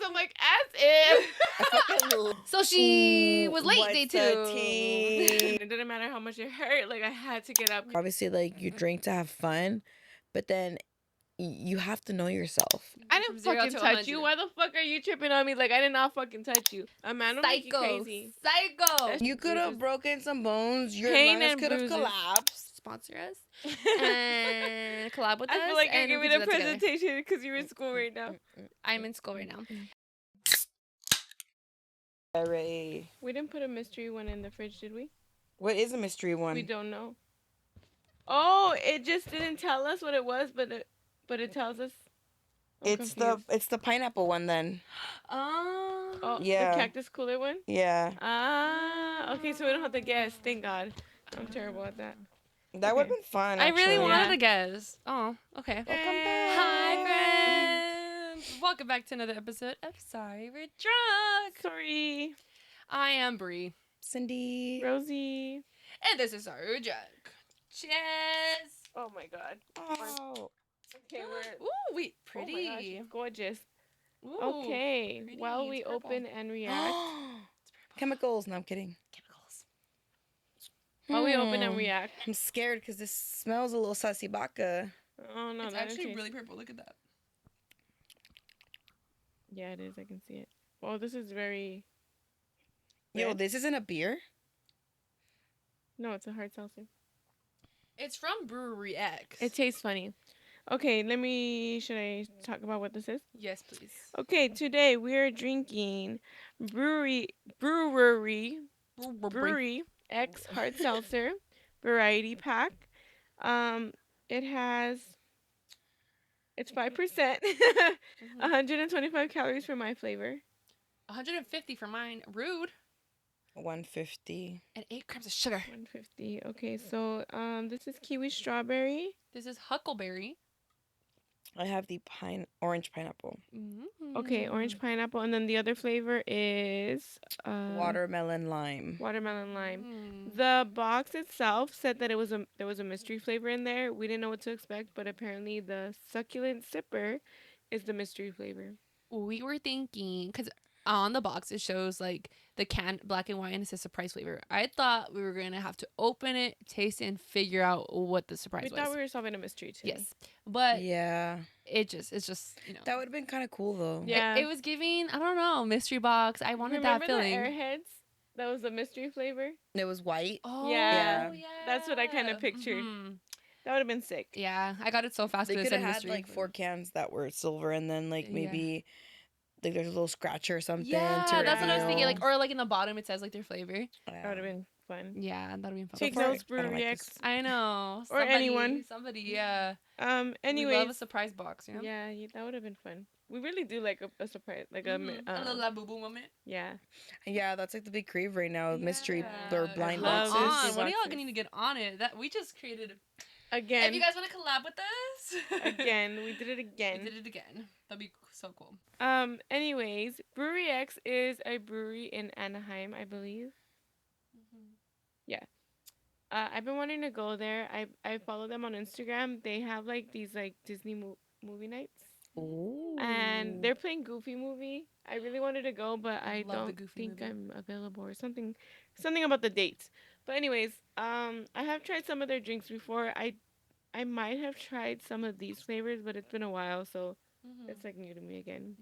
I'm like, as if. So she was late day What's the 2. tea? It didn't matter how much it hurt. Like, I had to get up. Obviously, like, you drink to have fun, but then you have to know yourself. I didn't fucking touch you. Why the fuck are you tripping on me? Like, I did not fucking touch you. A man will make you crazy. Psycho. You could have broken some bones. Your Pain lungs and could have bruises. collapsed. Sponsor us and collab with us. I feel like you're and we giving can a do that together. presentation because you're in school right now. I'm in school right now. Hooray. We didn't put a mystery one in the fridge, did we? What is a mystery one? We don't know. Oh, it just didn't tell us what it was, but it tells us. It's the pineapple one then. Oh, Yeah. the cactus cooler one? Yeah. Okay, so we don't have to guess. Thank God. I'm terrible at that. That would have been fun. I really actually. wanted to guess. Oh, okay. Welcome back. Hi, friends. Welcome back to another episode of Sorry We're Drunk. Sorry. I am Brie. Cindy. Rosie. And this is Sorry We're Drunk. Cheers. Oh my God. Oh. Okay, we're. Ooh, wait, Oh my gosh, pretty. it's gorgeous. Ooh, Okay, pretty. while we It's purple. open and react. Chemicals. No, I'm kidding. Chemicals. While we open and react. I'm scared because this smells a little sassy baka. Oh no, It's that actually tastes- really purple. Look at that. Yeah, it is. I can see it. Well, this is very. Yo, red. this isn't a beer? No, it's a hard seltzer. It's from Brewery X. It tastes funny. Okay, should I talk about what this is? Yes, please. Okay, today we are drinking Brewery X hard seltzer variety pack. It's 5%, 125 calories for my flavor. 150 for mine. Rude. 150. And 8 grams of sugar. 150. Okay, so this is kiwi strawberry. This is huckleberry. I have the orange pineapple. Okay, orange pineapple, and then the other flavor is Watermelon lime. watermelon lime. Mm. The box itself said that there was a mystery flavor in there. We didn't know what to expect, but apparently the succulent sipper is the mystery flavor. We were thinking, because on the box it shows like the can black and white and it says surprise flavor. I thought we were going to have to open it, taste it, and figure out what the surprise We was. thought we were solving a mystery too. Yes. But Yeah. it's just, you know. That would have been kind of cool, though. Yeah. It was giving, I don't know, mystery box. I wanted Remember that feeling. the Airheads? That was the mystery flavor. It was white. Oh, Yeah. yeah. That's what I kinda pictured. Mhm. That would have been sick. Yeah, I got it so fast. They because could it have said had, mystery like, 4 cans that were silver and then, like, Yeah. maybe... Like, there's a little scratch or something. Yeah, to that's what I was thinking. reveal. Like, or like in the bottom it says like their flavor. That would have been fun. Yeah, that would be fun. Take far, those I don't Brewery like X. this. I know. Or anyone. Somebody, yeah. We Anyways. love a surprise box, you know? Yeah, that would have been fun. We really do like a surprise, like A little Labubu moment. yeah. Yeah, that's, like, the big crave right now. Mystery Yeah. or blind love boxes. mystery On. When are y'all boxes. gonna need to get on it? That we just created. Again. If you guys want to collab with us, Again, we did it again. we did it again. That'd be so cool. Anyways, Brewery X is a brewery in Anaheim, I believe. I've been wanting to go there. I follow them on Instagram. They have like these like Disney movie nights, Ooh. and they're playing Goofy movie. I really wanted to go, but I Love the don't Goofy think movie. I'm available or something about the dates. But anyways, I have tried some of their drinks before. I might have tried some of these flavors, but it's been a while, so it's like new to me again.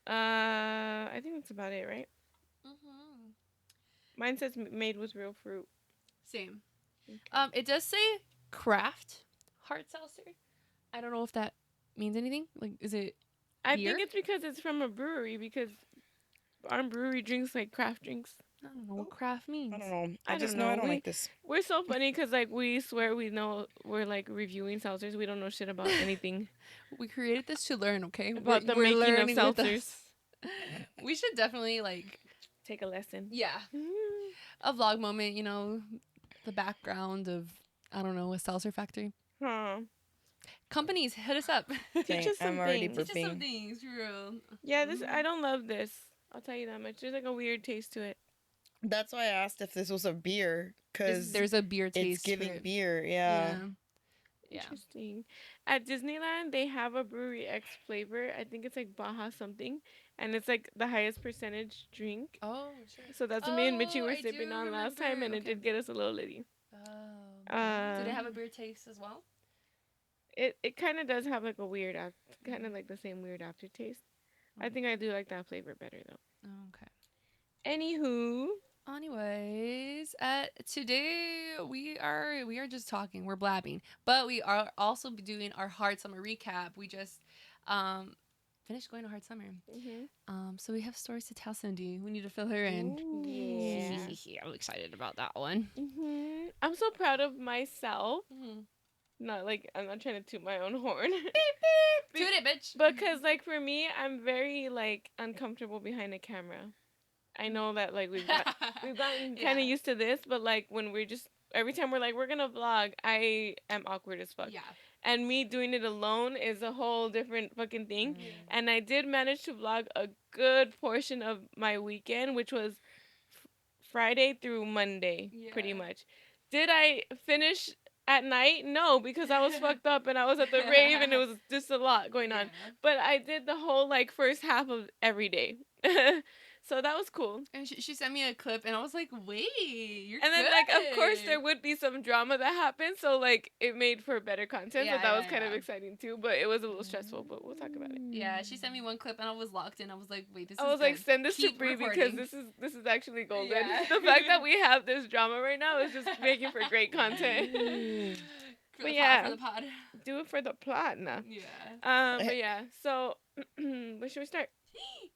I think that's about it, right? Mine says made with real fruit. Same. It does say craft hard seltzer. I don't know if that means anything. Like, is it? I beer? think it's because it's from a brewery, because aren't brewery drinks like craft drinks? I don't know what craft means. I don't know. I I just don't know I know. don't We- like this. We're so funny because like we swear we know we're like reviewing seltzers. We don't know shit about anything. We created this to learn, okay? About the making of learning with seltzers. us. We should definitely like, Take a lesson. yeah, a vlog moment. You know, the background of, I don't know, a seltzer factory. Huh. Companies, hit us up. Teach us some I'm already things. Teach us some burping. things, for real. Yeah, I don't love this. I'll tell you that much. There's like a weird taste to it. That's why I asked if this was a beer, because There's a beer taste. it's giving to it. beer. Yeah. Yeah. Interesting. At Disneyland, they have a Brewery X flavor. I think it's like Baja something, and it's like the highest percentage drink. Oh, sure. So that's what me and Mitchie Oh, were I do sipping on last time, remember. and it Okay. did get us a little litty. Oh, okay. Do Uh, they have a beer taste as well? it kind of does have like a weird, kind Mm. of like the same weird aftertaste. I Mm. think I do like that flavor better though. Okay. Anywho, Anyways, today we are just talking, we're blabbing, but we are also doing our hard summer recap. We just um finished going to hard summer. hmm So we have stories to tell Cindy. We need to fill her in. yeah. I'm excited about that one. I'm so proud of myself. Mm-hmm. Not like I'm not trying to toot my own horn. Toot it, bitch. Because like for me, I'm very like uncomfortable behind a camera. I know that like we've gotten kind of Yeah. used to this, but like when we're just every time we're like we're gonna vlog, I am awkward as fuck. Yeah. And me doing it alone is a whole different fucking thing. Yeah. And I did manage to vlog a good portion of my weekend, which was Friday through Monday, pretty Yeah. much. Did I finish at night? No, because I was fucked up and I was at the rave and it was just a lot going on. But I did the whole like first half of every day. So that was cool. And she sent me a clip, and I was like, "Wait, you're And then good." like of course there would be some drama that happened, so like it made for better content. So Yeah, that was yeah, kind of yeah. exciting too, but it was a little stressful, but we'll talk about it. Yeah, she sent me one clip, and I was locked in. I was like, "Wait, this I is was like, good. send this Keep to Brie because recording." this is actually golden. Yeah. The fact that we have this drama right now is just making for great content. For But the yeah. pod, for the pod. Do it for the plot now. Yeah. But yeah. So, where should we start?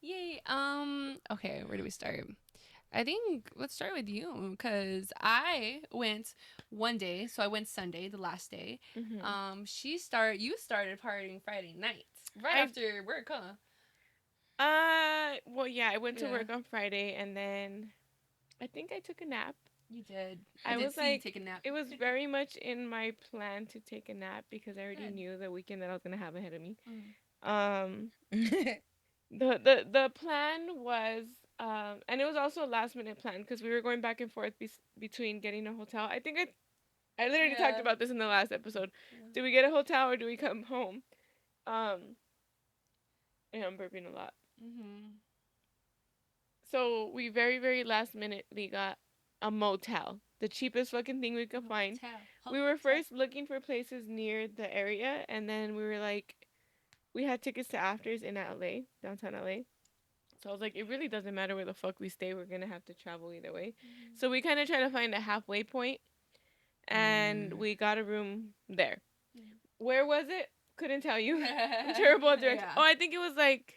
Yay. Okay, where do we start? I think let's start with you because I went one day, so I went Sunday, the last day. Mm-hmm. You started partying Friday night, right I- after work, huh? Well, yeah. I went to Yeah. work on Friday, and then I think I took a nap. You did. I did was see you like, take a nap. it was very much in my plan to take a nap because I already Good. knew the weekend that I was gonna have ahead of me. Mm. The plan was and it was also a last minute plan because we were going back and forth between getting a hotel. I think I literally talked Yeah. about this in the last episode. Yeah. Do we get a hotel or do we come home? Yeah, I'm burping a lot. Mm-hmm. So we very very last minutely got a motel, the cheapest fucking thing we could find. We were first looking for places near the area, and then we were like, we had tickets to afters in LA, downtown LA. So I was like, it really doesn't matter where the fuck we stay. We're gonna have to travel either way. So we kind of tried to find a halfway point, and we got a room there. Where was it? Couldn't tell you. I'm terrible at directions. Yeah. Oh, I think it was like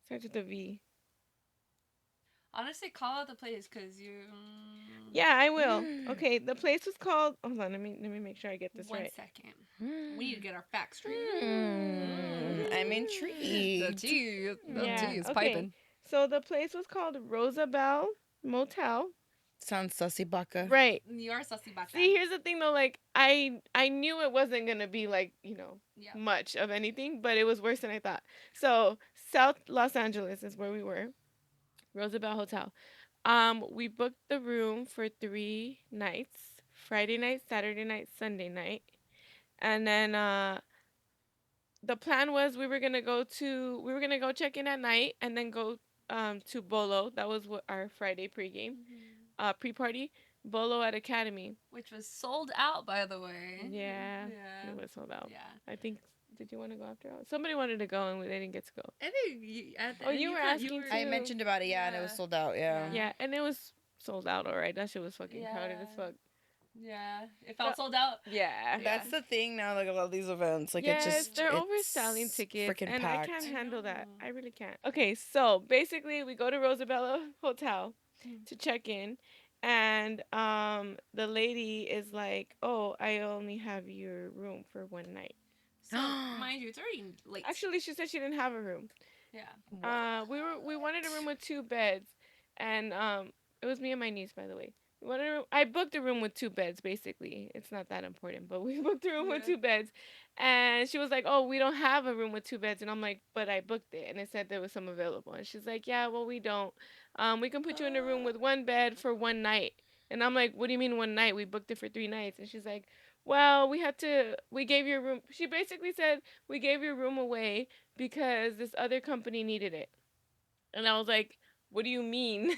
starts with a V. Honestly, call out the place because you. Yeah, I will. Okay, the place was called. Hold on, let me make sure I get this 1 right. second. We need to get our facts straight. I'm The intrigued. tea, Yeah, is okay. piping. So the place was called Rosabelle Motel. Sounds sussy baka. Right. You are sussy back. See, here's the thing though. Like, I knew it wasn't gonna be like Yeah. much of anything, but it was worse than I thought. So South Los Angeles is where we were. Rosabelle Hotel. We booked the room for 3 nights: Friday night, Saturday night, Sunday night, and then the plan was we were gonna go check in at night and then go to Bolo. That was what our Friday pregame, pre-party. Bolo at Academy. Which was sold out, by the way. Yeah, Yeah. it was sold out. Yeah. I think. Did you want to go after all? Somebody wanted to go and they didn't get to go. I think you, at the Oh, end you were got- asking I too. mentioned about it, yeah, and it was Yeah. sold out, yeah. Yeah, and it was sold out. All right, that shit was fucking crowded as Yeah. fuck. Yeah. It felt sold out. Yeah. That's the thing now, like a lot of these events. Like yes, it just they're it's overselling tickets, freaking and packed. I can't handle that. know. I really can't. Okay, so basically, we go to Rosabella Hotel Mm. to check in, and the lady is like, "Oh, I only have your room for one night." So, mind you, it's already late. Actually, she said she didn't have a room. yeah. We wanted a room with 2 beds, and it was me and my niece, by the way. I booked a room with 2 beds. Basically, it's not that important, but we booked a room with Yeah. 2 beds, and she was like, "Oh, we don't have a room with 2 beds," and I'm like, "But I booked it, and it said there was some available," and she's like, "Yeah, well, we don't. We can put you in a room with 1 bed for one night," and I'm like, "What do you mean one night? We booked it for 3 nights," and she's like, well, we gave your room. She basically said, we gave your room away because this other company needed it. And I was like, what do you mean?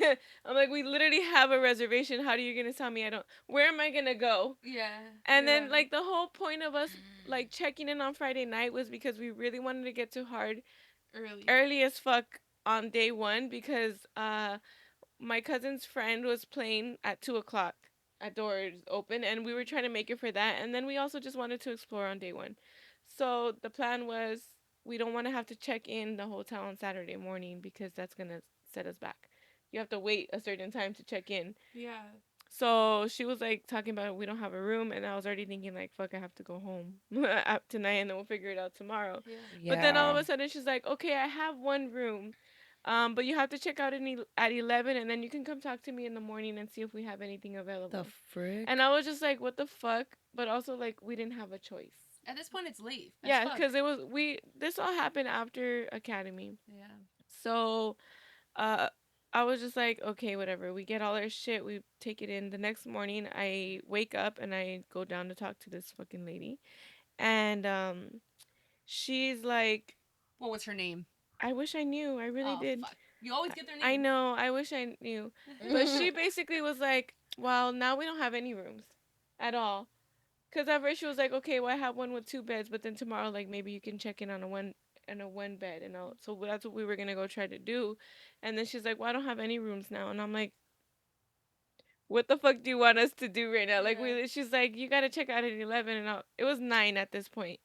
I'm like, we literally have a reservation. How are you going to tell me I don't? Where am I going to go? Yeah. And then, like, the whole point of us, like, checking in on Friday night was because we really wanted to get to hard Early. early as fuck on day one because my cousin's friend was playing at 2 o'clock at doors open, and we were trying to make it for that. And then we also just wanted to explore on day one. So the plan was we don't want to have to check in the hotel on Saturday morning because that's gonna set us back. You have to wait a certain time to check in. Yeah. So she was like talking about we don't have a room, and I was already thinking like, fuck, I have to go home tonight, and then we'll figure it out tomorrow. Yeah. But then all of Yeah. a sudden she's like, okay, I have one room, but you have to check out at 11, and then you can come talk to me in the morning and see if we have anything The available. frick? And I was just like, what the fuck? But also like we didn't have a choice. At this point, it's late. As Yeah, fuck. because it was we. This all happened after academy, Yeah. so uh I was just like, okay, whatever. We get all our shit, we take it in. The next morning I wake up and I go down to talk to this fucking lady. And she's like, What was her name? I wish I knew. I really Oh did. fuck! You always get their I name. know, I wish I knew. But she basically was like, well, now we don't have any rooms at all. Cause at first she was like, okay, well I have one with two beds, but then tomorrow like maybe you can check in on a one bed, and all. So that's what we were gonna go try to do. And then she's like, well I don't have any rooms now, and I'm like, what the fuck do you want us to do right now? Like Yeah. she's like, you gotta check out at 11, and it was 9 at this point.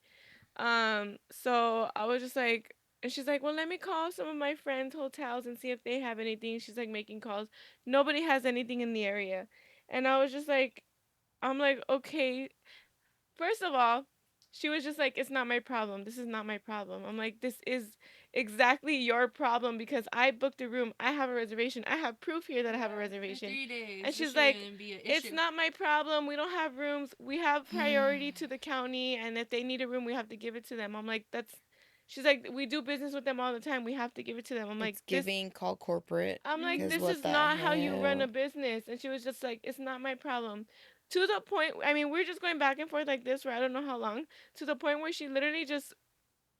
So I was just like, and she's like, well let me call some of my friends' hotels and see if they have anything. She's like making calls. Nobody has anything in the area, and I was just like, I'm like, okay. First of all, she was just like, it's not my problem. This is not my problem. I'm like, this is exactly your problem because I booked a room. I have a reservation. I have proof here that I have a For reservation. 3 days. And This she's like, shouldn't be an it's issue. not my problem. We don't have rooms. We have priority to the county. And if they need a room, we have to give it to them. I'm like, that's. She's like, we do business with them all the time. We have to give it to them. I'm like, It's this. giving call corporate. I'm like, Because this what is the not how you run a hell? business. And she was just like, it's not my problem. To the point, I mean, we're just going back and forth like this for I don't know how long. To the point where she literally just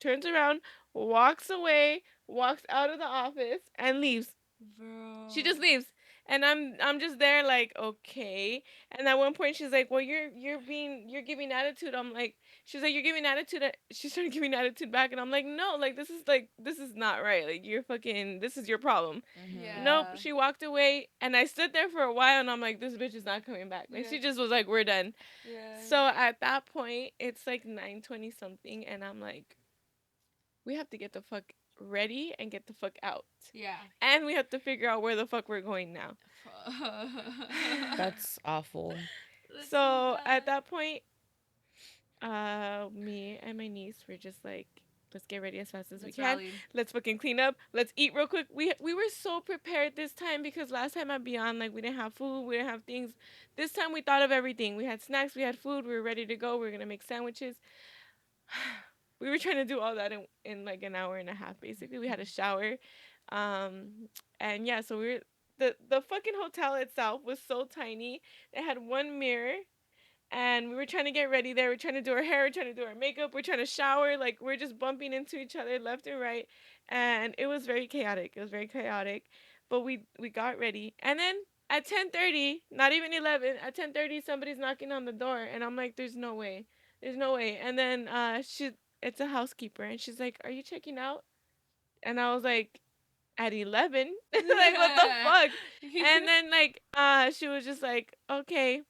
turns around, walks away, walks out of the office, and leaves. Bro. She just leaves. And I'm just there like, okay. And at one point she's like, well, you're giving attitude. I'm like, she's like, you're giving attitude. She started giving attitude back, and I'm like, no, like this is not right. Like you're fucking, this is your problem. Nope. Yeah. She walked away, and I stood there for a while, and I'm like, this bitch is not coming back. Like Yeah. she just was like, we're done. Yeah. So at that point, it's like 9:20 something, and I'm like, we have to get the fuck ready and get the fuck out. Yeah. And we have to figure out where the fuck we're going now. That's awful. That's So bad. at that point, me and my niece were just like, let's get ready as fast as we Let's can. rally. Let's fucking clean up. Let's eat real quick. We were so prepared this time because last time at Beyond, like we didn't have food, we didn't have things. This time we thought of everything. We had snacks, we had food, we were ready to go. We were gonna make sandwiches. We were trying to do all that in like an hour and a half. Basically, we had a shower, and yeah. So we were the fucking hotel itself was so tiny. It had one mirror, and we were trying to get ready there. We're trying to do our hair, we're trying to do our makeup, we're trying to shower. Like we're just bumping into each other left and right, and it was very chaotic. It was very chaotic, but we got ready, and then at 10:30, not even 11, at 10:30 somebody's knocking on the door, and I'm like, there's no way, there's no way. And then it's a housekeeper, and she's like, are you checking out? And I was like, at 11, like what the fuck? And then like she was just like, okay,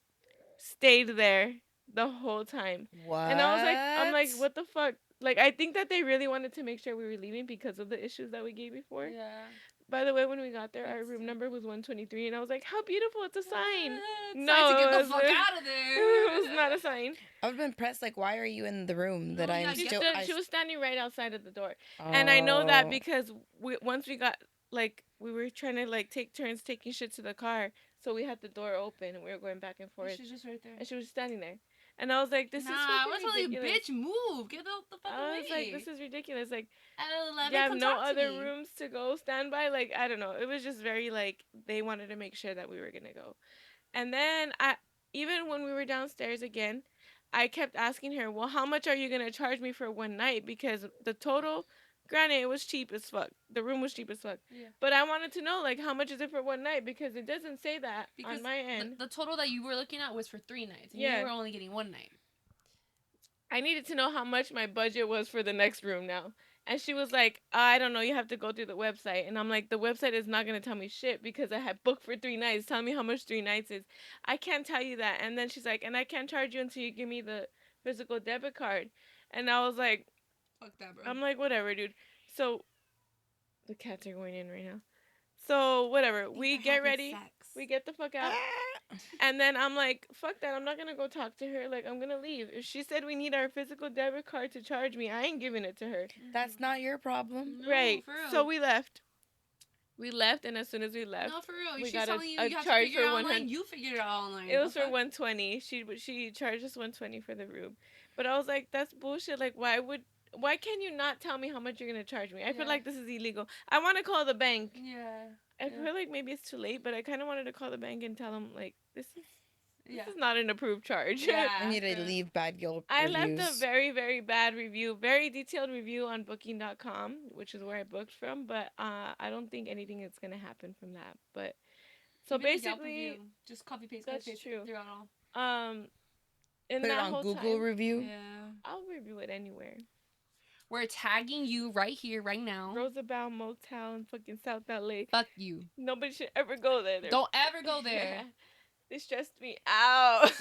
stayed there the whole time. What? And I was like, I'm like, what the fuck? Like, I think that they really wanted to make sure we were leaving because of the issues that we gave before. Yeah. By the way, when we got there, our It's- room number was 123, and I was like, how beautiful, it's a sign. It's No, time to get it the was- fuck out of there. It was not a sign. I've been pressed. Like, why are you in the room that No, I'm yeah, She get still? stood, I she was standing right outside of the door. Oh. And I know that because once we got, like, we were trying to, like, take turns taking shit to the car. So we had the door open, and we were going back and forth. She's just right there. And she was standing there. And I was like, this is I was fucking telling you, ridiculous. bitch, move. Get the fuck I away. was like, this is ridiculous. Like, At 11, you have come no talk to other me. rooms to go stand by. Like, I don't know. It was just very, like, they wanted to make sure that we were going to go. And then, even when we were downstairs again, I kept asking her, well, how much are you going to charge me for one night? Because the total, granted, it was cheap as fuck. The room was cheap as fuck. Yeah. But I wanted to know, like, how much is it for one night? Because it doesn't say that Because on my end. the total that you were looking at was for 3 nights, and Yeah. you were only getting one night. I needed to know how much my budget was for the next room now. And she was like, I don't know, you have to go through the website. And I'm like, the website is not going to tell me shit because I had booked for 3 nights. Tell me how much 3 nights is. I can't tell you that. And then she's like, and I can't charge you until you give me the physical debit card. And I was like, Fuck that, bro. I'm like, whatever, dude. So the cats are going in right now. So whatever, we get ready. Sex. We get the fuck out. And then I'm like, fuck that. I'm not going to go talk to her. Like, I'm going to leave. If she said we need our physical debit card to charge me, I ain't giving it to her. That's not your problem. No, Right. for real. So we left. We left, and as soon as we left, No, for real. we She's got telling you a you have to charge figure for it out 100. online. You figured it out online. It was The for fuck? 120. She charged us 120 for the room. But I was like, that's bullshit. Like, why can you not tell me how much you're gonna charge me? I feel Yeah. like this is illegal. I want to call the bank. Yeah. I Yeah. feel like maybe it's too late, but I kind of wanted to call the bank and tell them like this Yeah. is not an approved charge. Yeah. I need to leave bad guilt I reviews. left a very, very bad review, very detailed review on booking.com, which is where I booked from, but I don't think anything is going to happen from that. But so Even a Yelp basically, review. Just copy paste. that's Copy paste true. throughout all. In Put it that on whole Google time, review. Yeah. I'll review it anywhere. We're tagging you right here, right now. Roosevelt Motel in fucking South LA. Fuck you. Nobody should ever go there. Don't ever go there. They stressed me out.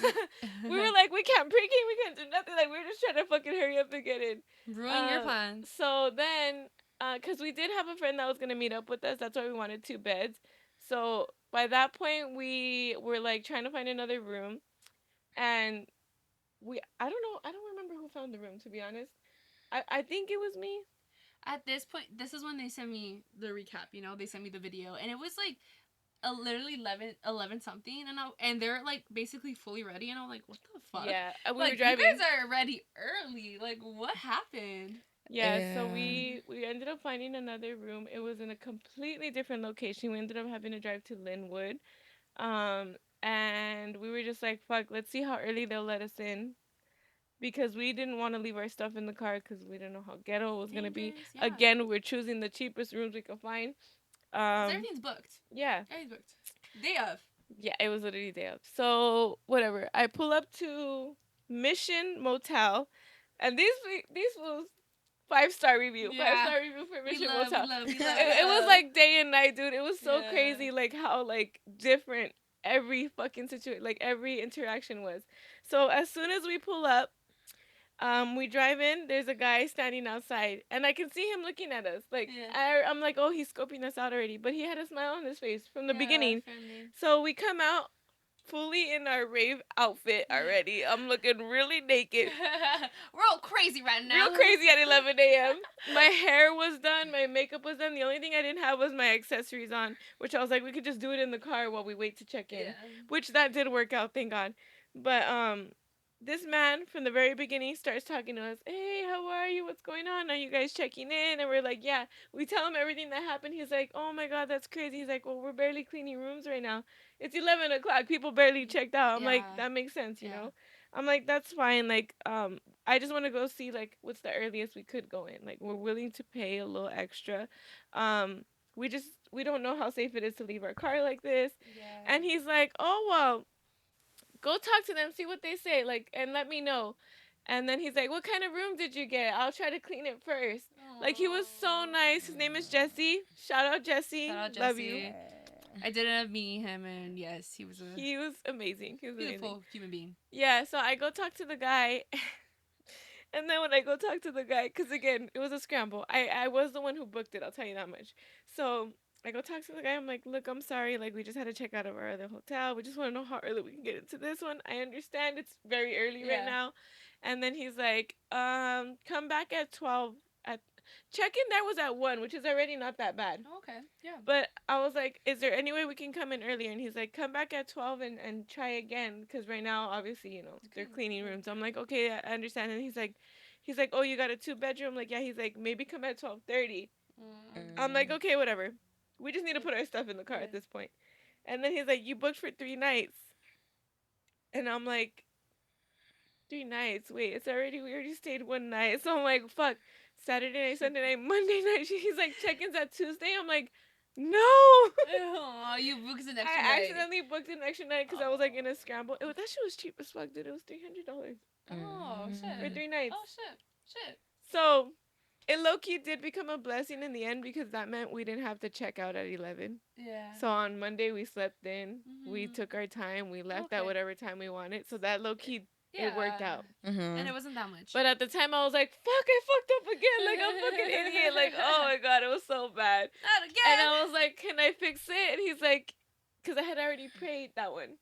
We were like, we can't pregame, we can't do nothing. Like, we were just trying to fucking hurry up and get in. Ruin your plans. So then, because we did have a friend that was going to meet up with us. That's why we wanted 2 beds. So by that point, we were like trying to find another room. And I don't know. I don't remember who found the room, to be honest. I think it was me. At this point, this is when they sent me the recap, you know? They sent me the video. And it was like literally 11 something. And they're like basically fully ready. And I'm like, what the fuck? Yeah, we like, were driving. You guys are ready early. Like, what happened? Yeah, so we ended up finding another room. It was in a completely different location. We ended up having to drive to Linwood. And we were just like, fuck, let's see how early they'll let us in. Because we didn't want to leave our stuff in the car because we didn't know how ghetto it was going to be. Yeah. Again, we're choosing the cheapest rooms we could find. 'Cause everything's booked. Yeah. Everything's booked. Day of. Yeah, it was literally day of. So, whatever. I pull up to Mission Motel. And these was 5-star review. Yeah. 5-star review for Mission Motel. We love. It was like day and night, dude. It was so Yeah. crazy, like how like different every fucking situation, like every interaction was. So as soon as we pull up, we drive in. There's a guy standing outside, and I can see him looking at us. Like I'm like, oh, he's scoping us out already. But he had a smile on his face from the beginning. Friendly. So we come out fully in our rave outfit already. I'm looking really naked. We're all crazy right now. Real crazy at 11 a.m. My hair was done. My makeup was done. The only thing I didn't have was my accessories on, which I was like, we could just do it in the car while we wait to check in. Yeah. Which that did work out, thank God. But this man from the very beginning starts talking to us. Hey, how are you? What's going on? Are you guys checking in? And we're like, yeah. We tell him everything that happened. He's like, oh my God, that's crazy. He's like, well, we're barely cleaning rooms right now. It's 11 o'clock. People barely checked out. I'm like, that makes sense, you know? I'm like, that's fine. Like, I just want to go see, like, what's the earliest we could go in. Like, we're willing to pay a little extra. We don't know how safe it is to leave our car like this. Yeah. And he's like, oh, well, go talk to them, see what they say, like, and let me know. And then he's like, what kind of room did you get? I'll try to clean it first. Aww. Like, he was so nice. His name is Jesse. Shout out, Jesse. Love you. I did end up meeting him, and yes, he was amazing. He was beautiful amazing. Human being. Yeah, so I go talk to the guy. And then when I go talk to the guy, because again, it was a scramble. I was the one who booked it, I'll tell you that much. So I go talk to the guy. I'm like, look, I'm sorry. Like, we just had to check out of our other hotel. We just want to know how early we can get into this one. I understand it's very early right now. And then he's like, come back at 12. Check-in there was at 1, which is already not that bad. Oh, okay, yeah. But I was like, is there any way we can come in earlier? And he's like, come back at 12 and try again. Because right now, obviously, you know, they're cleaning rooms. I'm like, okay, I understand. And he's like, oh, you got a 2-bedroom? Like, yeah. He's like, maybe come at 12:30. I'm like, okay, whatever. We just need to put our stuff in the car at this point. And then he's like, you booked for 3 nights. And I'm like, 3 nights. Wait, we already stayed one night. So I'm like, fuck. Saturday night, Sunday night, Monday night. He's like, check-ins at Tuesday. I'm like, no. Oh, you booked an extra I night. accidentally booked an extra night because I was like in a scramble. That shit was cheap as fuck, dude. It was $300 Oh for shit. 3 nights. Oh shit. Shit. So it low key did become a blessing in the end because that meant we didn't have to check out at 11. Yeah. So on Monday we slept in. We Mhm. took our time. We left at Okay. whatever time we wanted. So that low key Yeah. it worked out. And it wasn't that much. But at the time I was like, fuck, I fucked up again. Like I'm fucking idiot. Like, oh my god, it was so bad. Not again. And I was like, can I fix it? And he's like, because I had already prayed that one.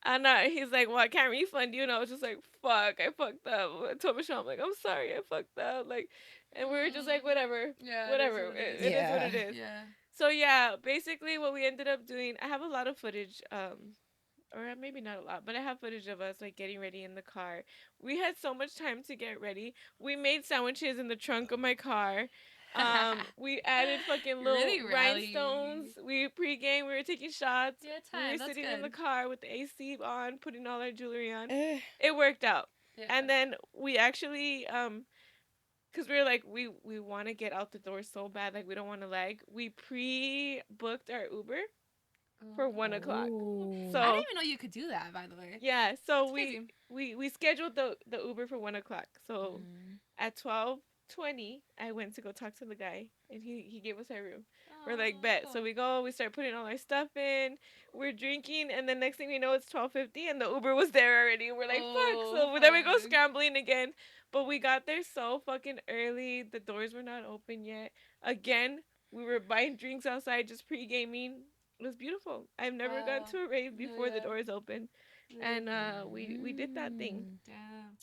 And he's like, well, I can't refund you. And I was just like, fuck, I fucked up. I told Michelle, I'm like, I'm sorry, I fucked up. Like, and we were just like, whatever. Yeah. Whatever. It is what it is. Yeah. So, yeah, basically what we ended up doing, I have a lot of footage, or maybe not a lot, but I have footage of us, like, getting ready in the car. We had so much time to get ready. We made sandwiches in the trunk of my car. We added fucking little Really rhinestones. We pregame. We were taking shots. Yeah, We time. were That's sitting good. in the car with the AC on, putting all our jewelry on. Eh. It worked out. Yeah. And then we actually, cause we were like, we want to get out the door so bad, like we don't want to lag. We pre-booked our Uber for 1 o'clock. So I didn't even know you could do that. By the way. yeah, so It's crazy. we scheduled the Uber for 1 o'clock. So at 12:20, I went to go talk to the guy, and he gave us our room. We're like, bet. So we go, we start putting all our stuff in. We're drinking, and the next thing we know, it's 12:50, and the Uber was there already. We're like, fuck. So then we go fuck. scrambling again. But we got there so fucking early. The doors were not open yet. Again, we were buying drinks outside, just pre-gaming. It was beautiful. I've never gone Wow. to a rave before the Yeah. doors open. And we did that thing. Damn.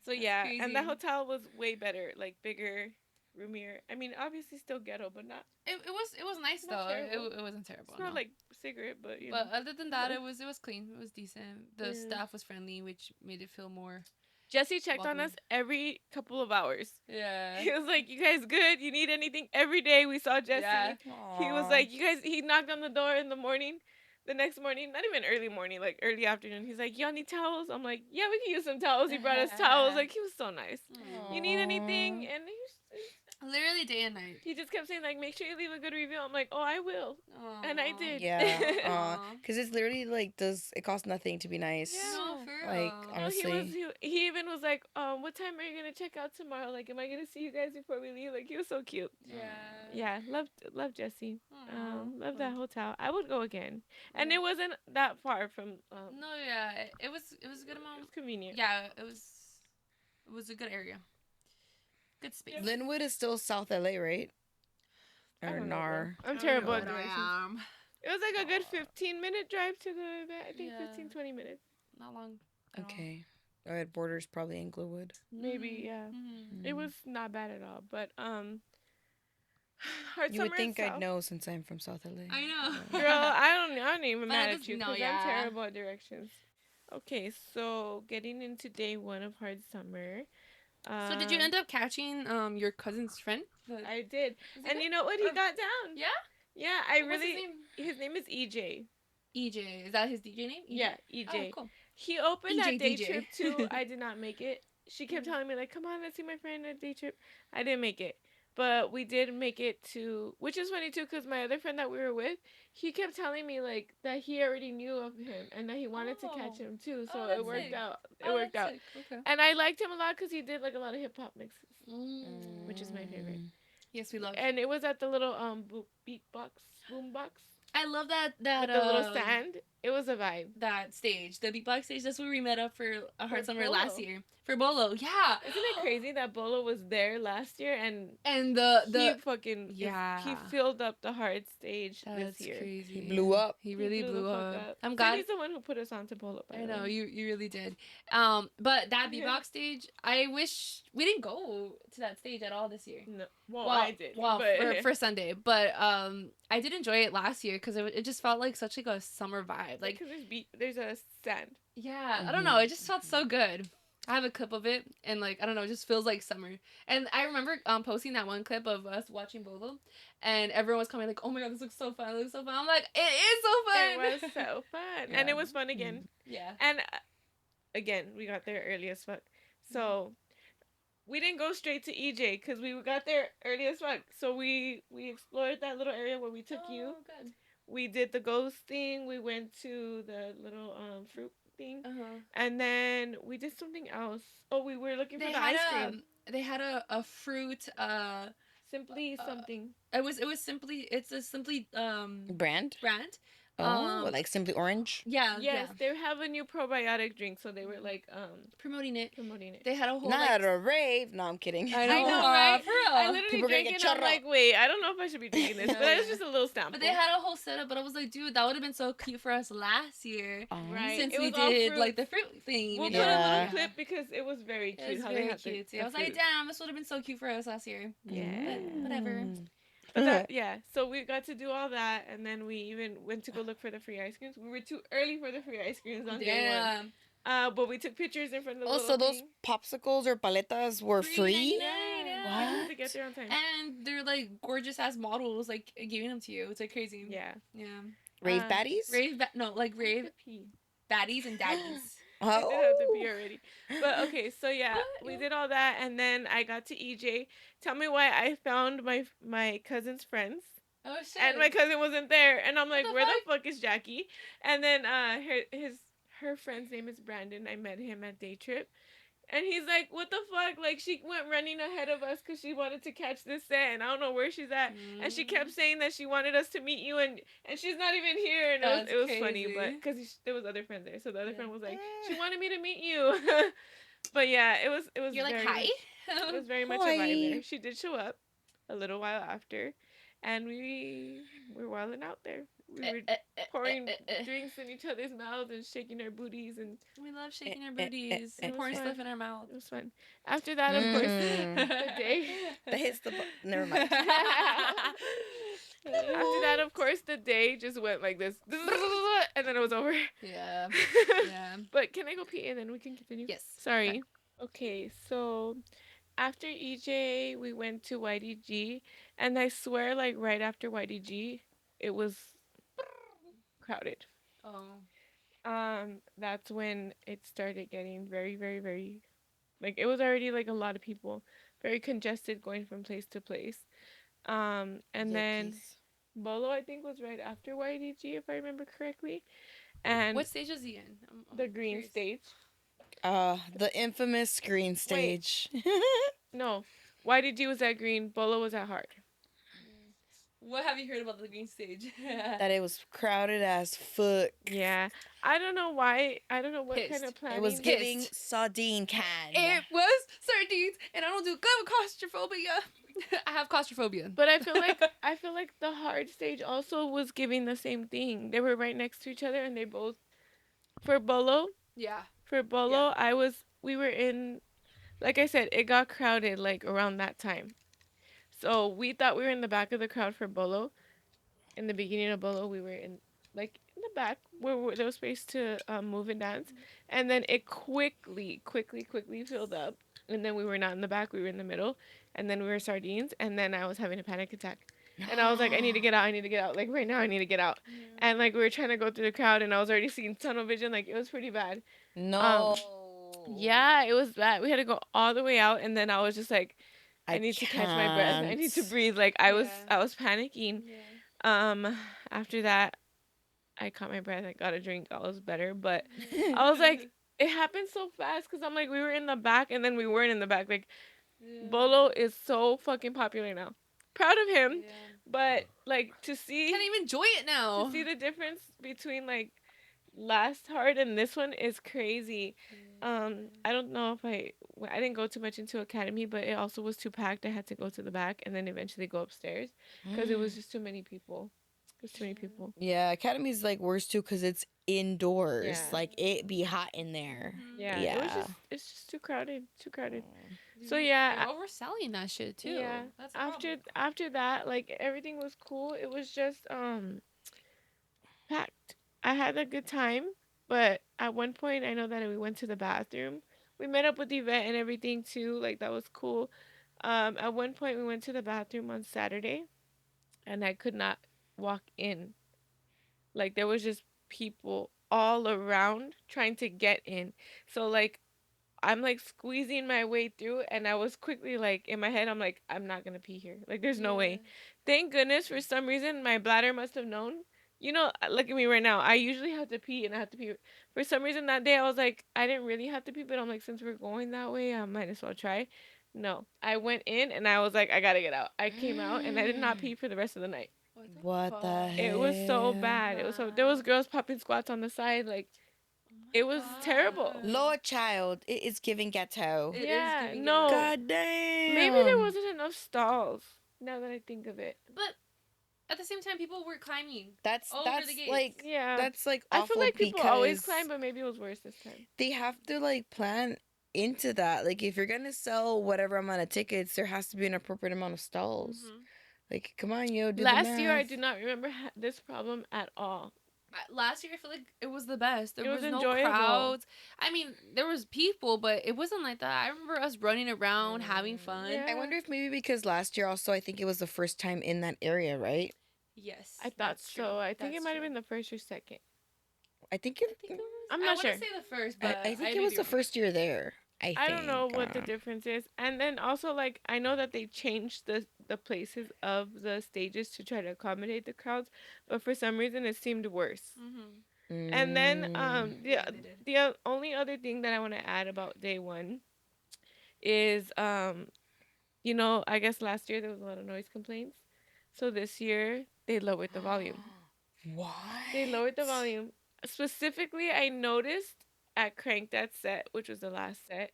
So That's yeah, crazy. and the hotel was way better, like bigger, roomier. I mean, obviously still ghetto, but not. It was nice Not though. terrible. It wasn't terrible. It's not no. like cigarette, but you But know. other than that, it was clean. It was decent. The Yeah. staff was friendly, which made it feel more. Jesse checked on Welcome. us every couple of hours. Yeah. He was like, "You guys good? You need anything?" Every day we saw Jesse. Yeah. He was like, "You guys." He knocked on the door in the morning. The next morning, not even early morning, like early afternoon. He's like, "Y'all need towels?" I'm like, "Yeah, we can use some towels." He brought us towels. Like, he was so nice. You need anything? And Literally day and night. he just kept saying like, "Make sure you leave a good review." I'm like, "Oh, I will," and I did. Yeah, because it's literally like, it costs nothing to be nice. Yeah. No, for real. Like, No, honestly. he even was like, "What time are you gonna check out tomorrow? Like, am I gonna see you guys before we leave?" Like, he was so cute. Yeah. Yeah, love Jesse. Aw. Love that hotel. I would go again, and it wasn't that far from. No, yeah, it was a good It amount. was convenient. Yeah, it was a good area. Good space. Linwood is still South LA, right? I Or don't know, bro. NAR. I'm I terrible don't at know what I directions. am. It was like a good 15-minute drive to the event. I think Yeah. 15, 20 minutes. Not long. at all. Okay. Oh, it borders probably Inglewood. Maybe, yeah. Mhm. It was not bad at all, but hard You summer would think in I'd South. know since I'm from South LA. I know. Girl, I don't even But mad I at just- you no, because yeah. I'm terrible at directions. Okay, so getting into day one of hard summer. So did you end up catching your cousin's friend? I did, Is he and good? you know what? He Or- got down. Yeah? Yeah, I What's really. his name? His name is EJ. EJ. Is that his DJ name? EJ? Yeah, Oh, EJ. cool. He opened EJ that day DJ. trip too. I did not make it. She kept telling me like, "Come on, let's see my friend at day trip." I didn't make it, but we did make it to, which is funny too, because my other friend that we were with, he kept telling me like that he already knew of him and that he wanted to catch Oh. him too. So Oh, it that's worked sick. out. It Oh, worked that's out, sick. Okay. and I liked him a lot because he did like a lot of hip hop mixes, Mm. which is my favorite. Yes, we love. And it was at the little beatbox boombox I love that with the little stand. It was a vibe. that stage, the beatbox stage. That's where we met up for a hard For summer last Bolo. year for Bolo. Yeah. Isn't it crazy that Bolo was there last year and And he the fucking yeah. he filled up the hard stage that's this year. crazy. He blew up. He really blew the fuck up. I'm So glad. he's the one who put us on to Bolo. By I the know way. you really did. But that beatbox stage, I wish we didn't go to that stage at all this year. No, well, I did. Well, but for Sunday, but I did enjoy it last year because it just felt like such like a summer vibe. Like because there's a stand. yeah, I don't know, it just felt so good. I have a clip of it, and like I don't know, it just feels like summer. And I remember posting that one clip of us watching Bolo, and everyone was commenting like, "Oh my god, this looks so fun! It looks so fun!" I'm like, "It is so fun! It was so fun, and Yeah. it was fun again. yeah, And again, we got there early as fuck. So we didn't go straight to EJ because we got there early as fuck. So we explored that little area where we took you. Oh, good. We did the ghost thing. We went to the little fruit thing, Uh-huh. and then we did something else. Oh, we were looking for They the had ice cream. they had a fruit Simply uh something. it was simply it's a simply Brand? brand. Oh, like Simply Orange? Yeah, Yes, yeah. they have a new probiotic drink, so they were like Promoting it. promoting it. They had a whole Not like at a rave. No, I'm kidding. I I know, know, right? for I real. literally People are gonna drank it get and I'm shut like, up. wait, I don't know if I should be drinking this, No, but it was yeah. just a little sample. But they had a whole setup, but I was like, dude, that would have been so cute for us last year. Oh. Right. Since It we was all did like fruits. the fruit theme. We'll you put know? a little Yeah. clip because it was very It cute was how they very had cute. the I was like, fruit. damn, this would have been so cute for us last year. Yeah. But whatever. But that, yeah, so we got to do all that, and then we even went to go look for the free ice creams. We were too early for the free ice creams on day one. Damn. But we took pictures in front of the Also, little those thing. popsicles or paletas were free? $3.99, Yeah. What? To get there on time. And they're like gorgeous ass models, like giving them to you. It's like crazy. Yeah. Yeah. Rave baddies? Rave Pee. baddies and daddies. I did have to Oh. pee already. But okay, so yeah, we did all that, and then I got to EJ. Tell me why I found my cousin's friends. Oh shit. And my cousin wasn't there, and I'm like, the where the fuck is Jackie? And then her friend's name is Brandon. I met him at day trip, and he's like, what the fuck? Like, she went running ahead of us because she wanted to catch this set, and I don't know where she's at. And she kept saying that she wanted us to meet you, and she's not even here. And That's it was funny, crazy. but because there was other friends there, so the other Yeah. friend was like, she wanted me to meet you. But yeah, it was. You're like, very, hi? It was very much a Hi. vibe there. She did show up a little while after, and we were wilding out there. We were pouring drinks in each other's mouths and shaking our booties, and We love shaking our booties It and was pouring fun. stuff in our mouth. it was fun. After that, of course, Mm. the day. That hits the. Never mind. After that, of course, the day just went like this, and then it was over. Yeah. Yeah. But can I go pee and then we can continue? Yes. Sorry. Okay, so after EJ, we went to YDG, and I swear, like right after YDG, it was crowded. Oh. That's when it started getting very, very, very, like it was already like a lot of people, very congested, going from place to place. And then Yikes. Bolo, I think, was right after YDG, if I remember correctly, and What stage was he in? I'm the green curious. stage. The infamous green stage. No, YDG was at green, Bolo was at hard. What have you heard about the green stage? That it was crowded as fuck. Yeah, I don't know why. I don't know what kind Pissed. of planning. It was giving Pissed. sardine can. It was sardines, and I don't do good with claustrophobia. I have claustrophobia. But I feel like the hard stage also was giving the same thing. They were right next to each other, and they both. For Bolo, Yeah. we were in, like I said, it got crowded like around that time. So we thought we were in the back of the crowd for Bolo. In the beginning of Bolo, we were in the back where there was space to move and dance, and then it quickly filled up, and then we were not in the back, we were in the middle, and then we were sardines, and then I was having a panic attack, and I was like, I need to get out, like right now, I need to get out, and like we were trying to go through the crowd, and I was already seeing tunnel vision, like it was pretty bad. No. Yeah, it was bad. We had to go all the way out, and then I was just like, I need to catch my breath. I need to can't. breathe. Like Yeah. I was panicking. After that, I caught my breath. I got a drink. I was better, but I was like, it happened so fast because I'm like, we were in the back and then we weren't in the back. Like, Bolo is so fucking popular now. Proud of him, but like to see Can't even enjoy it now. to see the difference between like last hard and this one is crazy. I don't know if I didn't go too much into Academy, but it also was too packed. I had to go to the back and then eventually go upstairs because it was just too many people. There's too many people. Yeah, Academy's like worse too because it's indoors. Yeah. Like it be hot in there. Yeah, Yeah. it's just too crowded. Too crowded. Dude, So, yeah, they're overselling that shit too. Yeah. That's the problem. After that, like everything was cool. It was just packed. I had a good time, but at one point I know that we went to the bathroom. We met up with Yvette and everything too. Like that was cool. At one point we went to the bathroom on Saturday, and I could not walk in. Like there was just people all around trying to get in. So like I'm like squeezing my way through, and I was quickly like in my head, I'm like, I'm not gonna pee here. Like, there's no way. Thank goodness for some reason my bladder must have known. Look at me right now. I usually have to pee, and I have to pee. For some reason that day, I was like, I didn't really have to pee, but I'm like, since we're going that way, I might as well try. No, I went in, and I was like, I gotta get out. I came out, and I did not pee for the rest of the night. What the It was so hell? bad. It was so. There was girls popping squats on the side, like it was terrible. Lord child, it is giving ghetto. It is Yeah, giving no. God Maybe there damn. wasn't enough stalls. Now that I think of it. But at the same time, people were climbing. That's Over that's the gates. like Yeah. that's like I awful feel like people always because climb, but maybe it was worse this time. they have to like plan into that. Like if you're gonna sell whatever amount of tickets, there has to be an appropriate amount of stalls. Like come on, yo, do the Last year, I math. do not remember this problem at all. Last year, I feel like it was the best. There It was was no enjoyable. crowds. I mean, there was people, but it wasn't like that. I remember us running around, having fun. Yeah. I wonder if maybe because last year also I think it was the first time in that area, right? Yes, I thought that's so. true. I think it That's might have true. been the first or second. I think I think it was. I'm I not want sure. to say the first, but I think may it was be the wrong. first year there. I don't know what the difference is. And then also, like, I know that they changed the places of the stages to try to accommodate the crowds, but for some reason it seemed worse. And then Yeah, they did. the only other thing that I want to add about day one is I guess last year there was a lot of noise complaints. So this year they lowered the volume. What? They lowered the volume. Specifically, I noticed at Crank That Set, which was the last set,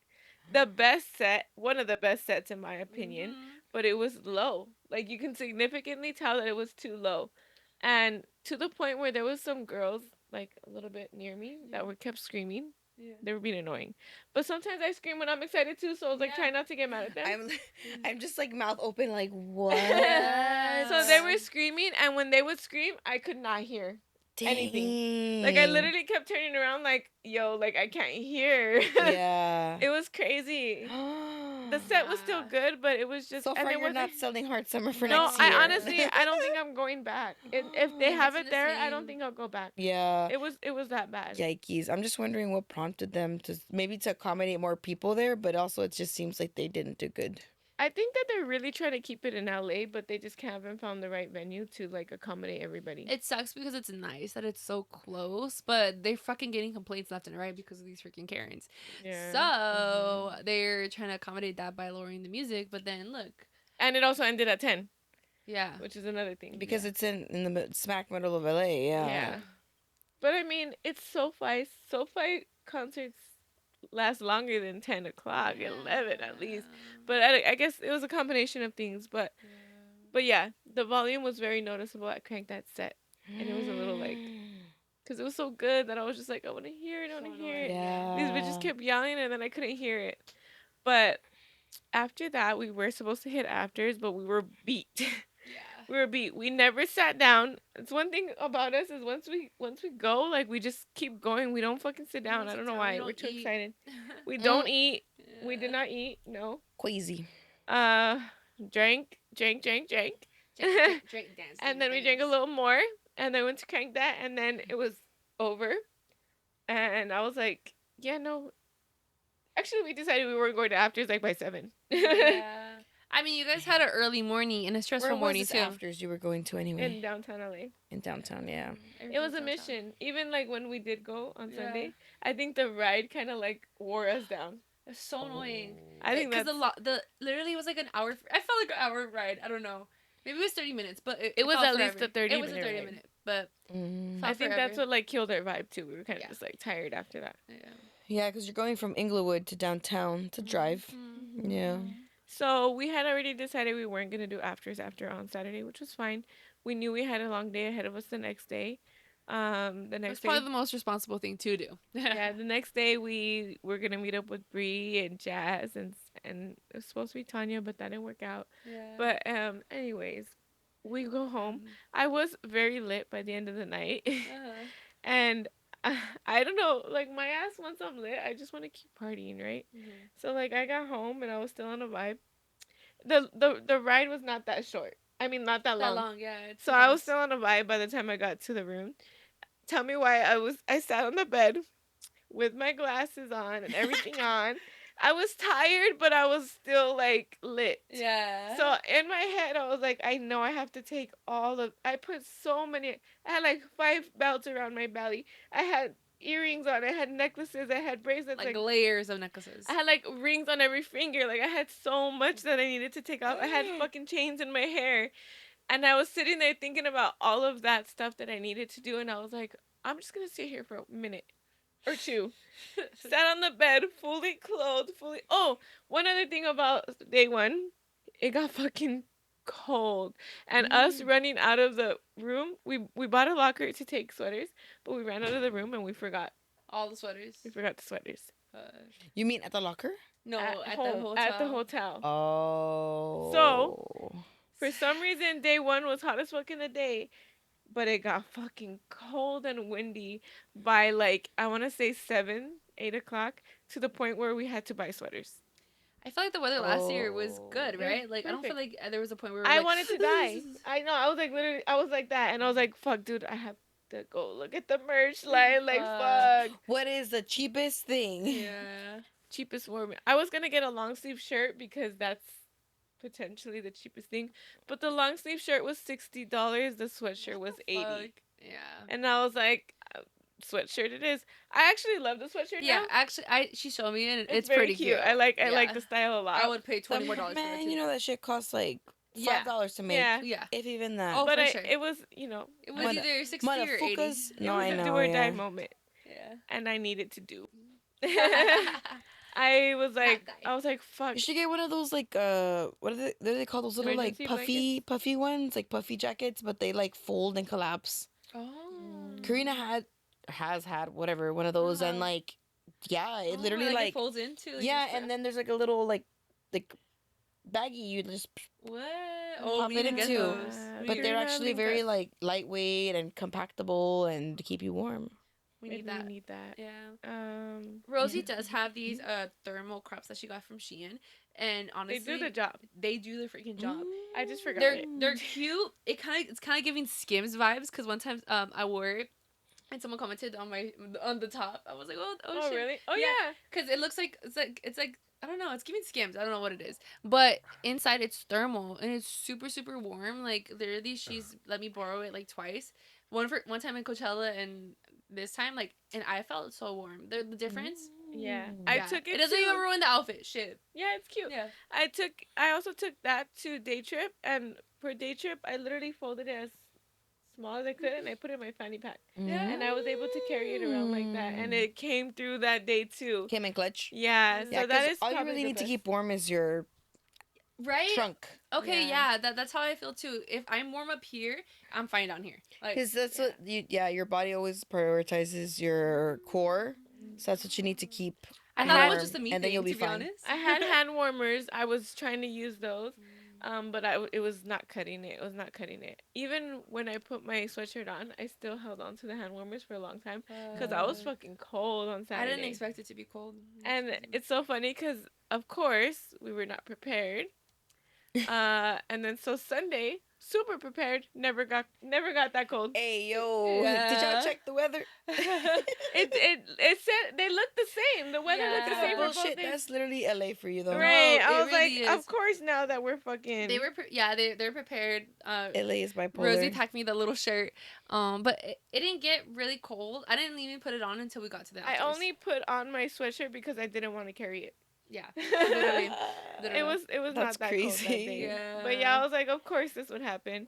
the best set, one of the best sets in my opinion, but it was low. Like you can significantly tell that it was too low. And to the point where there was some girls like a little bit near me that were kept screaming. Yeah. They were being annoying. But sometimes I scream when I'm excited too, so I was like trying not to get mad at them. I'm just like mouth open, like what? So they were screaming, and when they would scream, I could not hear anything. Like I literally kept turning around, like yo, like I can't hear. Yeah. It was crazy. The set was still good, but it was just. So far, and you're not selling Hard Summer for No, next year. I honestly, I don't think I'm going back. If they If have it's it the there, I don't same- think I'll go back. Yeah. It was that bad. Yikes. I'm just wondering what prompted them to maybe to accommodate more people there, but also it just seems like they didn't do good. I think that they're really trying to keep it in LA, but they just haven't found the right venue to like accommodate everybody. It sucks because it's nice that it's so close, but they're fucking getting complaints left and right because of these freaking Karens. Yeah. So they're trying to accommodate that by lowering the music, but then look. And it also ended at 10, Yeah. which is another thing. Because it's in the smack middle of LA, yeah. Yeah. But I mean, it's SoFi. SoFi concerts last longer than 10 o'clock, 11 at least. But I guess it was a combination of things. But yeah, the volume was very noticeable at Crank That Set. And it was a little like, because it was so good that I was just like, I want to hear it, I want to hear it. Yeah. These bitches kept yelling and then I couldn't hear it. But after that, we were supposed to hit afters, but we were beat. We were beat. We never sat down. It's one thing about us is once we go, like we just keep going. We don't fucking sit down. I don't know why. We're too excited. We don't eat. We did not eat. No. Crazy. Drank. Drink, dance. And then we drank a little more, and then went to Crank That, and then it was over. And I was like, yeah, no. Actually, we decided we weren't going to afters like by 7. Yeah. I mean, you guys had an early morning and a stressful Where was morning this too. afters you were going to anyway? In downtown LA. In downtown, yeah. It was a mission. Even like when we did go on Sunday, I think the ride kind of like wore us down. It's so annoying. I think because that's the literally it was like an hour. I felt like an hour ride. I don't know. Maybe it was 30 minutes, but it was felt at least forever. a 30 It was a minute 30 ride. minute, but I think that's what like killed our vibe too. We were kind of just like tired after that. Yeah, because you're going from Inglewood to downtown to drive. Yeah. So we had already decided we weren't gonna do afters after on Saturday, which was fine. We knew we had a long day ahead of us the next day. The That's next day, probably the most responsible thing to do. yeah, the next day we were gonna meet up with Brie and Jazz and it was supposed to be Tanya, but that didn't work out. But anyways, we go home. I was very lit by the end of the night, and I don't know, like my ass once I'm lit, I just want to keep partying, right? So like I got home and I was still on a vibe. The ride was not that short. I mean, not that long. Yeah. So I was still on a vibe by the time I got to the room. Tell me why I sat on the bed with my glasses on and everything on, I was tired, but I was still like lit. Yeah. So in my head, I was like, I know I have to take all of. I put so many. I had like 5 belts around my belly. I had earrings on. I had necklaces. I had bracelets. Like Like layers of necklaces. I had like rings on every finger. Like I had so much that I needed to take off. I had fucking chains in my hair. And I was sitting there thinking about all of that stuff that I needed to do. And I was like, I'm just going to sit here for a minute or two. Sat on the bed, fully clothed, fully. Oh, one other thing about day one, it got fucking cold. And us running out of the room, we bought a locker to take sweaters, but we ran out of the room and we forgot. All the sweaters. We forgot the sweaters. You mean at the locker? No, at the home, hotel. at the hotel. Oh. So, for some reason, day one was hot as fuck in the day, but it got fucking cold and windy by like, I want to say 7, 8 o'clock, to the point where we had to buy sweaters. I feel like the weather last year was good, right? Like, I don't feel perfect. like there was a point where we were I like, wanted to die. I know. I was like, literally, I was like that. And I was like, fuck, dude, I have to go look at the merch line. Like, fuck. What is the cheapest thing? Yeah. Cheapest warm. I was going to get a long sleeve shirt because that's potentially the cheapest thing. But the long sleeve shirt was $60. The sweatshirt was $80. Fuck. Yeah. And I was like, sweatshirt it is. I actually love the sweatshirt Yeah, now. actually, she showed me and it's very pretty cute. I like Yeah. the style a lot. I would pay $20 more for that Man, too. you know that shit costs like Yeah. $5 to make. Yeah. Yeah. If even that. Oh, But for sure. it was, you know, It was Mother- either 60 or 80. Motherfuckers. it No, was I a know. do or die Yeah. moment, Yeah. and I needed to do. I was like, fuck. You should get one of those like what are they called? Those little like Emergency puffy ones, like puffy jackets, but they like fold and collapse. Oh. Karina has had whatever one of those, and Wow. like yeah, it Oh, literally it like folds into. Like, yeah, and then there's like a little like baggy you just what? Oh, pop we it need to get into. those. We But need they're to actually link very us. like lightweight and compactable and to keep you warm. We Maybe need that. we need that. Yeah. Rosie does have these thermal crops that she got from Shein, and They honestly, do the job. They do the freaking job. I just forgot They're it. they're cute. It's kind of giving Skims vibes because one time I wore it and someone commented on the top. I was like, oh shit. Really? Oh Yeah. yeah. Because it looks like it's like I don't know. It's giving Skims. I don't know what it is, but inside it's thermal and it's super super warm. Like literally, she's let me borrow it like twice. One time in Coachella and this time like and I felt so warm. The difference. Yeah. Mm. I Yeah. took it. It doesn't to- even ruin the outfit. Shit. Yeah, it's cute. Yeah. I also took that to day trip, and for day trip, I literally folded it as small as I could, and I put it in my fanny pack, Yeah. and I was able to carry it around like that, and it came through that day too. Came in clutch. Yeah, Yeah, so that 'cause is all you probably really the need to best. keep warm is your Right. trunk. Okay, Yeah. yeah, that's how I feel too. If I'm warm up here, I'm fine down here. Like, Because that's what your body always prioritizes your core. So that's what you need to keep. I thought it was warm, just a me and then thing, you'll be to be fine. honest. I had hand warmers. I was trying to use those, but it was not cutting it. It was not cutting it. Even when I put my sweatshirt on, I still held on to the hand warmers for a long time because I was fucking cold on I Saturday. didn't expect it to be cold. And it's so funny because, of course, we were not prepared. And then so Sunday, super prepared, never got that cold. Hey yo, did Yeah. y'all check the weather? It said they looked the same. The weather looked the Yeah. same for both Bullshit. days. That's literally LA for you though. Right. No, I it was like, really of is. course now that we're fucking. They were they're prepared. LA is bipolar. Rosie packed me the little shirt. But it didn't get really cold. I didn't even put it on until we got to the I outdoors. only put on my sweatshirt because I didn't want to carry it. Yeah. Literally. It was That's not that cold that crazy. day. Yeah. But yeah, I was like, of course this would happen.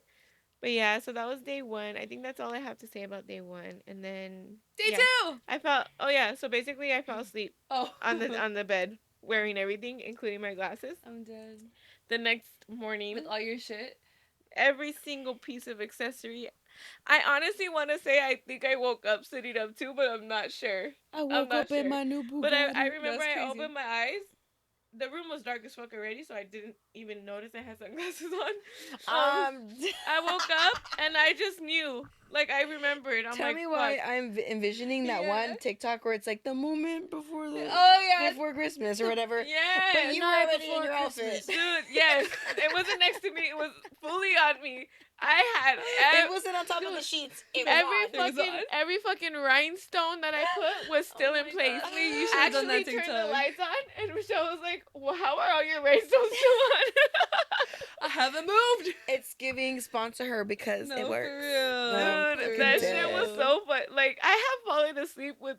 But yeah, so that was day one. I think that's all I have to say about day one. And then Day yeah, 2. I felt. Oh yeah, so basically I fell asleep Oh. on the bed wearing everything, including my glasses. I'm dead. The next morning, With all your shit. every single piece of accessory. I honestly want to say I think I woke up sitting up too, but I'm not sure. I woke not up in sure. my new Bugatti. But I remember That's I crazy. opened my eyes. The room was dark as fuck already, so I didn't even notice I had sunglasses on. I woke up and I just knew Like I remembered. I'm Tell like, me fuck. why I'm envisioning that Yeah. one TikTok where it's like the moment before the Oh yeah. before Christmas or whatever. Yes. But you were Night already in before your Christmas. outfit. Dude, yes. It wasn't next to me. It was fully on me. I had It wasn't on top of the dude, sheets. It was on. It was on. every fucking rhinestone that I put was still Oh in my place. God. You should I have done actually that turned the TikTok. lights on, and Michelle was like, well, "How are all your rhinestones still on?" I haven't moved. It's giving sponsor her because No, it for works. real. No, Dude, fucking that shit was dead. so fun. Like I have fallen asleep with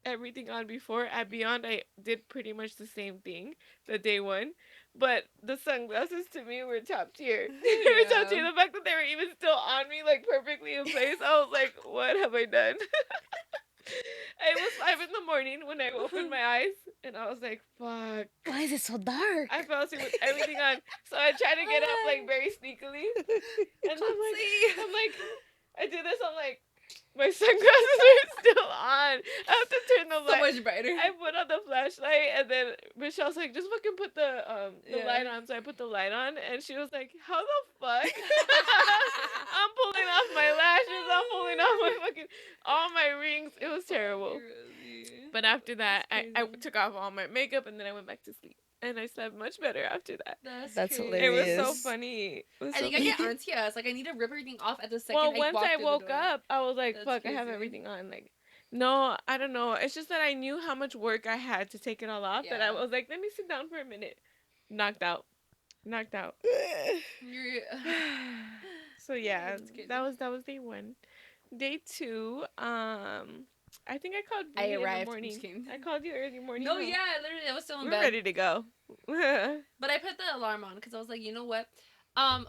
everything on before. At Beyond, I did pretty much the same thing the day one, but the sunglasses to me were top tier. They were top tier. Yeah. The fact that they were even still on me, like perfectly in place, I was like, "What have I done?" It was 5 in the morning when I opened my eyes, and I was like, "Fuck." Why is it so dark? I fell asleep with everything on, so I tried to get up like very sneakily, and I'm like, I do this. I'm like, my sunglasses are still on. I have to turn the So light. much brighter. I put on the flashlight, and then Michelle's like, just fucking put the Yeah. light on. So I put the light on, and she was like, how the fuck? I'm pulling off my lashes. I'm pulling off my fucking all my rings. It was terrible. But after that, I took off all my makeup, and then I went back to sleep, and I slept much better after that. That's It hilarious. was so funny. It was I so think I funny. get anxious. Like I need to rip everything off at the second Well, I once walk I through the woke door. up, I was like, That's fuck, I have crazy. everything on. Like, no, I don't know. It's just that I knew how much work I had to take it all off that I Yeah. was like, let me sit down for a minute. Knocked out. Knocked out. You're- So yeah, That's crazy. that was day one. Day two, I think I called I Brie in arrived. the I'm morning. just kidding. I called you early morning. No, huh? yeah, literally, I was still in We're bed. ready to go. But I put the alarm on because I was like, you know what?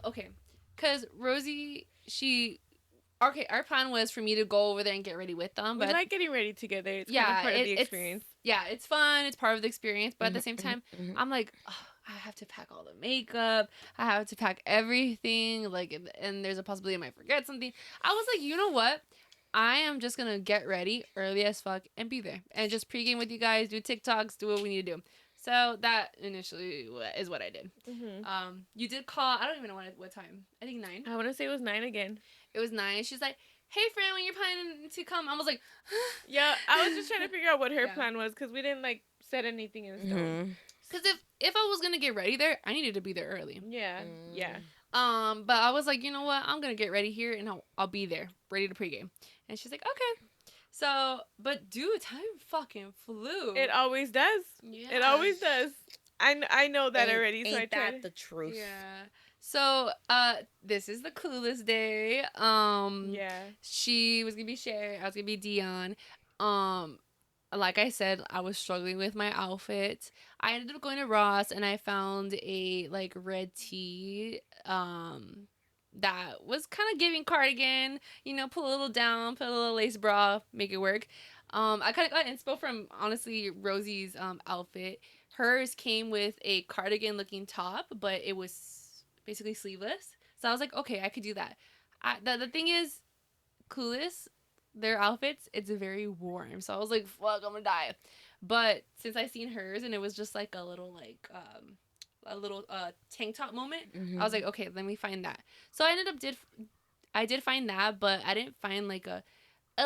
Okay, because Rosie, okay, our plan was for me to go over there and get ready with them, We but like getting ready together. It's yeah, kind of part of the it's experience. yeah, it's fun. It's part of the experience, but at the same Mhm, time, mhm. I'm like, "Ugh, I have to pack all the makeup. I have to pack everything. Like, and there's a possibility I might forget something. I was like, you know what? I am just gonna get ready early as fuck and be there and just pregame with you guys, do TikToks, do what we need to do. So that initially is what I did. You did call. I don't even know what time. I think 9. I want to say it was 9 again. It was 9. She's like, "Hey, friend, when you're planning to come?" I was like, Yeah, I was just trying to figure out what her Yeah. plan was because we didn't like set anything in stone. Mhm. Because if I was gonna get ready there, I needed to be there early. Yeah, yeah. But I was like, you know what? I'm gonna get ready here and I'll be there, ready to pregame. And she's like, okay. So, but dude, time fucking flew. It always does. Yeah. It always does. I know that already, so I Ain't tried. that the truth? Yeah. So, this is the Clueless day. Yeah. She was gonna be Sherry. I was gonna be Dion. Like I said, I was struggling with my outfit. I ended up going to Ross and I found a like red tee. That was kind of giving cardigan. You know, pull a little down, put a little lace bra, make it work. I kind of got inspo from honestly Rosie's outfit. Hers came with a cardigan looking top, but it was basically sleeveless. So I was like, okay, I could do that. The thing is, Clueless, their outfits, it's very warm. So I was like, fuck, I'm gonna die. But since I seen hers and it was just like a little tank top moment, I was like, okay, let me find that. So I did find that, but I didn't find like a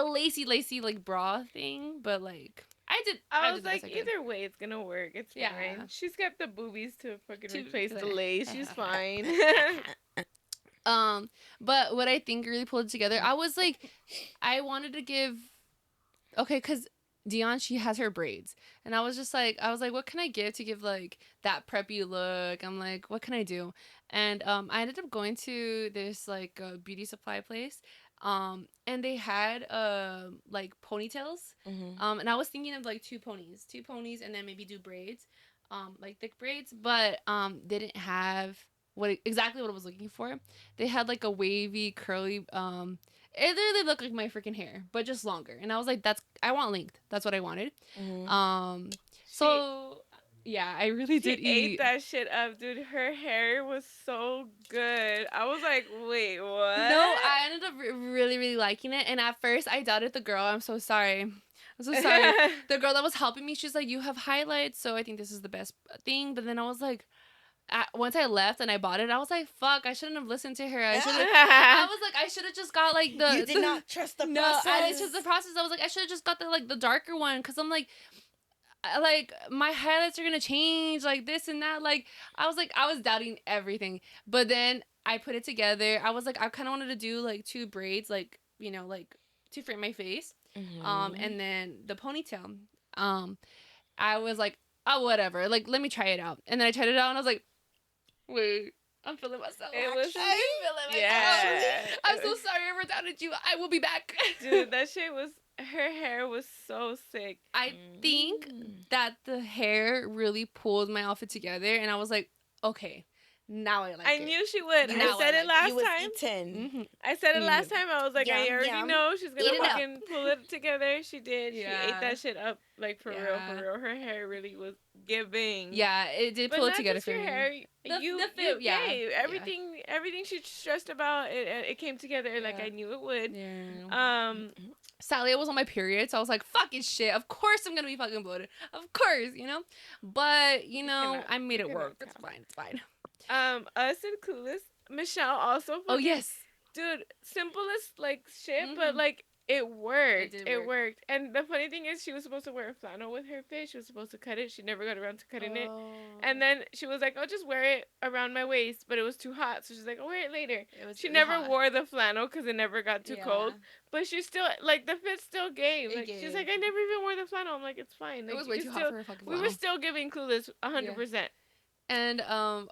lacy like bra thing, but like I did was the best like, I could. either way, it's gonna work. It's Yeah. fine. She's kept the boobies to fucking To- replace the lace. She's fine. But what I think really pulled it together, I was like, I wanted to give, okay, because Dion, she has her braids. And I was like, what can I give to give like that preppy look? I'm like, what can I do? And I ended up going to this like beauty supply place. And they had like ponytails. And I was thinking of like two ponies, and then maybe do braids, like thick braids. But they didn't have exactly what I was looking for. They had like a wavy, curly, it literally looked like my freaking hair, but just longer. And I was like, I want length. That's what I wanted. So yeah, I really She did ate eat. that shit up, dude. Her hair was so good. I was like, wait, what? No, I ended up really, really liking it. And at first, I doubted the girl. I'm so sorry. I'm so sorry. The girl that was helping me, she's like, you have highlights, so I think this is the best thing. But then I was like, once I left and I bought it, I was like, fuck, I shouldn't have listened to her. I was like, I should have just got like the. You did not trust the No, process. I didn't trust the process. I was like, I should have just got the darker one because I'm like my highlights are gonna change like this and that. Like I was doubting everything, but then I put it together. I was like, I kind of wanted to do like 2 braids, like like to frame my face, and then the ponytail. I was like, oh whatever, like let me try it out, and then I tried it out, and I was like, wait. I'm feeling myself. It was Actually, feeling myself. yeah. I'm so sorry I ever doubted you. I will be back. Dude, that shit was. Her hair was so sick. I think that the hair really pulled my outfit together, and I was like, okay, now I like it. I knew she would. Now I said I it like last You was time. eaten. I said it last time. I was like, I Yum, already yum. know she's Eat gonna it up. fucking pull it together. She did. Yeah. She ate that shit up like for real, for Yeah. real. Her hair really was giving. Yeah, it did But pull not it together just for your me. hair. The You fit, yeah. gave Yeah. everything she stressed about. It came together like Yeah. I knew it would. Yeah. Sadly, I was on my period, so I was like, fucking shit. Of course I'm gonna be fucking bloated. Of course, But cannot- I made you it work. cannot It's tell. fine. It's fine. Us and Clueless. Michelle also. Oh fucking- yes. dude, simplest like shit, but Mhm. like it worked. It did It work. worked. And the funny thing is, she was supposed to wear a flannel with her fit. She was supposed to cut it. She never got around to cutting it. Oh. And then she was like, "I'll just wear it around my waist," but it was too hot, so she's like, "I'll wear it later." It was She really never hot. wore the flannel because it never got too Yeah. cold. But she still like the fit still gave. It Like she's gave. like, "I never even wore the flannel." I'm like, "It's fine." It Like, was way you too still- hot for a fucking We were flannel. still giving Clueless 100%. And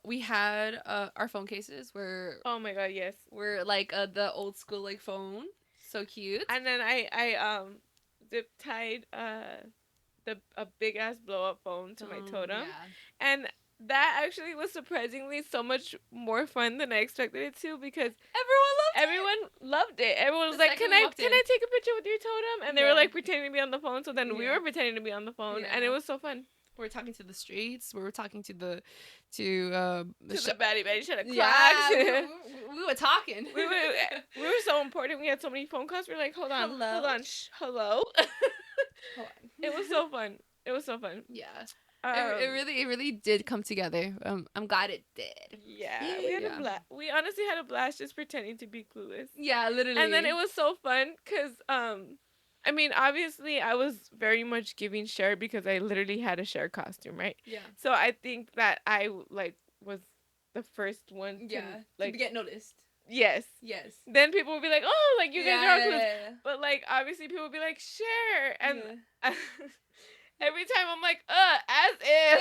we had our phone cases Oh my god, yes. were like the old school like phone, so cute. And then I zip tied a big ass blow up phone to my totem. Yeah. And that actually was surprisingly so much more fun than I expected it to because everyone loved it. Everyone was The like, second "Can we I walked can in. I take a picture with your totem?" And they were Yeah. like pretending to be on the phone. So then we Yeah. were pretending to be on the phone, and it Yeah. was so fun. We were talking to the streets. We were talking to the To the Batty should have Yeah, clapped. we were talking. we were so important. We had so many phone calls. We are like, hold on, Hello? hold on, hello. Hold on. It was so fun. It was so fun. Yeah. Um, It really did come together. I'm glad it did. Yeah, we had Yeah. a blast. We honestly had a blast just pretending to be clueless. Yeah, literally. And then it was so fun because, I mean, obviously I was very much giving Cher because I literally had a Cher costume, right? Yeah. So I think that I like was the first one to To get noticed. yes. Yes. Then people would be like, oh, like you guys are all clueless. yeah. But like obviously people would be like Cher, and Yeah. every time I'm like, as if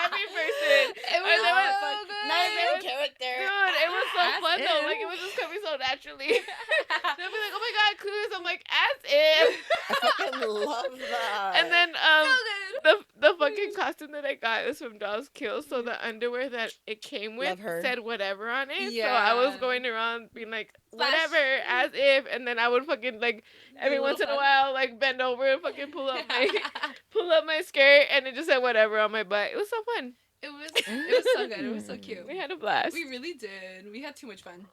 every person. It Or was there was- so good. Not It even was- character. Dude, it was so As fun though. if. Like it was just coming so naturally. They'll be like, "Oh my god, clues!" I'm like, "As if." I fucking love that. And then So good. the fucking costume that I got was from Doll's Kill, so the underwear that it came with Love her. said whatever on it. So I was Yeah. going around being like, Flash. whatever, as if, and then I would fucking like every Do a once in a little while like bend over and fucking pull up my skirt, and it just said whatever on my butt. It was so fun. It was so good. It was so cute. We had a blast. We really did. We had too much fun.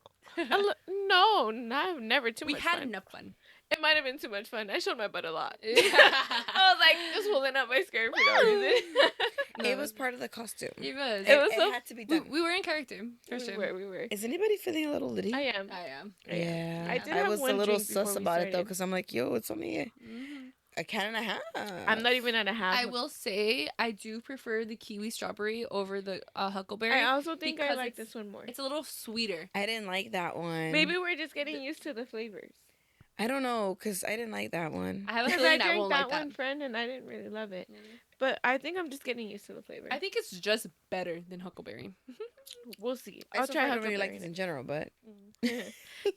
No, never too we much had fun. enough fun. It might have been too much fun. I showed my butt a lot. Yeah. I was like just pulling up my skirt for no reason. No, It was part of the costume. It was. It was It so- had to be we, done. we were in character for sure. We were. Is anybody feeling a little litty? I am. I am. Yeah. I did I have was one a little drink before sus we about it though, started. because I'm like, yo, it's only a can and a half. I'm not even at a half. I will say I do prefer the kiwi strawberry over the huckleberry. I also think I because like it's- this one more. It's a little sweeter. I didn't like that one. Maybe we're just getting used to the flavors. I don't know, because I didn't like that one. I have a Because feeling I I drank won't that like one, that. friend, and I didn't really love it. But I think I'm just getting used to the flavor. I think it's just better than huckleberry. We'll see. I I'll so try far don't really like huckleberry. this in general, but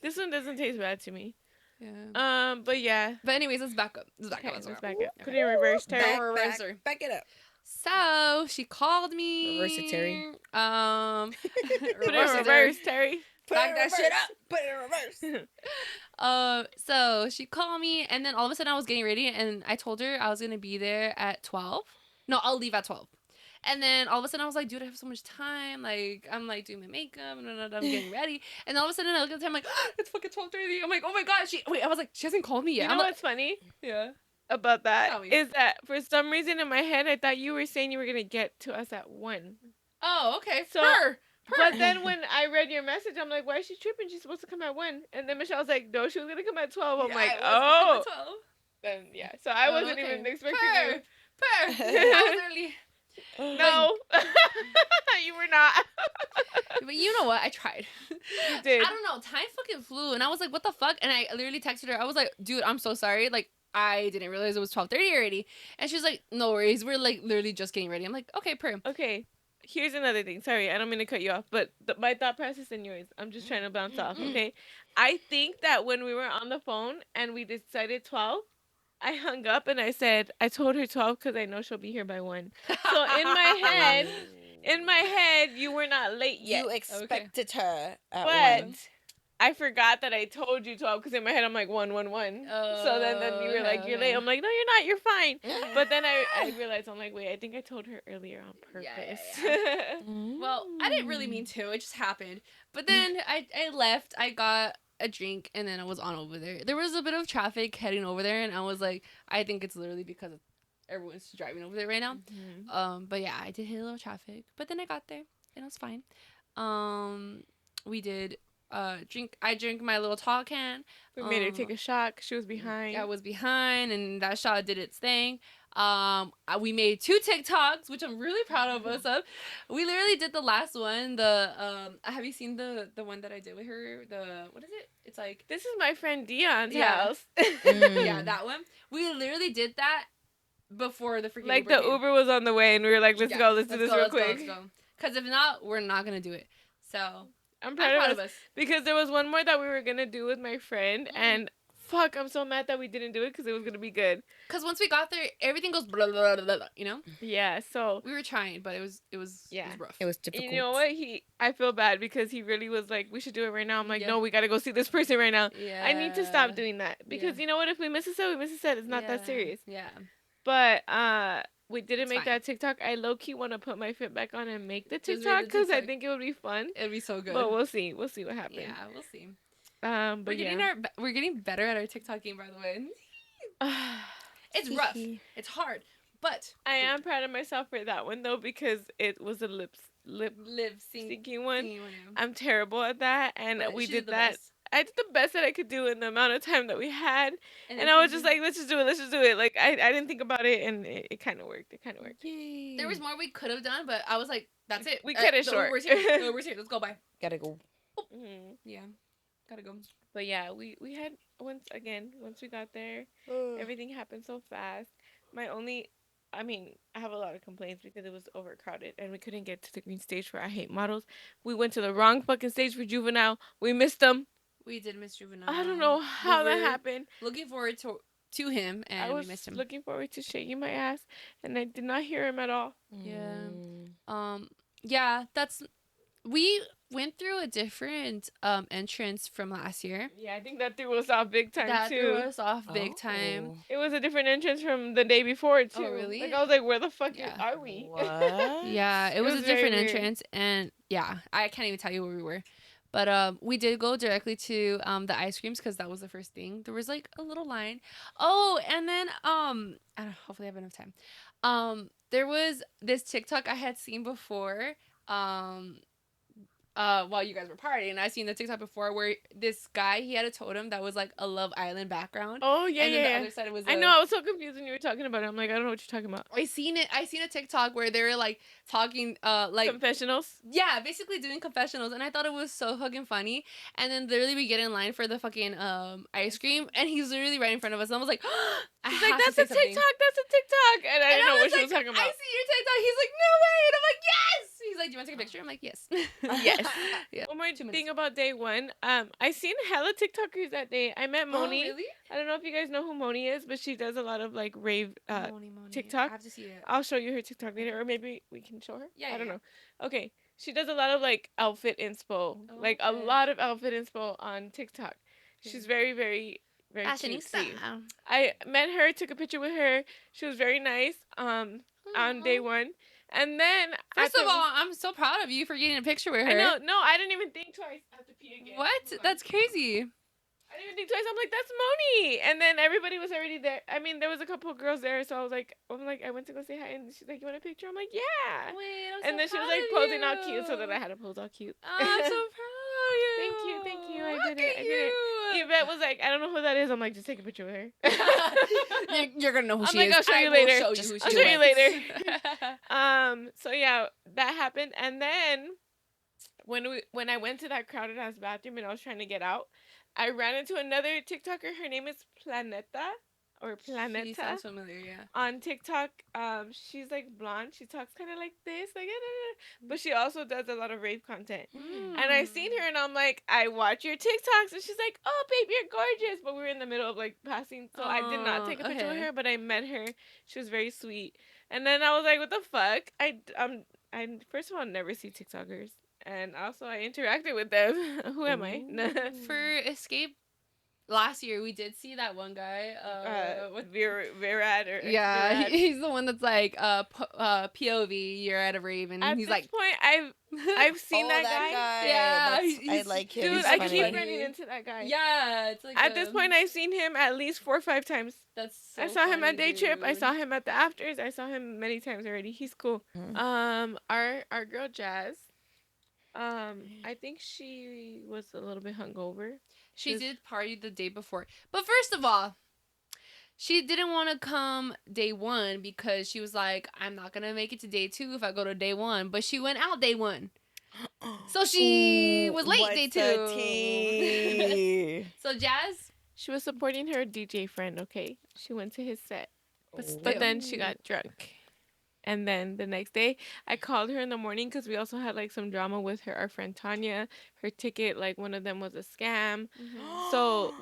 This one doesn't taste bad to me. Yeah. But yeah. But anyways, let's back up. Okay, Let's let's back back up. up. Put it in reverse, Terry. back, Reverser. back it up. So she called me. Reverse it, Terry. Put it in reverse it, reverse, Terry. Put Back it in that reverse. shit up. Put it in reverse. So she called me, and then all of a sudden I was getting ready, and I told her I was gonna be there at 12. No, I'll leave at 12. And then all of a sudden I was like, dude, I have so much time. Like I'm like doing my makeup and I'm getting ready. And all of a sudden I look at the time, like it's fucking 12:30. I'm like, oh my god, I was like, she hasn't called me yet. You know I'm like, what's funny yeah. about that Tell me. is that for some reason in my head I thought you were saying you were gonna get to us at 1. Oh, okay. So, Purr. but then when I read your message, I'm like, why is she tripping? She's supposed to come at 1. And then Michelle's like, no, she was gonna come at 12. I'm like, I was oh. 12. Then yeah, so I wasn't Okay. even expecting Purr. you. Purr. That was early. No, you were not. But you know what? I tried. You did. I don't know. Time fucking flew, and I was like, "What the fuck?" And I literally texted her. I was like, "Dude, I'm so sorry. Like, I didn't realize it was 12:30 already." And she's like, "No worries. We're like literally just getting ready." I'm like, "Okay, per." Okay, here's another thing. Sorry, I don't mean to cut you off, but my thought process and yours. I'm just trying to bounce off. Okay, I think that when we were on the phone and we decided 12. I hung up and I said, I told her 12 because I know she'll be here by 1. So in my head, you were not late yet. You expected her at But 1. I forgot that I told you 12 because in my head, I'm like 1, 1, 1. So then you were like, you're late. I'm like, no, you're not. You're fine. But then I realized, I'm like, wait, I think I told her earlier on purpose. Yeah. Well, I didn't really mean to. It just happened. But then I left. I got a drink and then I was on over there. There was a bit of traffic heading over there, and I was like, I think it's literally because everyone's driving over there right now. But yeah, I did hit a little traffic, but then I got there and it was fine. We did drink. I drank my little tall can. We made her take a shot 'cause she was behind. I was behind, and that shot did its thing. We made 2 TikToks, which I'm really proud of us of. We literally did the last one. Have you seen the one that I did with her? What is it? It's like, this is my friend Dion's Yeah. house. yeah, that one. We literally did that before the freaking Like Uber the came. Uber was on the way and we were like, let's Yeah, go, let's do this real let's quick. go. Because if not, we're not gonna do it. So I'm I'm proud, proud of of us. us. Because there was one more that we were going to do with my friend and fuck, I'm so mad that we didn't do it because it was going to be good. Because once we got there, everything goes blah, blah, blah, blah, you know? Yeah, so We were trying, but it was rough. It was difficult. you know what? I feel bad because he really was like, we should do it right now. I'm like, Yeah. no, we got to go see this person right now. Yeah. I need to stop doing that because Yeah. you know what? If we miss a set, we miss a set. It's not that serious. Yeah. But we didn't It's make fine. that TikTok. I low key want to put my fit back on and make the Just make TikTok the because I TikTok. think it would be fun. It'd be so good. But we'll see. We'll see what happens. Yeah, we'll see. But We're getting better at our TikTok game, by the way. It's rough. It's hard, but I am proud of myself for that one though because it was a lip live syncing one. singing one. I'm terrible at that, and But we she did the that. best. I did the best that I could do in the amount of time that we had, and then I was she just did- like, let's just do it. Let's just do it. Like I didn't think about it, and it kind of worked. It kind of worked. Yay. there was more we could have done, but I was like, that's it. We cut it the short. Uber's here. The Uber's here. Let's go. Bye. Gotta go. Mhm. Yeah, gotta go. But yeah, we had once we got there, everything happened so fast. I mean, I have a lot of complaints because it was overcrowded and we couldn't get to the green stage for I Hate Models. We went to the wrong fucking stage for Juvenile. We missed them. We did miss Juvenile. I don't know how that were happened. Looking forward to him, I and was we missed him. looking forward to shaking my ass, and I did not hear him at all. Yeah. Yeah, we went through a different entrance from last year. Yeah, I think that threw us off big time That too. threw us off big time. Oh. It was a different entrance from the day before too. really? Like I was like, where the fuck Yeah. are we? What? Yeah, it was a very different weird. entrance, and yeah, I can't even tell you where we were. But we did go directly to the ice creams because that was the first thing. There was like a little line. Oh, and then I don't, hopefully I have enough time. There was this TikTok I had seen before. While you guys were partying, I seen the TikTok before where this guy, he had a totem that was like a Love Island background. Oh yeah, and then yeah. the other side was I know. I was so confused when you were talking about it. I'm like, I don't know what you're talking about. I seen a TikTok where they were like talking like Confessionals. yeah, basically doing confessionals, and I thought it was so fucking funny. And then literally we get in line for the fucking ice cream, and he's literally right in front of us, and I was like, He's like, that's a TikTok. That's a TikTok. And I didn't know what she was talking I about. see your TikTok. He's like, no way, and I'm like, yes. He's like, do you want to take a picture? I'm like, yes. Yes. Yeah. One more 2 minutes. thing about day one. I seen hella TikTokers that day. I met Moni. Oh, really? I don't know if you guys know who Moni is, but she does a lot of like rave Moni. TikTok. I have to see it. I'll show you her TikTok later, or maybe we can show her. Yeah, I don't yeah. know. Okay, she does a lot of like outfit inspo, like a Okay. lot of outfit inspo on TikTok. She's very, very, very cutesy. I met her, took a picture with her. She was very nice. On day one, and then First after- of all, I'm so proud of you for getting a picture with her. I know. No, I didn't even think twice. I have to pee again. What? Hold on. That's crazy. I didn't even me twice. I'm like, that's Moni. And then everybody was already there. I mean, there was a couple of girls there, so I went to go say hi, and she's like, you want a picture? I'm like, yeah. Wait, I'm And so then she was proud like of posing all cute, so you. then I had to pose all cute. Oh, I'm so proud of you. Thank you. I Look did it. at I did it. you. Yvette was like, I don't know who that is. I'm like, just take a picture with her. You're gonna know who I'm she like, is. I'll show you will later. Show you who I'll she show you is. later. So yeah, that happened, and then when I went to that crowded ass bathroom and I was trying to get out, I ran into another TikToker. Her name is Planeta or She Planeta sounds familiar, yeah. on TikTok. She's like blonde. She talks kind of like this, like, but she also does a lot of rave content. And I seen her and I'm like, I watch your TikToks, and she's like, oh babe, you're gorgeous. But we were in the middle of like passing, so I did not take a picture with her. But I met her. She was very sweet. And then I was like, what the fuck? I first of all never see TikTokers. And also, I interacted with them. Who am I? For Escape last year, we did see that one guy. With Virad or yeah, Virad. he's the one that's like POV. You're at a rave, and At he's this like, point, I've seen that guy. Yeah, I like him. Dude, He's I funny. keep running into that guy. Yeah, it's like At this point, I've seen him at least 4 or 5 times. That's so I saw him at funny, Day Trip. I dude. saw him at the afters. I saw him many times already. He's cool. Our girl Jazz. I think she was a little bit hungover. She did party the day before, but first of all, she didn't want to come day one because she was like, I'm not gonna make it to day 2 if I go to day 1. But she went out day 1. So she was late day 2. So Jazz, she was supporting her DJ friend, okay? She went to his set. but still. But then she got drunk. And then the next day, I called her in the morning because we also had like some drama with our friend Tanya. Her ticket, like one of them was a scam. So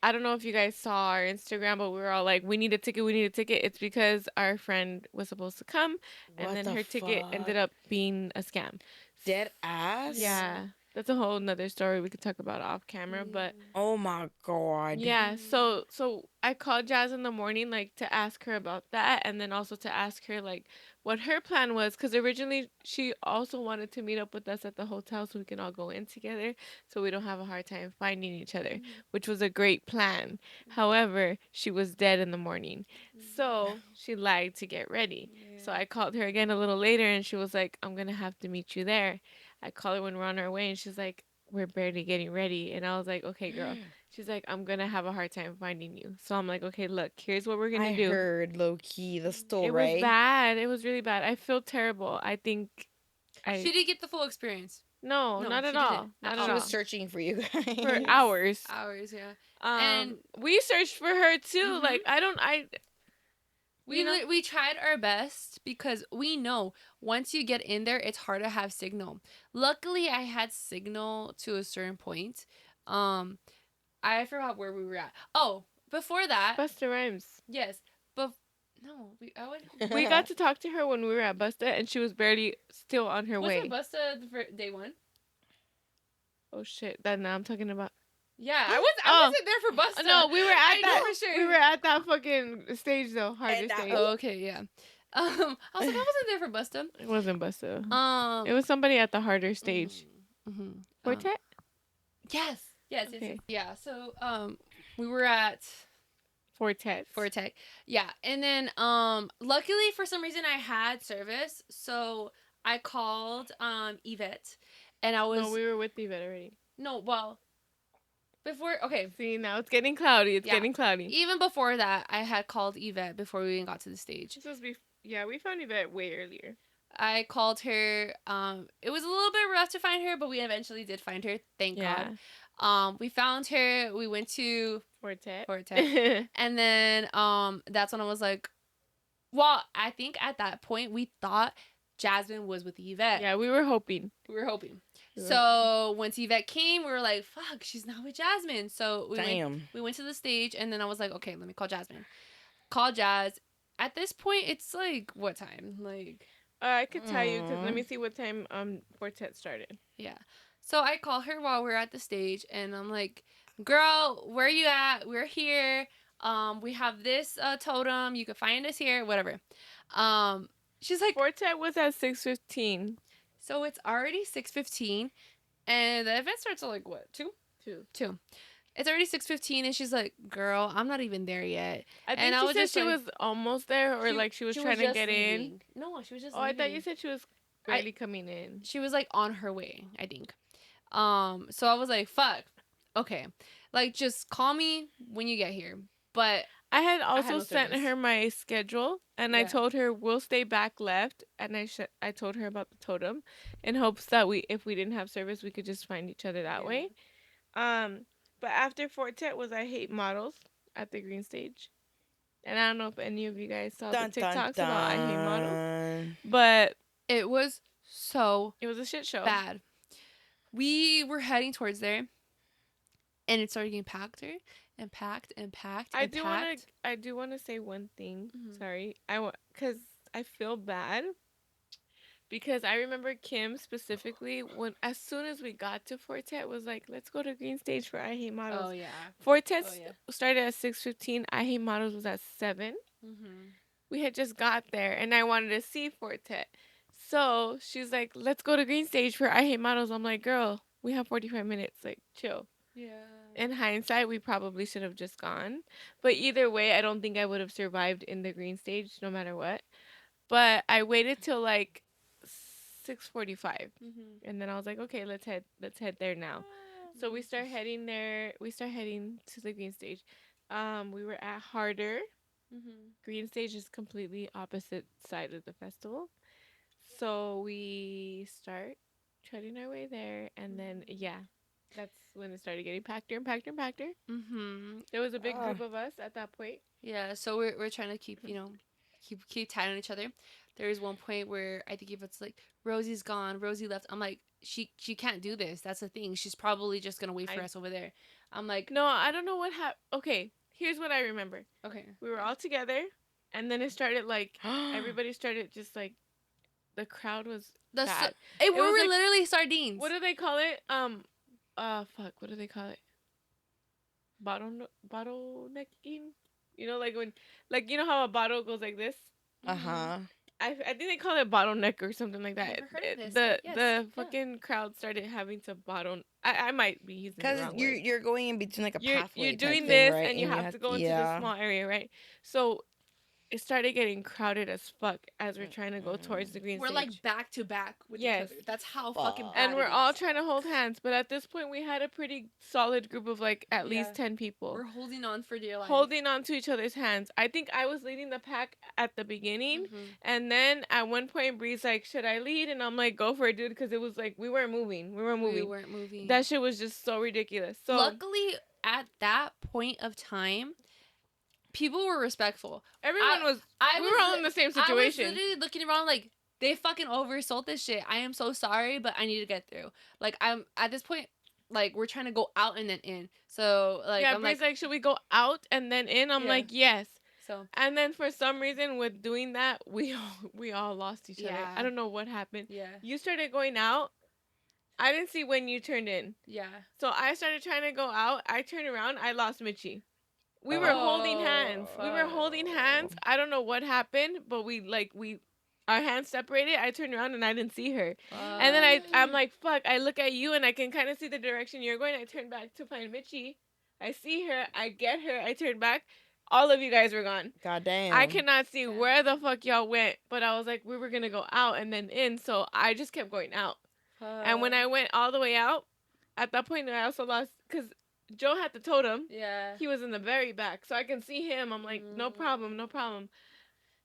I don't know if you guys saw our Instagram, but we were all like, we need a ticket. It's because our friend was supposed to come, and then her ticket ended up being a scam. Dead ass? Yeah. That's a whole nother story we could talk about off camera, but oh my god. yeah, so I called Jazz in the morning like to ask her about that, and then also to ask her like what her plan was, because originally she also wanted to meet up with us at the hotel so we can all go in together so we don't have a hard time finding each other, which was a great plan. However, she was dead in the morning, so she lied to get ready. So I called her again a little later, and she was like, I'm gonna have to meet you there. I call her when we're on our way, and she's like, we're barely getting ready. And I was like, okay, girl. She's like, I'm going to have a hard time finding you. So I'm like, okay, look, here's what we're going to do. I heard low-key the story. It was bad. It was really bad. I feel terrible. I think She didn't get the full experience. No, not at all. Not at all. She was searching for you guys. For hours. Hours, yeah. And we searched for her, too. Like, We tried our best because we know once you get in there, it's hard to have signal. Luckily, I had signal to a certain point. I forgot where we were at. Oh, before that, Busta Rhymes. Yes, but no, we got to talk to her when we were at Busta, and she was barely still on her way. Was it Busta for day 1? Oh shit! That now I'm talking about. Yeah, I wasn't there for Busta. No, we were at that. For sure. We were at that fucking stage though, harder stage. Oh, okay, yeah. I was like, I wasn't there for Busta. It wasn't Busta. It was somebody at the harder stage. Quartet. Yes. Okay. Yeah. So we were at Fortet. Yeah, and then luckily for some reason I had service, so I called Yvette, and I was. No, we were with Yvette already. No, well. Before, okay. See, now it's getting cloudy. Getting cloudy. Even before that, I had called Yvette before we even got to the stage. This was we found Yvette way earlier. I called her. It was a little bit rough to find her, but we eventually did find her. Thank God. We found her. We went to Fortet. And then that's when I was like, well, I think at that point we thought Jasmine was with Yvette. Yeah, we were hoping. So once Yvette came, we were like, fuck, she's not with Jasmine. So we went to the stage, and then I was like, okay, let me call Jasmine. Call Jazz. At this point, it's like, what time? Like, I could tell you, because let me see what time Fortet started. Yeah. So I call her while we're at the stage, and I'm like, girl, where you at? We're here. We have this totem. You can find us here, whatever. She's like, Fortet was at 6:15. So it's already 6:15, and the event starts at like what, 2? 2. It's already 6:15, and she's like, "Girl, I'm not even there yet." I And think I she was said just she like, was almost there, or like she was she was trying to just get in. leaving. No, she was just Oh, I thought you leaving. said she was I barely coming in. She was like on her way, I think. So I was like, "Fuck, okay, like just call me when you get here." But I had I had also no sent service. her my schedule, and I Yeah. told her we'll stay back left, and I told her about the totem, in hopes that if we didn't have service, we could just find each other that Yeah. way. Um, but after Fortet was I hate models at the green stage, and I don't know if any of you guys saw the Dun dun TikToks about I hate models, dun. but It was so it was a shit show. bad. We were heading towards there, and it started getting packed and packed and packed and packed. I do want to say one thing. Mm-hmm. Sorry, cause I feel bad because I remember Kim specifically when as soon as we got to Fortet was like, let's go to Green Stage for I Hate Oh Models. yeah. Fortet Oh yeah. started at 6:15. I Hate Models was at 7. Mm-hmm. We had just got there, and I wanted to see Fortet. So she's like, let's go to Green Stage for I Hate Models. I'm like, girl, we have 45 minutes. Like, chill. Yeah. In hindsight, we probably should have just gone. But either way, I don't think I would have survived in the green stage no matter what. But I waited till like 6:45. Mm-hmm. And then I was like, okay, let's head there now. So we start heading there. We start heading to the green stage. We were at Harder. Mm-hmm. Green stage is completely opposite side of the festival. So we start treading our way there, and then yeah, that's when it started getting packed and packed and packed. Mm-hmm. There was a big Ah. group of us at that point. Yeah. So we're trying to keep keep tight on each other. There was one point where I think if it's like Rosie's gone, Rosie left. I'm like, she can't do this. That's the thing. She's probably just gonna wait for I us over there. I'm like, No, I don't know what happened. Okay, here's what I remember. okay. We were all together, and then it started like everybody started just like the crowd was The bad. we It was were like literally sardines. what do they call it? Fuck, what do they call it? Bottlenecking. You know, like you know how a bottle goes like this. Uh huh. I think they call it bottleneck or something like that. Never heard of this, The but yes, the yeah. fucking crowd started having to bottle. I might be using the Cause wrong you're word. you're going in between like a You're pathway type doing thing, this right? and you And you have have to to, go into this yeah. small area, right? So it started getting crowded as fuck as we're trying to go towards the green We're stage. like back to back with Yes. each other. That's how fucking Fuck. bad And we're it all is. trying to hold hands, but at this point we had a pretty solid group of like at Yeah. least 10 people. We're holding on for dear life. Holding on to each other's hands. I think I was leading the pack at the beginning, and then at one point Bree's like, "Should I lead?" And I'm like, "Go for it, dude," because it was like we weren't moving. We weren't We moving. weren't moving. That shit was just so ridiculous. So Luckily, at that point of time, people were respectful. everyone was. We were all in the same I was situation. literally looking around like they fucking oversold this shit. I am so sorry, but I need to get through. Like I'm at this point, like we're trying to go out and then in. So like Yeah, I'm Bree's like, like, "Should we go out and then in?" I'm Yeah. like, "Yes." so And then for some reason, with doing that, we all lost each other. Yeah. I don't know what happened. yeah, You started going out. I didn't see when you turned in. yeah. So I started trying to go out. I turned around. I lost Mitchie. We were holding hands. We were holding hands. I don't know what happened, but we our hands separated. I turned around and I didn't see her. And then I'm like, fuck. I look at you and I can kind of see the direction you're going. I turn back to find Mitchie. I see her. I get her. I turn back. All of you guys were gone. God damn. I cannot see where the fuck y'all went, but I was like, we were gonna go out and then in, so I just kept going out. And when I went all the way out, at that point I also lost because Joe had the totem. yeah. He was in the very back, so I can see him. I'm like, no problem, no problem.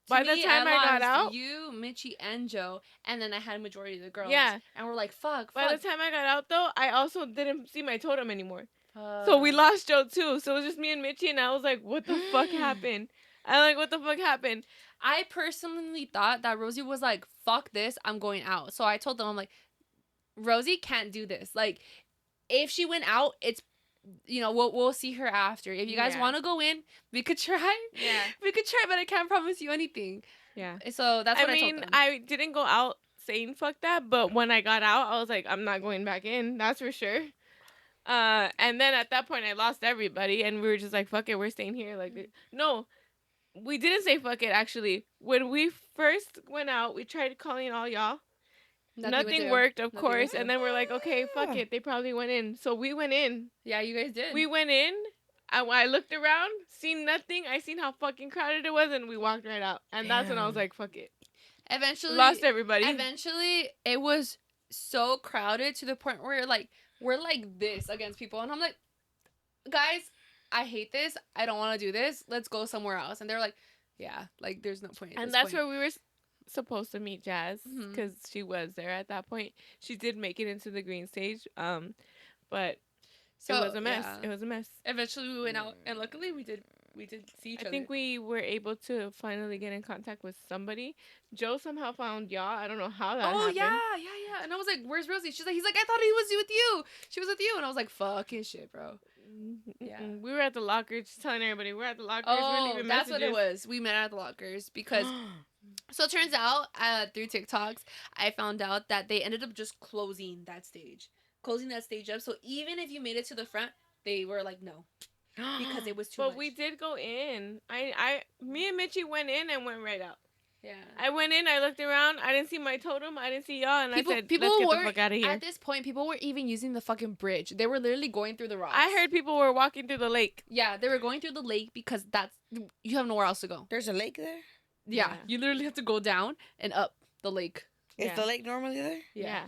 To By me, the time I got lost out, you, Mitchie, and Joe, and then I had majority of the girls. Yeah. And we're like, fuck. by the time I got out though, I also didn't see my totem anymore. So we lost Joe too. So it was just me and Mitchie, and I was like, what the fuck happened? I'm like, what the fuck happened? I personally thought that Rosie was like, fuck this, I'm going out. So I told them, I'm like, Rosie can't do this. Like, if she went out, it's, we'll see her after. If you guys Yeah. want to go in, we could try. Yeah. We could try, but I can't promise you anything. Yeah. So that's what I told mean, them. I didn't go out saying fuck that, but when I got out, I was like, I'm not going back in. That's for sure. And then at that point, I lost everybody, and we were just like, fuck it, we're staying here. Like, no, we didn't say fuck it. Actually, when we first went out, we tried calling all y'all. Nothing worked, of Nothing went course. And then we're like, okay, fuck it. They probably went in. So we went in. Yeah, you guys did. We went in. I looked around, seen nothing. I seen how fucking crowded it was, and we walked right out. And that's when I was like, fuck it. Eventually, Lost everybody. Eventually, it was so crowded to the point where we're like this against people, and I'm like, guys, I hate this. I don't want to do this. Let's go somewhere else. And they're like, yeah, like there's no point. And that's where we were supposed to meet Jazz, because she was there at that point. She did make it into the green stage, but it was a mess. Yeah. It was a mess. Eventually, we went out, and luckily, we did see each other. I think we were able to finally get in contact with somebody. Joe somehow found y'all. I don't know how that happened. Oh, yeah. And I was like, where's Rosie? He's like, I thought he was with you. She was with you. And I was like, fucking shit, bro. Yeah. We were at the lockers, just telling everybody we're at the lockers. Oh, we're that's what it was. We met at the lockers because... So it turns out, through TikToks, I found out that they ended up just closing that stage up. So even if you made it to the front, they were like, no. Because it was too much. But we did go in. Me and Mitchie went in and went right out. Yeah. I went in, I looked around, I didn't see my totem, I didn't see y'all, and I said, let's get the fuck out of here. At this point, people were even using the fucking bridge. They were literally going through the rocks. I heard people were walking through the lake. Yeah, they were going through the lake because you have nowhere else to go. There's a lake there? Yeah. You literally have to go down and up the lake. Is the lake normally there? Yeah.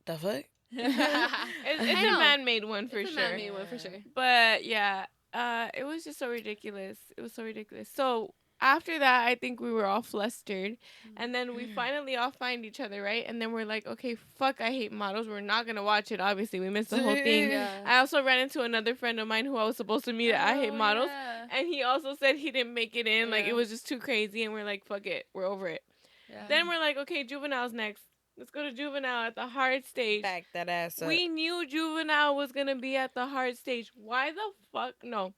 The fuck? It's a man-made one for it's sure. A man-made one for sure. But yeah, it was just so ridiculous. It was so ridiculous. So after that, I think we were all flustered, and then we finally all find each other, right? And then we're like, okay, fuck, I hate models. We're not gonna watch it. Obviously, we missed the whole thing. Yeah. I also ran into another friend of mine who I was supposed to meet at I Hate Models, and he also said he didn't make it in. Like, it was just too crazy, and we're like, fuck it, we're over it. Yeah. Then we're like, okay, Juvenile's next. Let's go to Juvenile at the hard stage. Back that ass up. We knew Juvenile was gonna be at the hard stage. Why the fuck? No.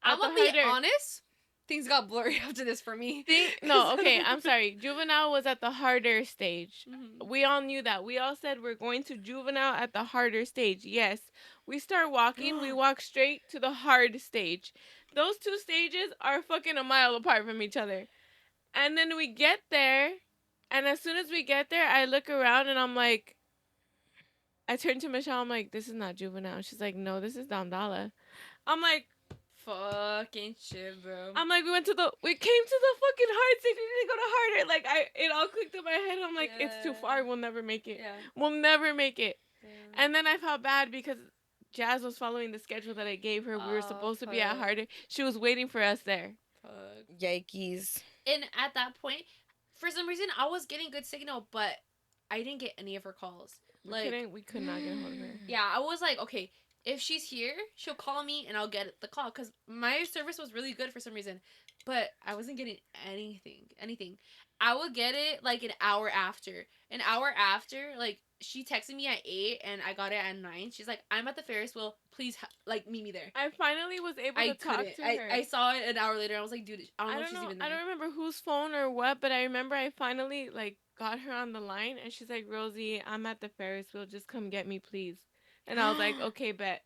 I'm gonna be honest. Things got blurry after this for me. Okay, I'm sorry. Juvenile was at the harder stage. Mm-hmm. We all knew that. We all said we're going to Juvenile at the harder stage. Yes. We start walking. We walk straight to the hard stage. Those two stages are fucking a mile apart from each other. And then we get there, and as soon as we get there, I look around, and I'm like, I turn to Michelle. I'm like, this is not Juvenile. She's like, no, this is Damdala. I'm like, fucking shit, bro. I'm like, we came to the fucking hard stage. We didn't go to harder. Like, it all clicked in my head. I'm like, it's too far. We'll never make it. Yeah. We'll never make it. Yeah. And then I felt bad because Jazz was following the schedule that I gave her. We were supposed to be at harder. She was waiting for us there. Yikes. And at that point, for some reason, I was getting good signal, but I didn't get any of her calls. We could not get a hold of her. Yeah, I was like, okay, if she's here, she'll call me and I'll get the call. Because my service was really good for some reason. But I wasn't getting anything. I would get it like an hour after. An hour after, like, she texted me at 8 and I got it at 9. She's like, I'm at the Ferris wheel. Please, meet me there. I finally was able to talk to her. I saw it an hour later. I was like, dude, I don't know if she's even there. I don't remember whose phone or what, but I remember I finally, like, got her on the line. And she's like, Rosie, I'm at the Ferris wheel. Just come get me, please. And I was like, okay, bet.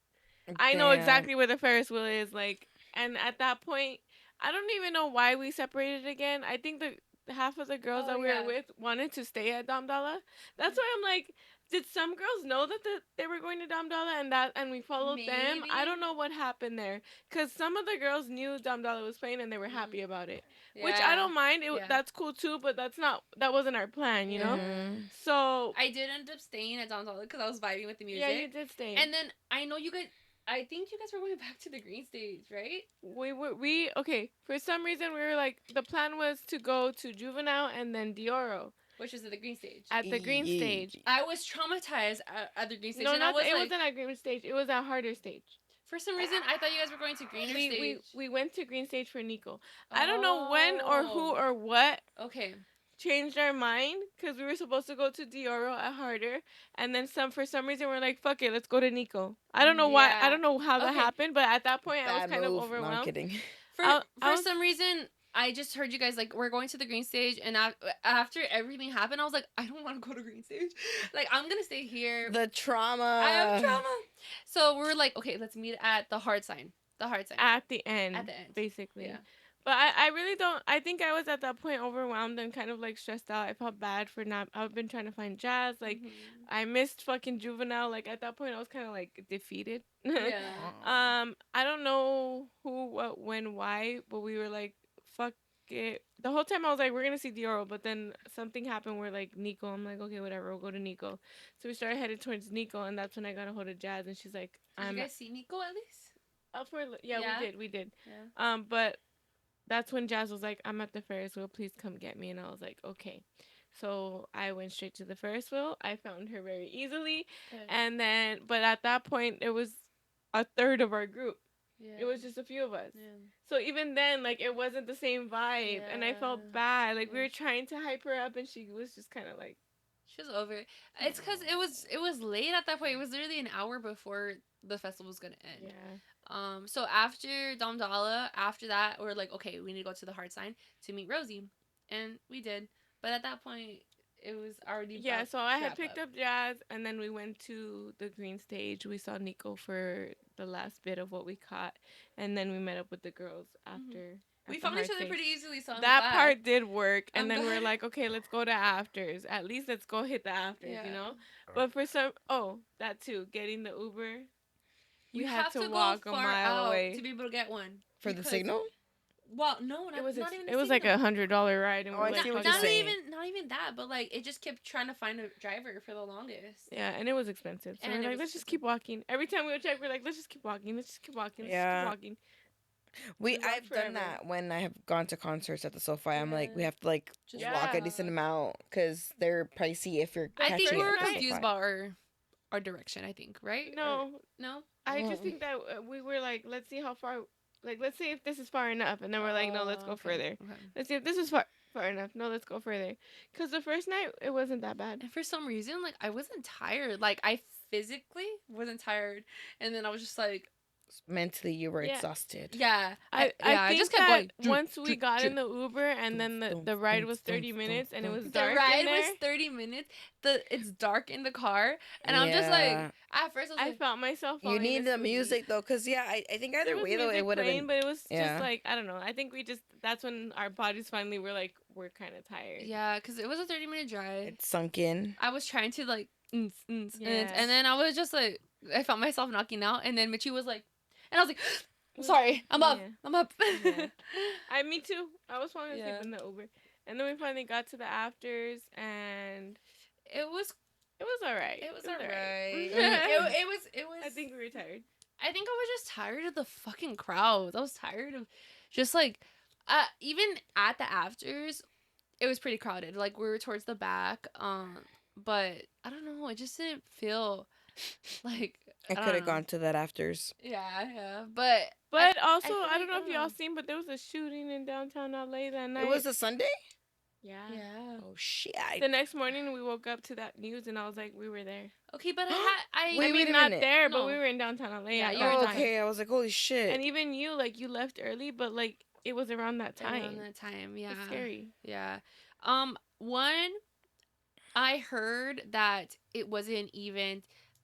I know exactly where the Ferris wheel is. Like, and at that point, I don't even know why we separated again. I think the half of the girls that we were with wanted to stay at Damdala. That's why I'm like, did some girls know that they were going to Damdala and we followed them? I don't know what happened there. Because some of the girls knew Damdala was playing and they were happy about it. Yeah. Which I don't mind. That's cool too, but that wasn't our plan, you know? Mm-hmm. So I did end up staying at Damdala because I was vibing with the music. Yeah, you did stay. And then I know you guys... I think you guys were going back to the green stage, right? Okay. For some reason, we were like, the plan was to go to Juvenile and then Dioro. Which was at the green stage. At the green stage. I was traumatized at the green stage. No, it wasn't at green stage. It was at harder stage. For some reason, I thought you guys were going to greener stage. We went to green stage for Nico. I don't know when or who or what. Okay. Changed our mind because we were supposed to go to Dioro at harder, and then for some reason we're like, fuck it, let's go to Nico. I don't know why. I don't know how that happened, but at that point I was kind of overwhelmed. No, I'm kidding. For some reason, I just heard you guys like, we're going to the green stage, and after everything happened, I was like, I don't want to go to green stage. Like, I'm gonna stay here. The trauma. I have trauma. So we were like, okay, let's meet at the hard sign. At the end. Basically. Yeah. But I really don't. I think I was at that point overwhelmed and kind of like stressed out. I felt bad for not. I've been trying to find jazz. Like, I missed fucking juvenile. Like at that point, I was kind of like defeated. Yeah. I don't know who, what, when, why, but we were like, fuck it. The whole time I was like, we're gonna see Dioro, but then something happened where like Nico. I'm like, okay, whatever, we'll go to Nico. So we started headed towards Nico, and that's when I got a hold of Jazz, and she's like, Did you I'm guys see Nico at least? up for. Yeah, Yeah. we did. Yeah. But that's when Jazz was like, I'm at the Ferris wheel, please come get me. And I was like, okay. So I went straight to the Ferris wheel. I found her very easily. Okay. And then, but at that point, it was a third of our group. Yeah. It was just a few of us. Yeah. So even then, like, it wasn't the same vibe. And I felt Yeah. bad. Like, we Yeah. were trying to hype her up, and she was just kind of like, She was over it. It's because it was late at that point. It was literally an hour before the festival was gonna end. yeah. So after Domdala, after that, we're like, okay, we need to go to the hard sign to meet Rosie, and we did. But at that point, it was already Yeah, about so I to had wrap picked up Jazz, and then we went to the green stage. We saw Nico for the last bit of what we caught, and then we met up with the girls after. We at the found hard each other stage. pretty easily, so I'm That glad. part did work, and I'm then we glad. were like, okay, let's go to afters. At least let's go hit the afters, Yeah. you know. But for some, that too, getting the Uber, we You had have to walk go a far mile out away. to be able to get one. For the Because- signal? Well, no, not, It was not even. The it was like signal. $100 ride, and Oh, we I were like, see what fuck you're it. saying. Not even that, but like it just kept trying to find a driver for the longest. Yeah, and it was expensive. So And we're it like, was let's just expensive. keep walking. Every time we would check, we're like, let's just keep walking. Let's just keep walking. Let's Yeah. just keep walking. We walked I've done forever. that when I have gone to concerts at the SoFi. I'm like, we Yeah. have to like Just walk a decent amount because they're pricey if you're I catching think we it were at the confused SoFi. about our direction. I think, right? No, No. I just Mm. think that we were like, let's see how far. Like, let's see if this is far enough, and then we're like, no, let's go Okay. further. Okay. Let's see if this is far enough. No, let's go further. Cause the first night it wasn't that bad. And for some reason, like I wasn't tired. Like I physically wasn't tired, and then I was just like, Mentally, you were Yeah. exhausted. yeah, I I just think kept that going. once we got in the Uber, and then the ride was 30 minutes, and it was The dark ride in there. was 30 minutes. It's dark in the car, and I'm just like, Yeah. at first I was I like, felt myself. You falling need the asleep. music though, because I think There either was way though, music it would have playing, been. but it was Yeah. just like, I don't know. I think that's when our bodies finally were like, we're kind of tired. yeah, because it was a 30-minute drive. It sunk in. I was trying to like, Yes. and then I was just like, I felt myself knocking out, and then Michi was like, and I was like, I'm sorry, I'm up, Yeah. I'm up. Yeah. Me too. I was falling asleep Yeah. in the Uber, and then we finally got to the afters, and It was alright. It was alright. alright. Mm. It was. I think we were tired. I think I was just tired of the fucking crowds. I was tired of just like, even at the afters, it was pretty crowded. Like we were towards the back. But I don't know. It just didn't feel like I don't could have know. gone to that afters. Yeah. But But I also, feel I don't like, know if y'all seen, but there was a shooting in downtown LA that night. It was a Sunday. yeah. Oh shit! The next morning, we woke up to that news, and I was like, we were there. Okay, but Wait, I wait mean, a not minute. there, but No. we were in downtown LA. Yeah, at you that were Oh, time. okay. I was like, holy shit. And even you, like, you left early, but like it was around that time. around that time, yeah. It's scary. Yeah. One, I heard that it wasn't even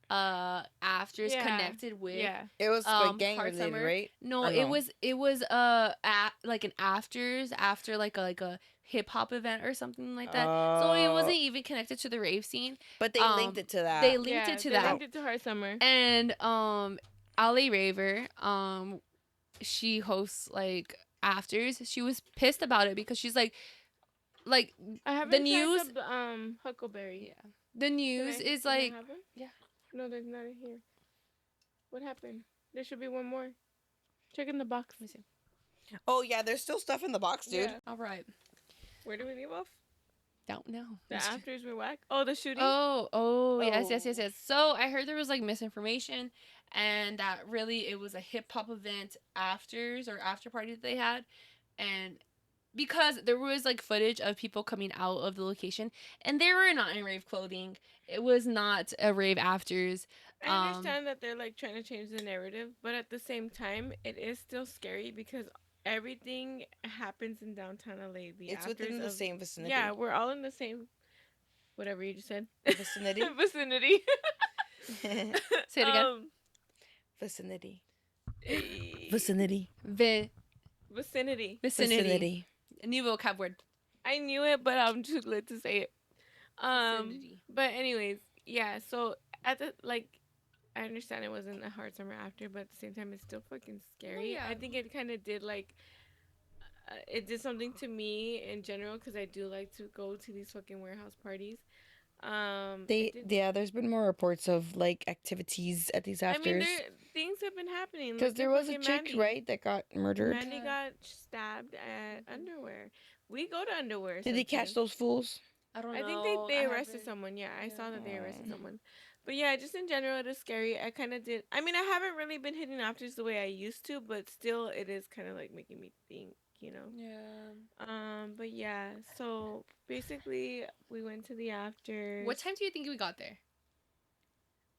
afters Yeah. connected with. Yeah. It was like gang Hard related, Summer. right? No, Or it no? was like an afters after like a hip hop event or something like that. So it Oh. wasn't even connected to the rave scene. But they linked it to that. They linked Yeah, it to they that. linked it to Hard Summer. And Alll Raver, she hosts like afters. She was pissed about it because she's like I haven't the tried news- the Huckleberry. yeah. The news is Can I like have one? yeah. No, there's not in here. What happened? There should be one more. Check in the box. Let me see. Oh yeah, there's still stuff in the box, dude. Yeah. All right. Where do we leave off? Don't know. The afters were whack. Oh, the shooting. Oh, yes. Oh. So I heard there was like misinformation, and that really it was a hip hop event afters or after party that they had, and because there was like footage of people coming out of the location, and they were not in rave clothing. It was not a rave afters. I understand that they're like trying to change the narrative, but at the same time, it is still scary because everything happens in downtown LA. It's within the same vicinity. Yeah, we're all in the same. Whatever you just said. Vicinity. Vicinity. Say it again. Vicinity. Eh, Vicinity. Vicinity. Vicinity. A new vocab word. I knew it, but I'm too lit to say it. Vicinity. But anyways, yeah. So at the I understand it wasn't a hard summer after, but at the same time, it's still fucking scary. yeah. I think it kind of did it did something to me in general because I do like to go to these fucking warehouse parties. There's been more reports of like activities at these I mean, afters. things have been happening. Because Look there at was a fucking chick, Mandy. right, that got murdered. Mandy got stabbed at Underwear. We go to Underwear. Did they catch sometimes. those fools? I don't know. I think they arrested haven't- someone. Yeah, I saw that they arrested Mm. someone. But yeah, just in general, it is scary. I kind of did. I mean, I haven't really been hitting afters the way I used to, but still, it is kind of like making me think, you know. Yeah. But yeah, so basically, we went to the afters. What time do you think we got there?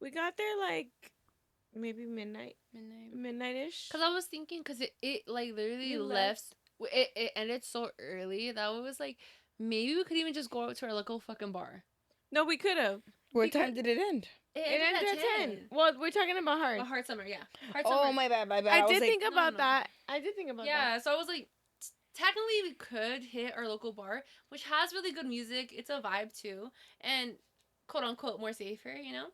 We got there like maybe midnight, Midnight. midnight-ish. Cause I was thinking, cause it like literally You left. It ended so early that it was like maybe we could even just go out to our local fucking bar. No, we could have. What time did it end? It ended at 10. Well, we're talking about hard. A hard summer, yeah. Hard Oh, summer. my bad. I was did like, think about no. that. I did think about that. Yeah, so I was like, technically we could hit our local bar, which has really good music. It's a vibe too, and quote unquote more safer, you know.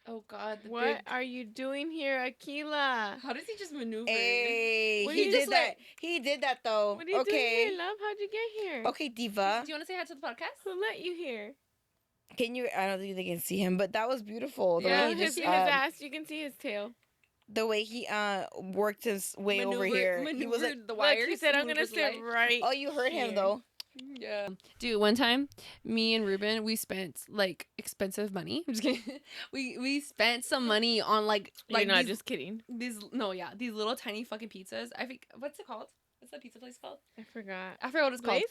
Oh God, the What big. are you doing here, Aquila? How does he just maneuver? Hey, What he do you did just that. like- He did that though. What are you Okay. doing here, love? How'd you get here? Okay, diva. Do you want to say hi to the podcast? Who let you here? Can you? I don't think they can see him, but that was beautiful. The Yeah, way he his just, ass. You can see his tail. the way he worked his way over here. He was like, Maneuvered the Look, wires. he said, "I'm maneuvered gonna the sit light." right." oh, you heard him here." though. Yeah. Dude, one time, me and Ruben, we spent like expensive money. I'm just kidding. We spent some money on like You're not these, just kidding. these little tiny fucking pizzas. I think what's it called? What's that pizza place called? I forgot. I forgot what it's called.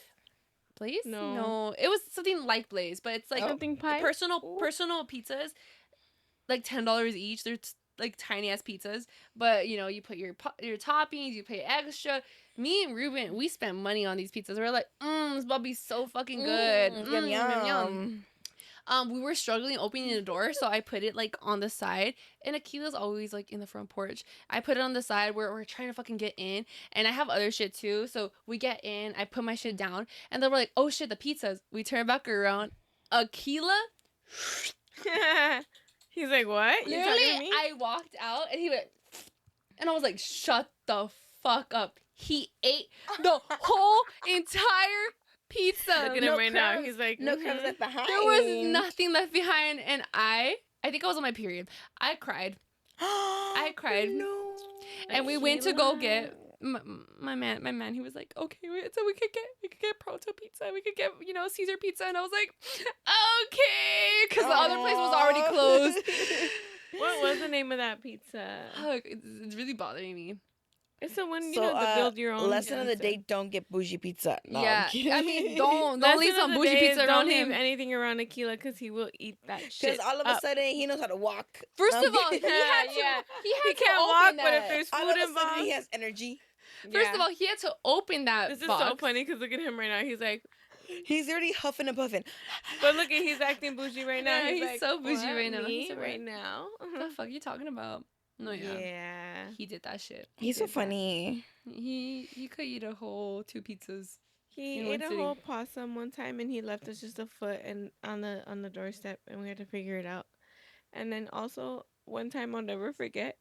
Blaze? Blaze? No. It was something like Blaze, but it's like Something pie. personal Ooh. personal pizzas, like $10 each. They're like tiny ass pizzas, but you know you put your toppings, you pay extra. Me and Ruben, we spent money on these pizzas. We're like, it's about to be so fucking good. Yum, yum. We were struggling opening the door, so I put it like on the side, and Akila's always like in the front porch. I put it on the side where we're trying to fucking get in, and I have other shit too. So we get in, I put my shit down, and then we're like, oh shit, the pizzas. We turn back around. Aquila, He's like, "What? You talking to literally, me?" I walked out, and he went, and I was like, shut the fuck up. He ate the whole entire pizza. Look at No him right now. crumbs. He's like, No "Mhm." crumbs left behind. There was nothing left behind, and I think I was on my period. I cried, I cried. No. and we went to go get my man. He was like, okay, so we could get Proto pizza, we could get Caesar pizza, and I was like, okay, because the other place was already closed. What was the name of that pizza? It's really bothering me. It's the one So, the build your own. lesson of the pizza. day: don't get bougie pizza. No, I'm Yeah, kidding. I mean, don't Lesson leave of some the bougie day is pizza around don't leave him. anything around Aquila because he will eat that shit. Because all of a up. sudden he knows how to walk. First No, of all, he I'm had kidding. to. Yeah. He He had to can't open walk, that. but if there's all food of a sudden involved, he has energy. First yeah. of all, he had to open that This is box. so funny because look at him right now. He's like, He's already huffing and puffing. but look at he's acting bougie right now. Yeah, he's like, so bougie "What, right now." Me He's so right what? now. What the fuck are you talking about? No, Yeah. he did that shit. He's so did that. funny. He could eat a whole 2 pizzas. He In ate one a sitting. whole possum one time and he left us just a foot and on the doorstep and we had to figure it out. And then also one time I'll never forget.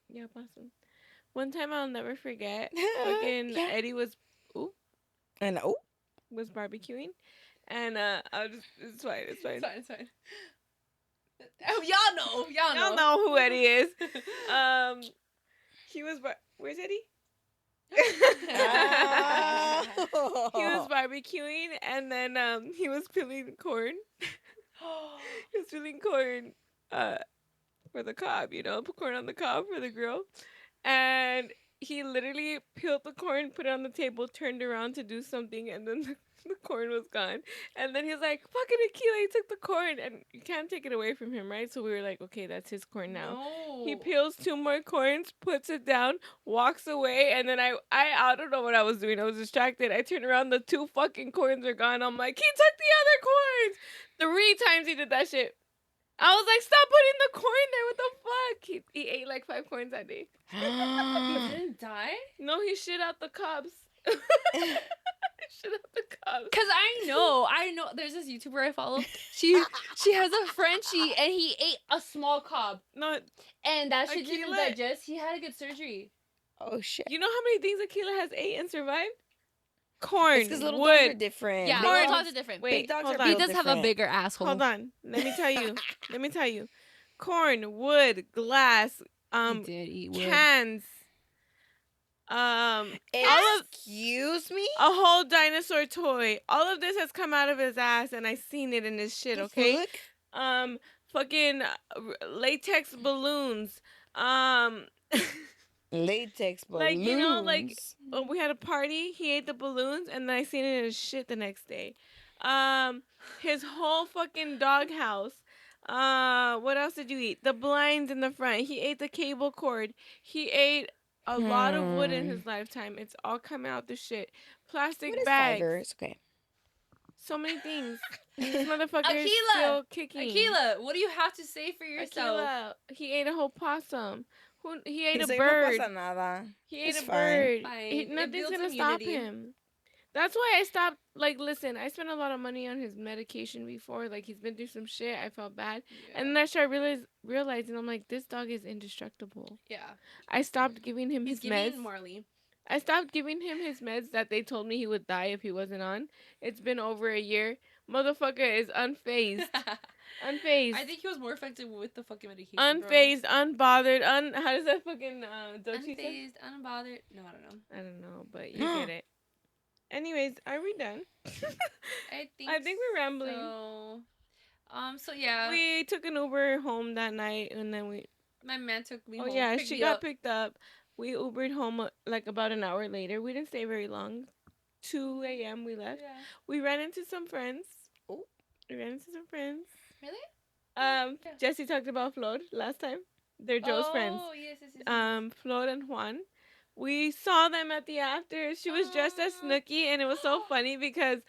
Yeah, possum. One time I'll never forget. Fucking Yeah. Eddie was And barbecuing, and I was just it's fine. It's fine. Oh, y'all know. Y'all know who Eddie is. He was where's Eddie? He was barbecuing and then he was peeling corn. He was peeling corn for the cob, put corn on the cob for the grill. And he literally peeled the corn, put it on the table, turned around to do something, and then the corn was gone. And then he's like, fucking Aquila, he took the corn. And you can't take it away from him, right? So we were like, okay, that's his corn now. No. He peels 2 more corns, puts it down, walks away, and then I don't know what I was doing. I was distracted. I turned around, the 2 fucking corns are gone. I'm like, he took the other corns. 3 times he did that shit. I was like, stop putting the corn there. What the fuck? He ate like 5 corns that day. He didn't die? No, he shit out the cobs. Shit out the cobs. Cause I know. There's this YouTuber I follow. She has a Frenchie, and he ate a small cob, No, and that shit didn't Aquila- digest. He had to get surgery. Oh shit. you know how many things Aquila has ate and survived? Corn, It's because little dogs are wood. different. Yeah, Big little dogs- dogs are different. Wait, Big dogs hold are on. He built does have a different. bigger asshole. Hold on. Let me tell you. Let me tell you. Corn, wood, glass, He did eat wood. cans, all of Excuse me? a whole dinosaur toy. All of this has come out of his ass, and I seen it in his shit. The Okay. fuck? Fucking latex balloons. Latex balloons. Like, you know, like when we had a party, he ate the balloons, and then I seen it in his shit the next day. His whole fucking doghouse. What else did you eat? The blinds in the front. He ate the cable cord. He ate a lot of wood in his lifetime. It's all coming out the shit. Plastic What is bags. fiber? It's okay. So many things. This motherfucker is Aquila! still kicking. Aquila, what do you have to say for yourself? Aquila, he ate a whole possum. He ate He's a like, bird. No pasa nada. He ate It's a fine. bird. Fine. It Nothing's builds gonna stop immunity. him. That's why I stopped. Like, listen, I spent a lot of money on his medication before. Like, he's been through some shit. I felt bad, and then I started realizing I'm like, this dog is indestructible. Yeah. I stopped giving him He's his meds. giving Marley. I stopped giving him his meds that they told me he would die if he wasn't on. It's been over a year. Motherfucker is unfazed. Unfazed. I think he was more effective with the fucking medication. Unfazed, unbothered, how does that fucking Dochi say? Unfazed, unbothered. No, I don't know. I don't know, but you get it. Anyways, are we done? I think we're rambling. So yeah. We took an Uber home that night, and then My man took me oh home. yeah, picked she me got up. picked up. We Ubered home like about an hour later. We didn't stay very long. 2 a.m. we left. Yeah. We ran into some friends. Oh. We ran into some friends. Really? Yeah. Jesse talked about Flor last time. They're Joe's friends. Oh, yes. Flor and Juan. We saw them at the after. She was dressed as Snooki, and it was so funny because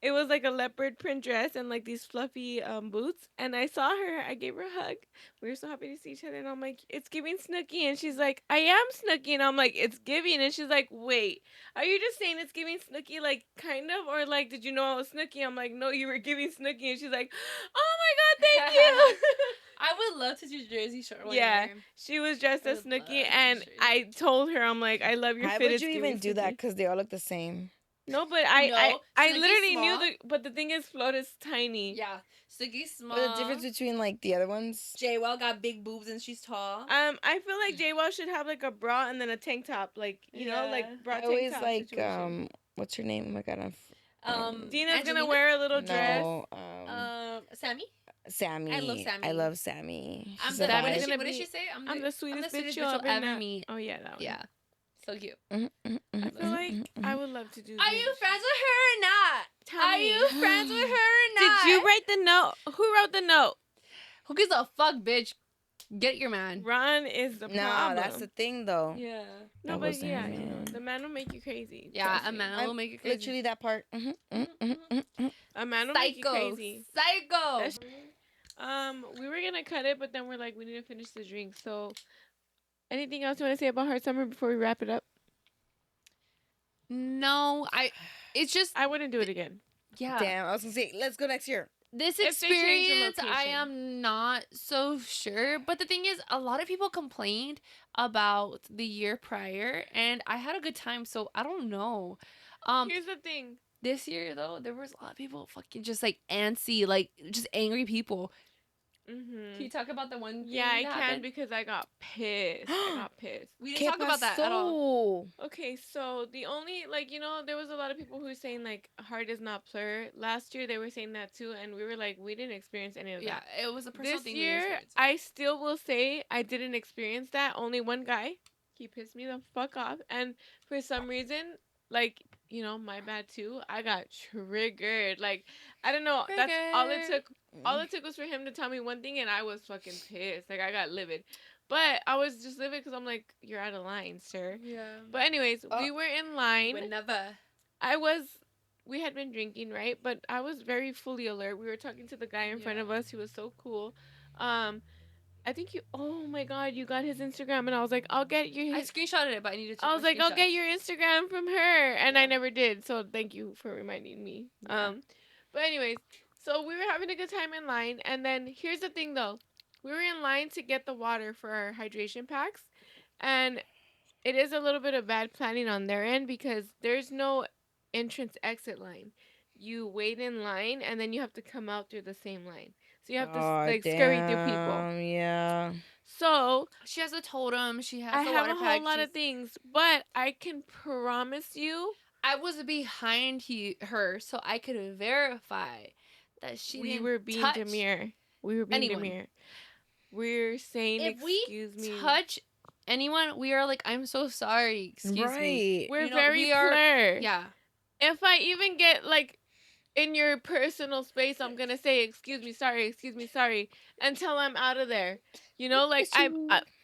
it was like a leopard print dress and like these fluffy boots. And I saw her. I gave her a hug. We were so happy to see each other. And I'm like, it's giving Snooki. And she's like, I am Snooki. And I'm like, it's giving. And she's like, wait, are you just saying it's giving Snooki, like, kind of? Or like, did you know I was Snooki? I'm like, no, you were giving Snooki. And she's like, oh my God, thank you. I would love to do Jersey Shore one Yeah, year. she was dressed I as would love Snooki, to and show you. I told her, I'm like, I love your Why fit. would it's you giving even do that? Snooki. Because they all look the same. No, but No, I Snooki's literally knew small. but the thing is, Flor is tiny. Yeah. Snooki's small. But the difference between like the other ones. Jaywell got big boobs and she's tall. I feel like JWoww should have like a bra and then a tank top, like you know, like Yeah. bra I tank always top like situation. what's her name? Oh my god, Dina's gonna Angelina? wear a little dress. no, Sammy? Sammy. I love Sammy. I love Sammy. I'm She's the, a That what, is vibe. did she, gonna what did be- she say? I'm the sweetest bitch you'll you'll ever meet. Oh yeah, that one. Yeah. So cute. I feel like I would love to do. Are this. you friends with her or not? Tell Are me. you friends with her or not? Did you write the note? Who wrote the note? Who gives a fuck, bitch? Get your man. Ron is the Nah, problem. that's the thing though. Yeah. No, That but was the yeah, man. the man will make you crazy. Yeah, Trust a me. man will make you crazy. Literally that part. A man will make you Psycho. crazy. Psycho. That's- we were gonna cut it, but then we're like, we need to finish the drink. So, anything else you want to say about Hard Summer before we wrap it up? No, it's just, I wouldn't do it again. yeah. Damn, I was gonna say, let's go next year. This If they change the experience, I location. am not so sure. But the thing is, a lot of people complained about the year prior, and I had a good time. So I don't know. Here's the thing. This year though, there was a lot of people fucking just like antsy, like just angry people. Can you talk about the one? Thing Yeah, I that can happened? because I got pissed. I got pissed. We didn't talk about that at all. Okay, so the only there was a lot of people who were saying like hard is not plur. Last year they were saying that too, and we were like, we didn't experience any of that. Yeah, it was a personal This thing. year, I still will say I didn't experience that. Only one guy, he pissed me the fuck off, and for some reason, like my bad too. I got triggered. Like I don't know. That's all it took. All it took was for him to tell me one thing, and I was fucking pissed. Like I got livid, but I was just livid because I'm like, you're out of line, sir. Yeah. But anyways, we were in line. Whenever. We had been drinking, right? But I was very fully alert. We were talking to the guy in front of us. He was so cool. Um, I think you. Oh my God, you got his Instagram, and I was like, I'll get you I his. screenshotted it, but I need to check I my was like, I'll get screenshots. your Instagram from her, and I Yeah. never did. So thank you for reminding me. Yeah. But anyways, so we were having a good time in line, and then here's the thing though, we were in line to get the water for our hydration packs, and it is a little bit of bad planning on their end because there's no entrance exit line. You wait in line, and then you have to come out through the same line. So you have to Oh like scurry through people. damn, yeah. So She has a totem. She I has the have water a whole pack. lot She's. of things, but I can promise you I was behind her, so I could verify that she we didn't were being touch demure. We were being anyone. demure. We're saying, If we excuse me. touch anyone, we are like, I'm so sorry. Excuse me. Right. We're You know, very we are. plur. Yeah. If I even get like in your personal space, I'm gonna say, excuse me, sorry, until I'm out of there. You know, like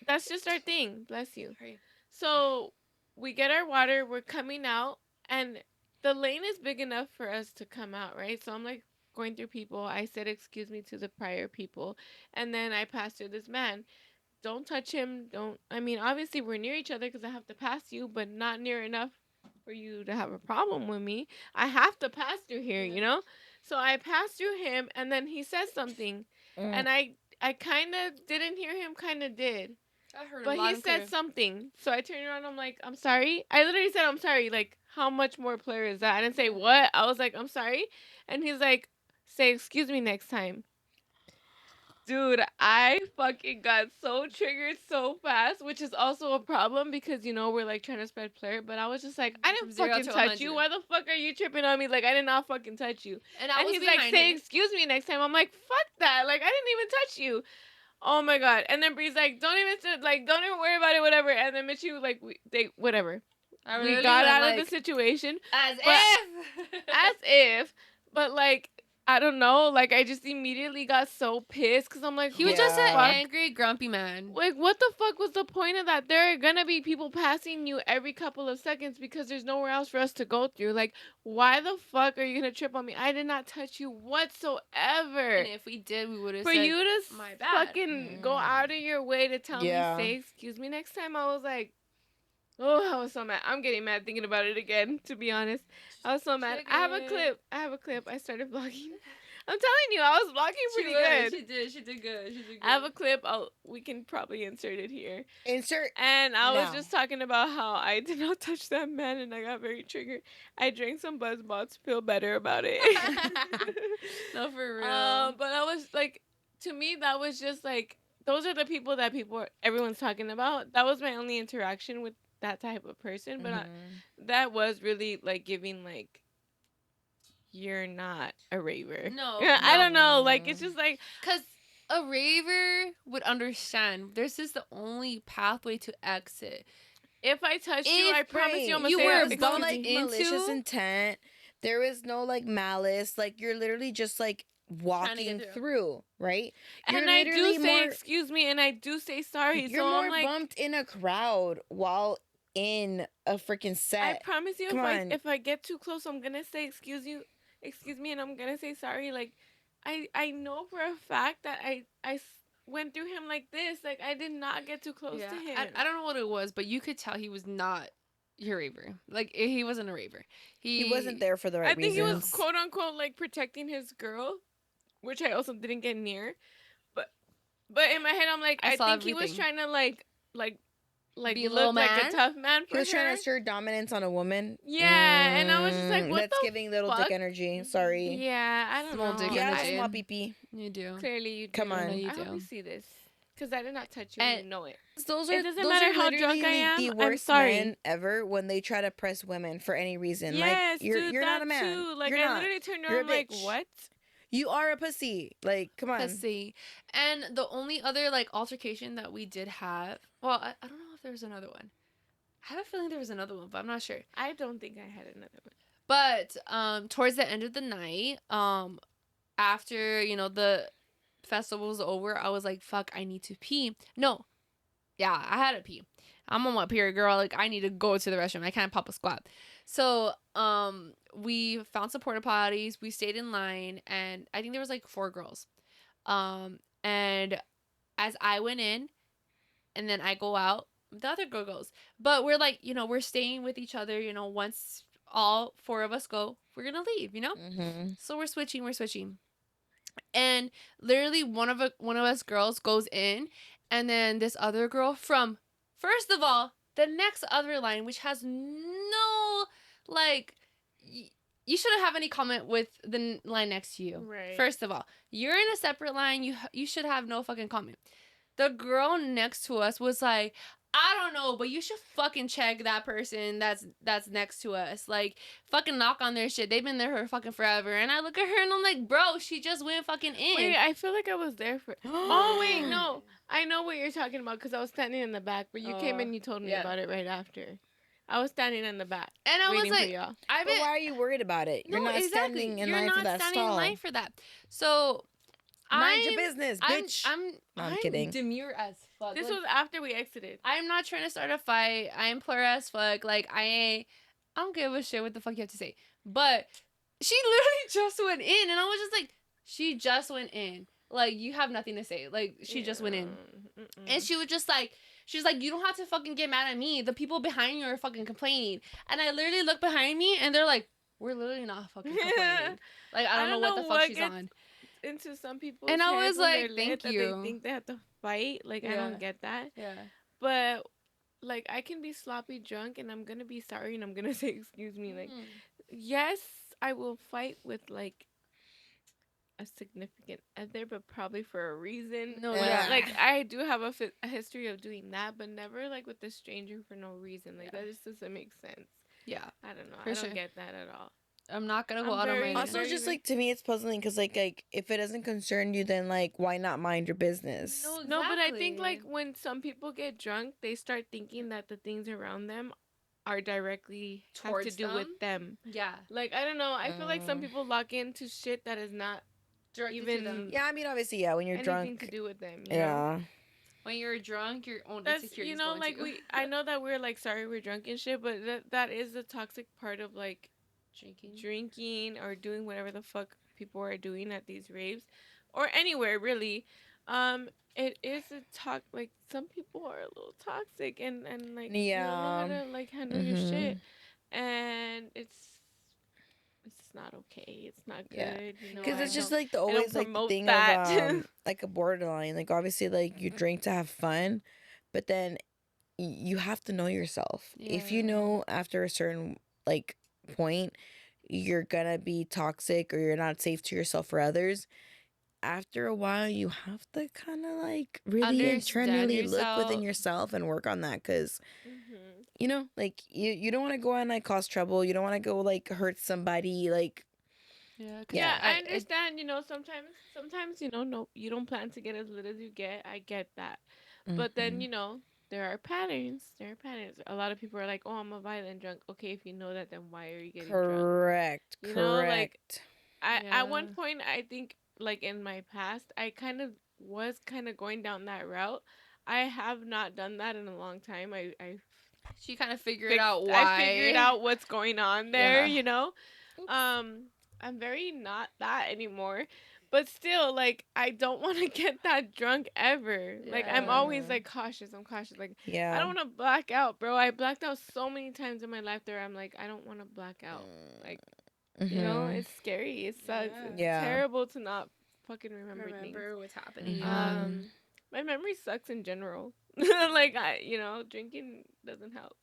that's just our thing. Bless you. Sorry. So we get our water, we're coming out, and the lane is big enough for us to come out, right? So I'm like going through people. I said, excuse me to the prior people. And then I passed through this man. Don't touch him. Don't, I mean, obviously we're near each other because I have to pass you, but not near enough for you to have a problem with me. I have to pass through here, Yeah. you know? So I passed through him, and then he says something. Mm. And I kind of didn't hear him, kind of did. I heard But him loud he and clear. said something. So I turned around. I'm like, I'm sorry. I literally said, I'm sorry. Like, how much more player is that? I didn't say what. I was like, I'm sorry. And he's like, say excuse me next time. Dude, I fucking got so triggered so fast, which is also a problem because, you know, we're like trying to spread player. But I was just like, I From didn't 0 fucking to touch you. 100. Why the fuck are you tripping on me? Like, I did not fucking touch you. And I And was he's like, behind say him. excuse me next time. I'm like, fuck that. Like, I didn't even touch you. Oh my God. And then Bree's like, don't even worry about it, whatever. And then Mitchu, like, whatever. I We really got went out like, of the situation. as But if. as if, but like, I don't know. Like, I just immediately got so pissed because I'm like, He was who just the an Yeah. fuck? angry, grumpy man. Like, what the fuck was the point of that? There are gonna be people passing you every couple of seconds because there's nowhere else for us to go through. Like, why the fuck are you gonna trip on me? I did not touch you whatsoever. And if we did, we would have For said, you to my bad. fucking go out of your way to tell Yeah. me, say excuse me next time, I was like, oh, I was so mad. I'm getting mad thinking about it again, to be honest. I was so mad. I have a clip. I started vlogging. I'm telling you, I was vlogging pretty good. She did. She did good. I have a clip. We can probably insert it here. Insert. And I was now. just talking about how I did not touch that man, and I got very triggered. I drank some BuzzBall to feel better about it. No, for real. But I was like, to me, that was just like, those are the people that everyone's talking about. That was my only interaction with that type of person. But Mhm. that was really like giving like, you're not a raver. No, I no. don't know. Like, it's just like, Because a raver would understand. This is the only pathway to exit. if I touched you, If I promise you, I'm gonna you say, were There was no bumped like into- malicious intent. There was no like malice. Like you're literally just like walking through. through, right? You're and I do literally say more. excuse me, and I do say sorry. You're So more I'm like, bumped in a crowd while in a freaking I set. promise you, Come on. if I get too close, I'm gonna say excuse me, and I'm gonna say sorry. Like, I know for a fact that I went through him like this. Like, I did not get too close to him. I don't know what it was, but you could tell he was not your raver. Like, he wasn't a raver. He wasn't there for the right I think he reasons. was quote unquote like protecting his girl, which I also didn't get near. But in my head, I'm like, I I saw think he was everything. trying to like Be a look little like man? a tough man for He was trying her. to assert dominance on a woman. Yeah, and I was just like, what That's the giving little fuck? dick energy. Sorry. Yeah, I don't Small know. dick Yeah, energy. small pee pee. You do. Clearly, you do. Come on. No, you I hope do. you see this, because I did not touch you, and And you know it. Those It are doesn't those matter are how drunk I literally am, the I'm worst sorry. men ever when they try to press women for any reason. Yes, like you're dude, you're that not a man. too. Like, you're I not. literally turned You're around, a I'm like, bitch. what? You are a pussy. Like, come on. Pussy. And the only other, like, altercation that we did have, well, I don't know if there was another one. I have a feeling there was another one, but I'm not sure. I don't think I had another one. But towards the end of the night, after, you know, the festival was over, I was like, fuck, I need to pee. No. Yeah, I had to pee. I'm on my period, girl. Like, I need to go to the restroom. I can't pop a squat. So, we found some porta potties. We stayed in line, and I think there was like 4 girls. And as I went in, and then I go out, the other girl goes. But we're like, we're staying with each other. Once all four of us go, we're gonna leave. Mm-hmm. So we're switching. And literally one of us girls goes in, and then this other girl from, first of all, the next other line, which has no, like, you shouldn't have any comment with the line next to you. Right. First of all, you're in a separate line. You should have no fucking comment. The girl next to us was like, I don't know, but you should fucking check that person that's next to us. Like, fucking knock on their shit. They've been there for fucking forever. And I look at her and I'm like, bro, she just went fucking in. Wait, I feel like I was there for. Oh wait, no, I know what you're talking about because I was standing in the back, but you came and you told me about it right after. I was standing in the back, and I was waiting like, for y'all. I've But been, why are you worried about it? You're no, not exactly. standing in You're line not for that standing stall. in line for that. So Mind your business, I'm, bitch. I'm, No, I'm I'm kidding. demure as fuck. This Like, was after we exited. I'm not trying to start a fight. I'm plur as fuck. Like, I don't give a shit what the fuck you have to say. But she literally just went in, and I was just like, she just went in. Like, you have nothing to say. Like, she just went in. And she was like, you don't have to fucking get mad at me. The people behind you are fucking complaining. And I literally look behind me, and they're like, we're literally not fucking complaining. Like, I don't know what the fuck she's on. Into some people's And I heads was when like, they're lit thank that you. they think they have to fight. Like, I Yeah. don't get that. Yeah. But like, I can be sloppy drunk and I'm gonna be sorry and I'm gonna say excuse me. Like, yes, I will fight with like a significant other, but probably for a reason. No, Yeah. Like, I do have a history of doing that, but never like with a stranger for no reason. Like, that just doesn't make sense. Yeah. I don't know. For I don't sure. get that at all. I'm not gonna go I'm out on very- my. Also, just like to me, it's puzzling because like if it doesn't concern you, then like why not mind your business? No, No, but I think exactly. like when some people get drunk, they start thinking that the things around them are directly have to Towards do them? with them. Yeah. Like, I don't know. I feel like some Mm. people lock into shit that is not Directed even to them. Yeah, I mean, obviously, yeah. When you're anything drunk, to do with them. You know? yeah. When you're drunk, your own That's insecurities you know go like into I know that we're like sorry we're drunk and shit, but that is the toxic part of like drinking or doing whatever the fuck people are doing at these raves or anywhere really. It is a like some people are a little toxic and like you don't know how Yeah. to like handle your shit, and it's not okay. It's not good. Yeah. You know, Because I it's just don't like the I don't always like the promote thing that. of like a borderline. Like obviously, like you drink to have fun, but then you have to know yourself. If you Yeah. know after a certain like point you're gonna be toxic or you're not safe to yourself or others, after a while you have to kind of like really Understand internally look within yourself. yourself and work on that because Mhm. you know like you don't want to go out and like cause trouble. You don't want to go like hurt somebody. Like Yeah. 'Cause Yeah, Yeah. I understand. You know, sometimes you know, no, you don't plan to get as lit as you get. I get that, but then mhm. you know, there are patterns. There are patterns. A lot of people are like, "Oh, I'm a violent drunk." Okay, if you know that, then why are you getting drunk? Correct. You know, like Correct. I at one Yeah. point, I think like in my past, I kind of was kind of going down that route. I have not done that in a long time. She kind of figured out I why. figured out what's going on there. Yeah. You know, Oops. I'm very not that anymore. But still, like, I don't want to get that drunk ever. Like, I'm Yeah. always Mhm. like cautious. I'm cautious. Like, I Yeah. don't want to black out, bro. I blacked out so many times in my life there. I'm like, I don't want to black out. Like, you know, Mhm. it's scary. It sucks. Yeah. It's Yeah. terrible to not fucking remember things. Remember what's happening. Mhm. My memory sucks in general. Like, drinking doesn't help.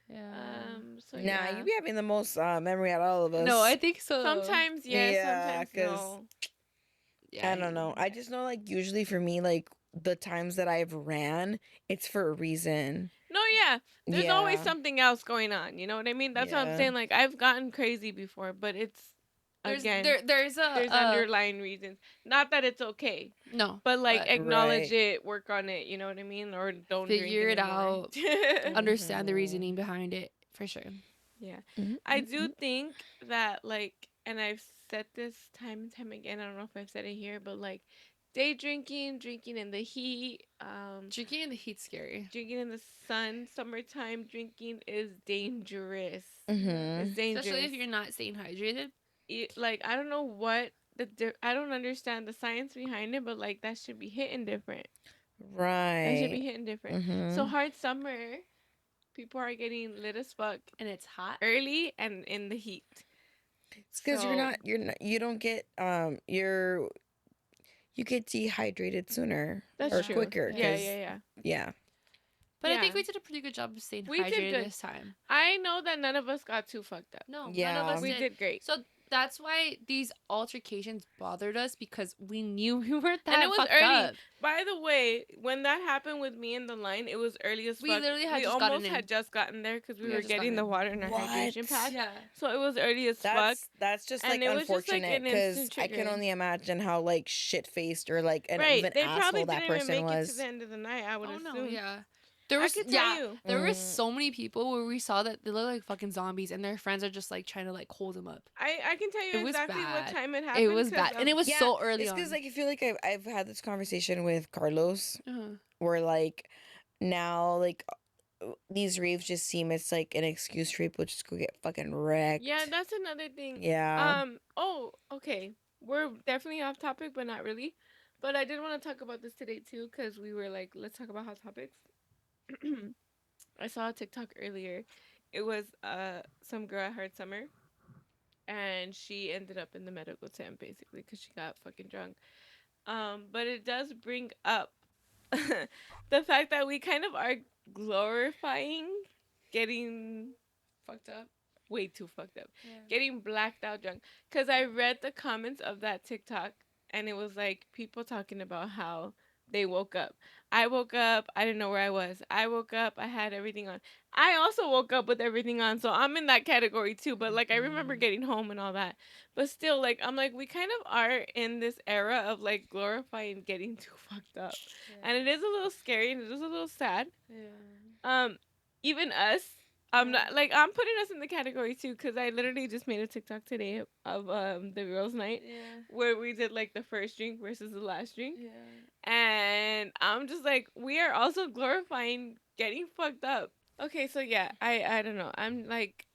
Yeah. So Nah, yeah. you be having the most memory out of all of us. No, I think so. Sometimes yes, Yeah, sometimes 'cause- no. Yeah. I don't know. I just know like usually for me like the times that I've ran, it's for a reason. No, yeah. There's always Yeah. something else going on. You know what I mean? That's what I'm Yeah. saying. Like, I've gotten crazy before, but it's again There's there's underlying reasons. Not that it's okay, no, but like but acknowledge Right. it, work on it. You know what I mean? Or don't Figure drink it anymore. out. Understand the Mhm. reasoning behind it for sure. Yeah, Mhm, I mhm, do mhm. think that like, and I've said this time and time again. I don't know if I've said it here, but like, day drinking, drinking in the heat, Drinking in the heat's scary. drinking in the sun, summertime drinking is dangerous. It's Mhm. dangerous. Especially if you're not staying hydrated. Like, I don't know what I don't understand the science behind it, but like that should be hitting different. That should Right. be hitting different. So Mm-hmm. hard summer, people are getting lit as fuck And it's hot. early and in the heat. It's because So you don't get you get dehydrated sooner that's or Yeah. true. quicker. Yeah. Yeah, Because yeah, yeah. yeah. But I think Yeah. we did a pretty good job of staying We did hydrated good. this time. I know that none of us got too fucked up. No, none of Yeah. us We did. did great. So that's why these altercations bothered us because we knew we weren't that And it was fucked early. up. By the way, when that happened with me in the line, it was early as fuck. We literally had we just gotten almost in. had just gotten there because we We were had just getting gotten the in. water in our hydration What? pad. Yeah. So it was early as fuck. That's just And like it was just, like, unfortunate an because instant I can trigger. only imagine how like shit faced or like an Right. even They probably asshole that didn't even person make it to was. the end of the night, I would Oh assume. no, yeah. There I was could tell you. there were Mm. so many people where we saw that they look like fucking zombies and their friends are just like trying to like hold them up. I can tell It you was exactly what bad. time it happened. It was 'cause, bad, and it was Yeah, so early it's on. because like I feel like I've had this conversation with Carlos Uh-huh. where like now like these raves just seem it's like an excuse for people to just go get fucking wrecked. Yeah, that's another thing. Yeah. Oh, okay. We're definitely off topic, but not really. But I did want to talk about this today too, because we were like, let's talk about hot topics. I saw a TikTok earlier. It was some girl at Hard Summer, and she ended up in the medical tent basically because she got fucking drunk. But it does bring up the fact that we kind of are glorifying getting Fucked up. way too fucked up, Yeah. getting blacked out drunk. Because I read the comments of that TikTok, and it was like people talking about how they woke up. I woke up, I didn't know where I was. I woke up, I had everything on. I also woke up with everything on, so I'm in that category too. But like, I remember getting home and all that. But still, like, I'm like, we kind of are in this era of like glorifying getting too fucked up, and it is a little scary and it is a little sad. Yeah. Even us. I'm not like I'm putting us in the category too because I literally just made a TikTok today of the girls' night Yeah. where we did like the first drink versus the last drink, Yeah. and I'm just like we are also glorifying getting fucked up. Okay, so yeah, I don't know. I'm like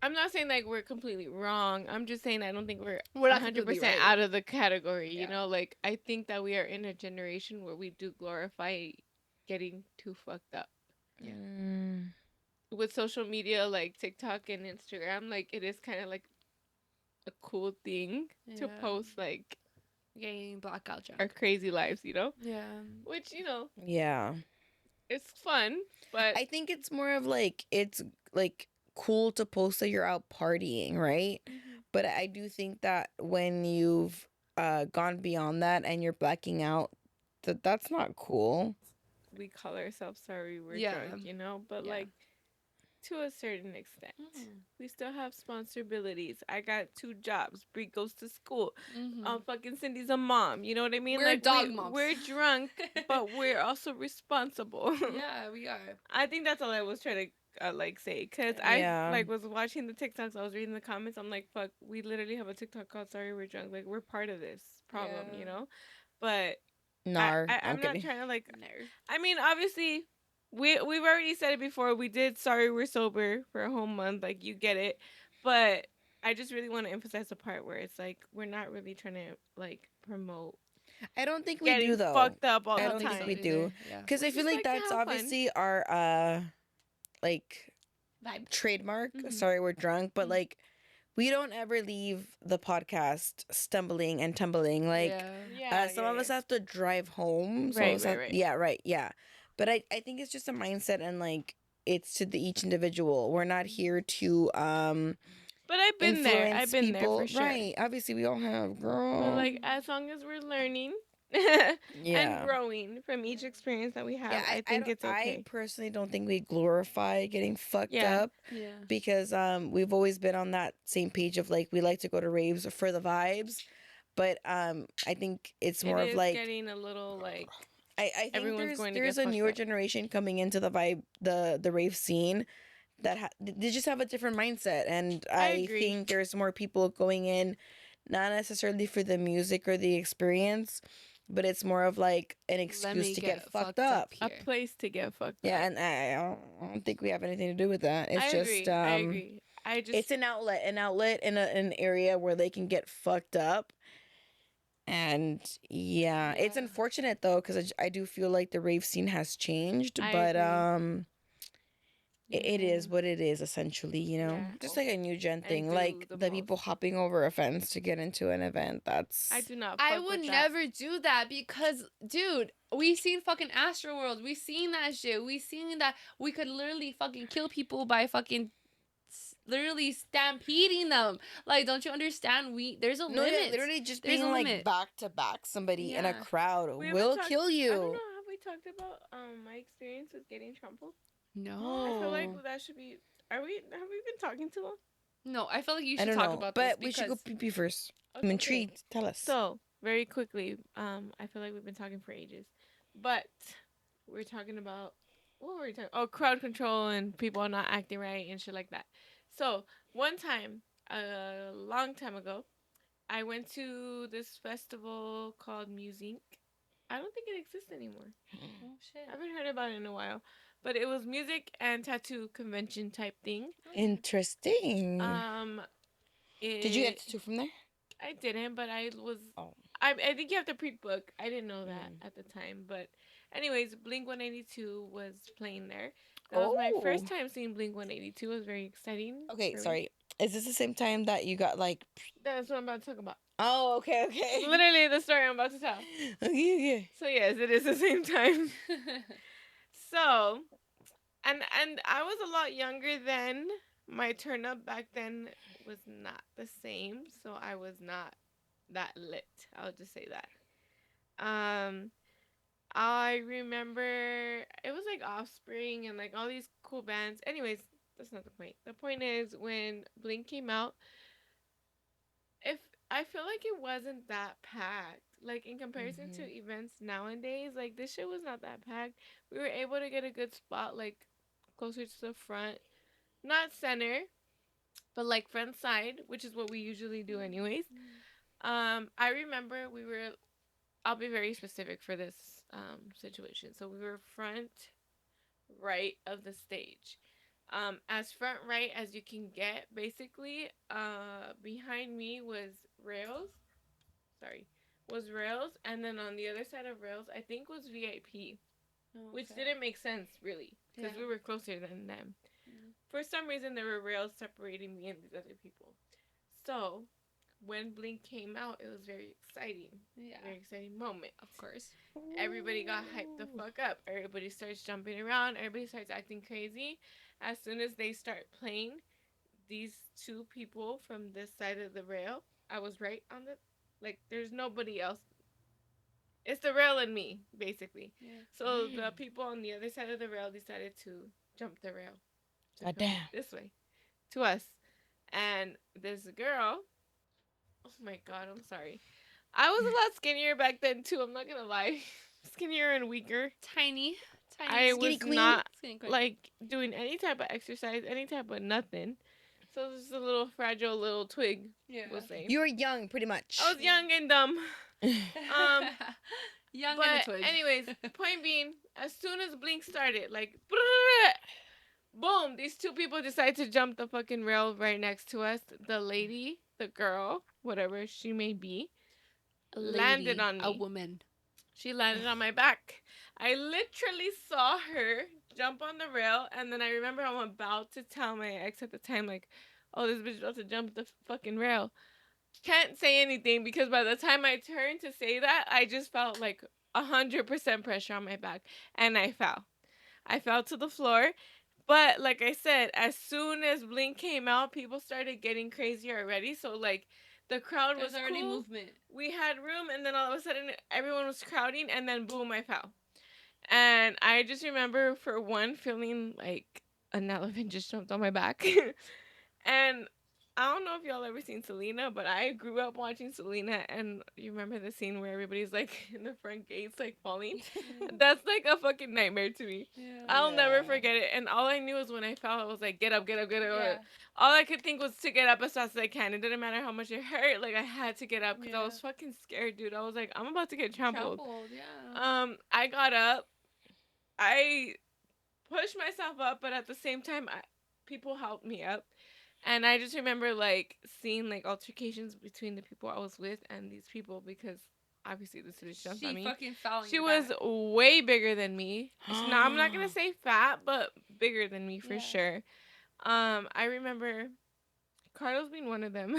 I'm not saying like we're completely wrong. I'm just saying I don't think we're We're not 100% completely right. out of the category. You Yeah. know, like I think that we are in a generation where we do glorify getting too fucked up. Yeah. Mm. With social media like TikTok and Instagram, like it is kind of like a cool thing to Yeah. post like Getting blackout drunk. our crazy lives, you know? Yeah. Which, you know, Yeah. it's fun, but I think it's more of like it's like cool to post that you're out partying, right? But I do think that when you've gone beyond that and you're blacking out, that's not cool. we call ourselves sorry we're Yeah. drunk, you know? But Yeah. like to a certain extent. We still have responsibilities. I got 2 jobs. Brie goes to school. Fucking Cindy's a mom. You know what I mean? We're like dog moms. We're drunk, but we're also responsible. Yeah, we are. I think that's all I was trying to like say because Yeah. I like was watching the TikToks. I was reading the comments. I'm like, fuck, we literally have a TikTok called "Sorry We're Drunk." Like we're part of this problem, Yeah. you know. But Nar. I'm not kidding. trying to like. No. I mean, obviously, we've already said it before. We did "Sorry We're Sober" for a whole month. Like you get it, but I just really want to emphasize the part where it's like we're not really trying to like promote I don't think we getting do though. fucked up all I the don't think time. we do. Yeah. Because I We feel just like like to that's have fun. obviously our like Vibe. trademark. Mhm. Sorry, we're drunk, but Mhm. like we don't ever leave the podcast stumbling and tumbling. Like yeah. some of us have to drive home. Some Right, of us right, have- right. Yeah, right. Yeah. But I think it's just a mindset and like it's to the each individual. We're not here to But I've been there. influence I've been people. there for sure. Right. Obviously we all have girl. But like as long as we're learning Yeah. and growing from each experience that we have, I think don't- it's okay. I personally don't think we glorify getting fucked Yeah. up Yeah. because we've always been on that same page of like we like to go to raves for the vibes, but I think it's more It of is like getting a little like I think everyone's going to there's get a fucked newer up. generation coming into the vibe the rave scene that they just have a different mindset, and I I agree. think there's more people going in not necessarily for the music or the experience, but it's more of like an excuse to get fucked up. a here. place to get fucked Yeah, up. and I don't think we have anything to do with that. It's I just agree. I agree. I just it's an outlet in an area where they can get fucked up And yeah, it's Yeah. unfortunate though, because I do feel like the rave scene has changed, I but agree. it is Yeah. what it is essentially, Yeah. just Oh, like a new gen I thing, do like the the most. people hopping over a fence to get into an event. I That's do not I fuck would with that. never do that because, dude, we seen fucking Astro World. We seen that shit. We seen that we could literally fucking kill people by fucking literally stampeding them. Like, don't you understand? There's a no, yeah, limit. literally just There's a being like limit. back to back somebody in a Yeah. crowd We haven't will talked. kill I don't you. know. Have we talked about my experience with getting trampled? I feel like No. that should be. Are we? Have we been talking too long? No, I feel like you I should don't talk know, about this but we should go because pee pee first. I'm Okay. intrigued. Tell us. So very quickly, I feel like we've been talking for ages, but we're talking about what were we talking? Oh, crowd control and people not acting right and shit like that. So one time, a long time ago, I went to this festival called Music. I don't think it exists anymore. oh I shit. haven't heard about it in a while, but it was music and tattoo convention type thing. Okay. Interesting. Um, Did you get it to from there? I didn't, but I was. Oh. I think you have to pre-book. I didn't know that Mm. at the time, but anyways, Blink 182 was playing there. That was my Oh. first time seeing Blink 182. It was very exciting Okay, for me. sorry. Is this the same time that you got like? That's what I'm about to talk about. Oh, okay, okay. Literally the story I'm about to tell. Okay, okay. So yes, it is the same time. So and I was a lot younger then. My turn up back then was not the same, so I was not that lit. I'll just say that. I remember it was like Offspring and like all these cool bands. Anyways, that's not the point. The point is when Blink came out, if I feel like it wasn't that packed. Like in comparison to Mhm. events nowadays, like this shit was not that packed. We were able to get a good spot like closer to the front. Not center, but like front side, which is what we usually do anyways. I remember we were I'll be very specific for this situation. So we were front right of the stage. As front right as you can get, basically. Behind me was rails. Sorry, was rails, and then on the other side of rails, I think was VIP, which Okay. didn't make sense really, because Yeah. we were closer than them. Mm. For some reason, there were rails separating me and these other people. So when Blink came out, it was very exciting. Yeah. Very exciting moment. Of course. Everybody got hyped the fuck up. Everybody starts jumping around. Everybody starts acting crazy. As soon as they start playing, these two people from this side of the rail, I was right on the, like, there's nobody else. It's the rail and me, basically. Yeah. So the people on the other side of the rail decided to jump the rail to God come damn. this way to us. And this girl, oh my god, I'm sorry. I was a lot skinnier back then too. I'm not gonna lie, skinnier and weaker. Tiny. I Tiny. Skinny was queen. not Skinny queen. like doing any type of exercise, any type of nothing. So it was just a little fragile little twig. Yeah. We'll say. You were young, pretty much. I was young and dumb. Young and a But twig. anyways, point being, as soon as Blink started, like, boom, these two people decide to jump the fucking rail right next to us. The lady, the girl, whatever she may be, a landed lady, on a me. woman. She landed on my back. I literally saw her jump on the rail, and then I remember I'm about to tell my ex at the time, like, oh, this bitch about to jump the fucking rail. Can't say anything because by the time I turned to say that, I just felt like 100% pressure on my back, and I fell. I fell to the floor. But like I said, as soon as Blink came out, people started getting crazier already. So like the crowd was There's already cool. movement. We had room, and then all of a sudden everyone was crowding, and then boom, I fell. And I just remember for one feeling like an elephant just jumped on my back. And I don't know if y'all ever seen Selena, but I grew up watching Selena, and you remember the scene where everybody's like in the front gates like falling? That's like a fucking nightmare to me. Yeah. I'll never Yeah. forget it. And all I knew was when I fell, I was like, get up, get up, get up. Yeah. All I could think was to get up as fast as I can. It didn't matter how much it hurt. Like I had to get up because I was fucking scared, dude. I was like, I'm about to get trampled. Yeah. I got up. I pushed myself up, but at the same time, people helped me up. And I just remember like seeing like altercations between the people I was with and these people because obviously the city jumped on She me. fucking fell on She your was back. way bigger than me. No, I'm not gonna say fat, but bigger than me for Yeah. sure. I remember Carlos being one of them.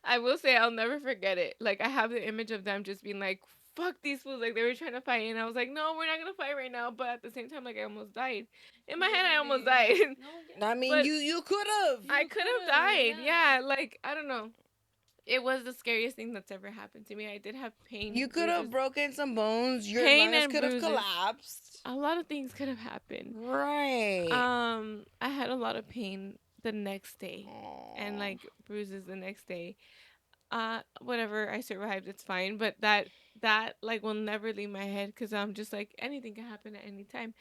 I will say I'll never forget it. Like I have the image of them just being like, "Fuck these fools!" Like they were trying to fight, and I was like, "No, we're not gonna fight right now." But at the same time, like I almost died. In my head, I almost died. No, yeah. I mean, But you could have. I You could have could've, died. yeah. Yeah, like I don't know. It was the scariest thing that's ever happened to me. I did have pain, You could have bruises, broken some bones. Your pain lungs and could have bruises. collapsed. A lot of things could have happened. Right. I had a lot of pain the next day, and Aw. like bruises the next day. Whatever, I survived. It's fine. But that like will never leave my head because I'm just like anything can happen at any time.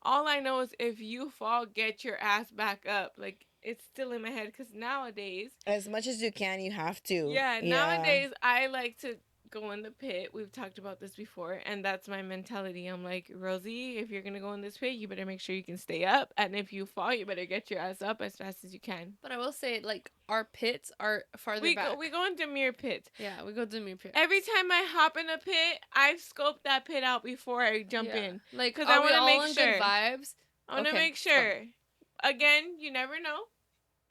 All I know is if you fall, get your ass back up. Like it's still in my head because nowadays, As much as you can, you have to. yeah, Yeah. nowadays I like to go in the pit. We've talked about this before, and that's my mentality. I'm like, Rosie, if you're gonna go in this pit, you better make sure you can stay up, and if you fall, you better get your ass up as fast as you can. But I will say, like, our pits are farther We back. go into mirror pits. Yeah, we go to the pit. Every time I hop in a pit, I scope that pit out before I jump Yeah. in. Like, 'Cause are I we wanna all make in sure. good vibes? I want to Okay, make let's go. sure. Again, you never know.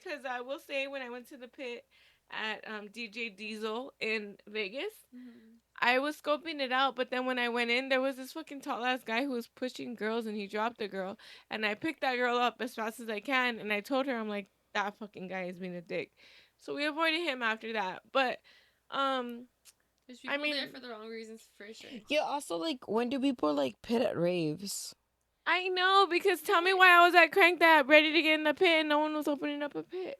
Because I will say, when I went to the pit at DJ Diesel in Vegas, I was scoping it out. But then when I went in, there was this fucking tall ass guy who was pushing girls, and he dropped a girl. And I picked that girl up as fast as I can. And I told her, I'm like, that fucking guy is being a dick. So we avoided him after that. But, There's people I mean, there for the wrong reasons, for sure. Yeah, also, like, when do people, like, pit at raves? I know, because tell me why I was at Crank that ready to get in the pit and no one was opening up a pit.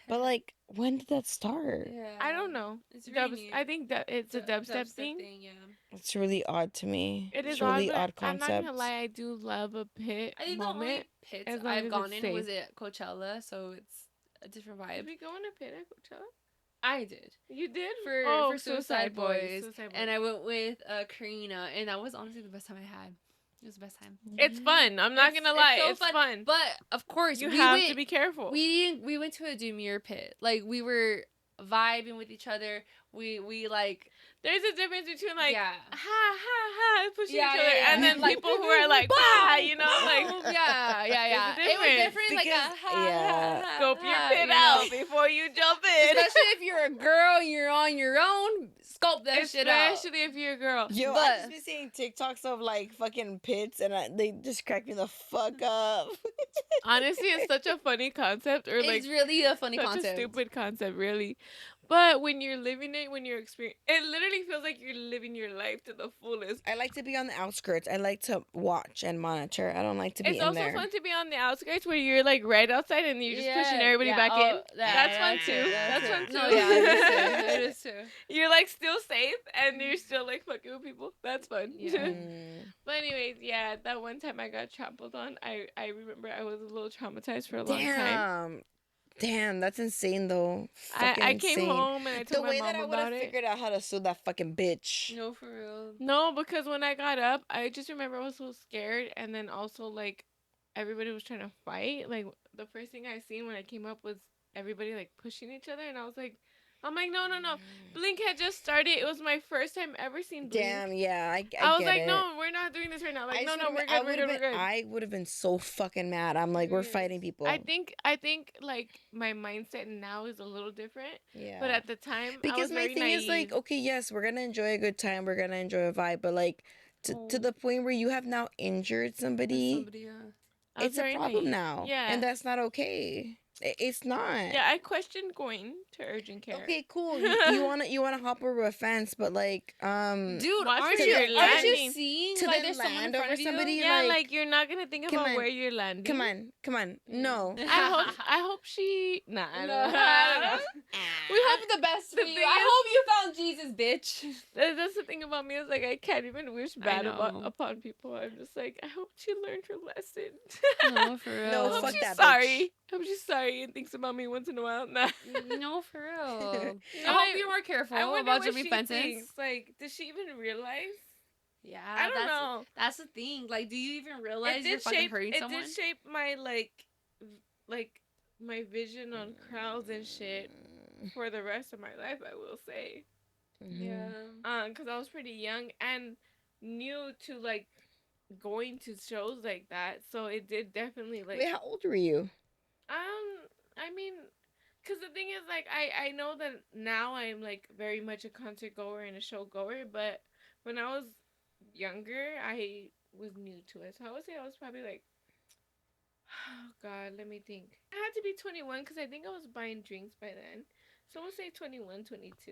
But, like, when did that start? Yeah. I don't know. It's really new. I think that it's a dubstep thing. Yeah. It's really odd to me. It is It's really odd, odd but I'm not gonna concept. lie. I do love a pit I think the moment. only pits as long I've as gone it's in was safe. at Coachella, so it's a different Did vibe. we go in a pit at Coachella? I did. You did For Suicide Boys. Suicide And I went with Karina, and that was honestly the best time I had. It was the best time. It's fun. I'm not gonna lie. so It's fun. But of course, You we have went, to be careful. We went to a demure pit. Like, we were vibing with each other. We like, There's a difference between like yeah. ha ha ha pushing Yeah, each other yeah, yeah. and then Like, people who are like bah, you know, like yeah. There's a It was difference. different. Like a Because- ha, yeah. ha, ha, scope your ha, pit you know? out before you jump in. Especially if you're a girl and you're on your own, sculpt that shit out. Especially if you're a girl. Yo, I But- just been seeing TikToks of, like, fucking pits, and they just crack me the fuck up. Honestly, it's such a funny concept, or like It's really a funny such concept. a stupid concept, really. But when you're living it, when you're experiencing, it literally feels like you're living your life to the fullest. I like to be on the outskirts. I like to watch and monitor. I don't like to be It's in also there. fun to be on the outskirts where you're like right outside and you're just pushing everybody back in. That's fun too. That's fun too. No, yeah, it is too. You're like still safe and you're still like fucking with people. That's fun. Yeah. But anyways, yeah, that one time I got trampled on, I remember I was a little traumatized for a long time. Damn, that's insane though. Fucking I came insane. home and I The told way my that I mom would have about it. figured out how to sue that fucking bitch. No, for real. No, because when I got up, I just remember I was so scared, and then also like everybody was trying to fight. Like the first thing I seen when I came up was everybody like pushing each other, and I was like, I'm like, no. Blink had just started. It was my first time ever seeing Blink. Damn, yeah, I I was get like, it. no, we're not doing this right now. Like, no, we're good, we're good. I would have been so fucking mad. I'm like, we're Yes. fighting people. I think like my mindset now is a little different, yeah. but at the time, I Because was my very thing is like, naive. okay, yes, we're gonna enjoy a good time, we're gonna enjoy a vibe, but like to the point where you have now injured somebody, I was it's a very problem naive. now. Yeah. And that's not okay. It's not. Yeah, I questioned going to urgent care. Okay, cool. You wanna hop over a fence, but like Dude, Watch aren't where you, you're aren't you landing. seeing to like then there's someone in land front over of you? somebody, Yeah, like, like you're not gonna think come about on. where you're landing. come on. No. I hope she. Nah, I No. don't know. I don't know. We hope the best for The you. thing I is- hope you found Jesus, bitch. That's the thing about me is like I can't even wish bad know. upon people. I'm just like I hope she learned her lesson. No, for real. No, I hope fuck she's that bitch. sorry. I hope she's sorry and thinks about me once in a while. Nah. No, for real. No, I hope you're more careful I wonder about what your she repentance. thinks. Like, does she even realize? Yeah, I don't know. That's the thing. Like, do you even realize you're It fucking hurting did someone? shape my like my vision on crowds and shit for the rest of my life. I will say. Mhm. Because I was pretty young and new to like going to shows like that. So it did definitely like Wait, how old were you? I mean, because the thing is like I know that now I'm like very much a concert goer and a show goer, but when I was younger, I was new to it. So I would say I was probably like, oh God, let me think. I had to be 21 because I think I was buying drinks by then. So we'll say 21, 22.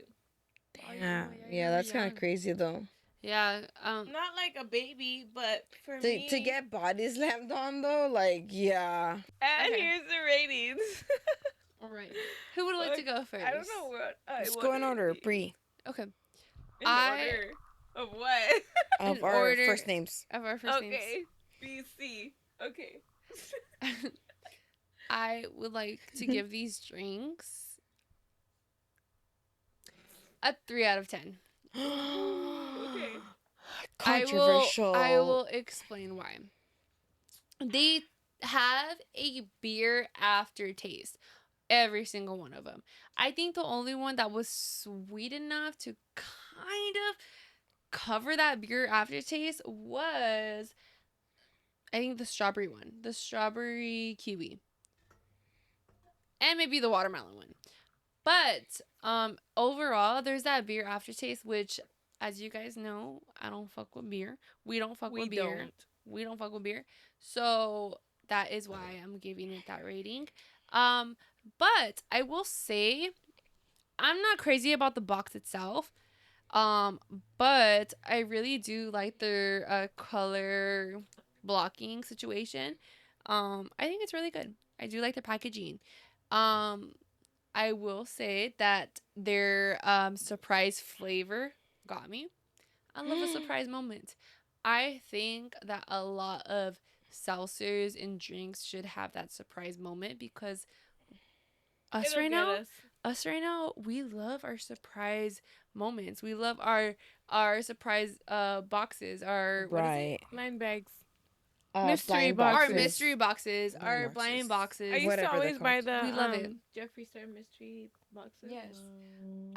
Oh, Yeah, yeah, yeah, you were that's kind of young. crazy though. Yeah. Not like a baby, but for To me. get body slammed on though, like yeah. And Okay. here's the ratings. All right. Who would like to Fuck, go first? I don't know what I Let's go wanted in it to order, be. Brie, Okay. In I order of what? of in our order first names. of our first names. Okay. BC. Okay. I would like to give these drinks a 3 out of 10. Ooh, okay. I Controversial. will explain why. They have a beer aftertaste. Every single one of them. I think the only one that was sweet enough to kind of cover that beer aftertaste was, I think, the strawberry one, the strawberry kiwi, and maybe the watermelon one. But overall, there's that beer aftertaste, which, as you guys know, I don't fuck with beer. We don't fuck We with beer. don't. We don't fuck with beer. So that is why I'm giving it that rating. Um, but I will say I'm not crazy about the box itself. Um, but I really do like their color blocking situation. I think it's really good. I do like their packaging. Um, I will say that their surprise flavor got me. I love a surprise moment. I think that a lot of seltzers and drinks should have that surprise moment because us It'll right get now, us. we love our surprise moments. We love our surprise boxes. Our what is it? Right. Blind bags. Mystery Blind Our boxes. boxes. mystery boxes, Blind our boxes. blind I boxes. used to Whatever they're always buy called. the We love it. Jeffree Star mystery boxes. Yes.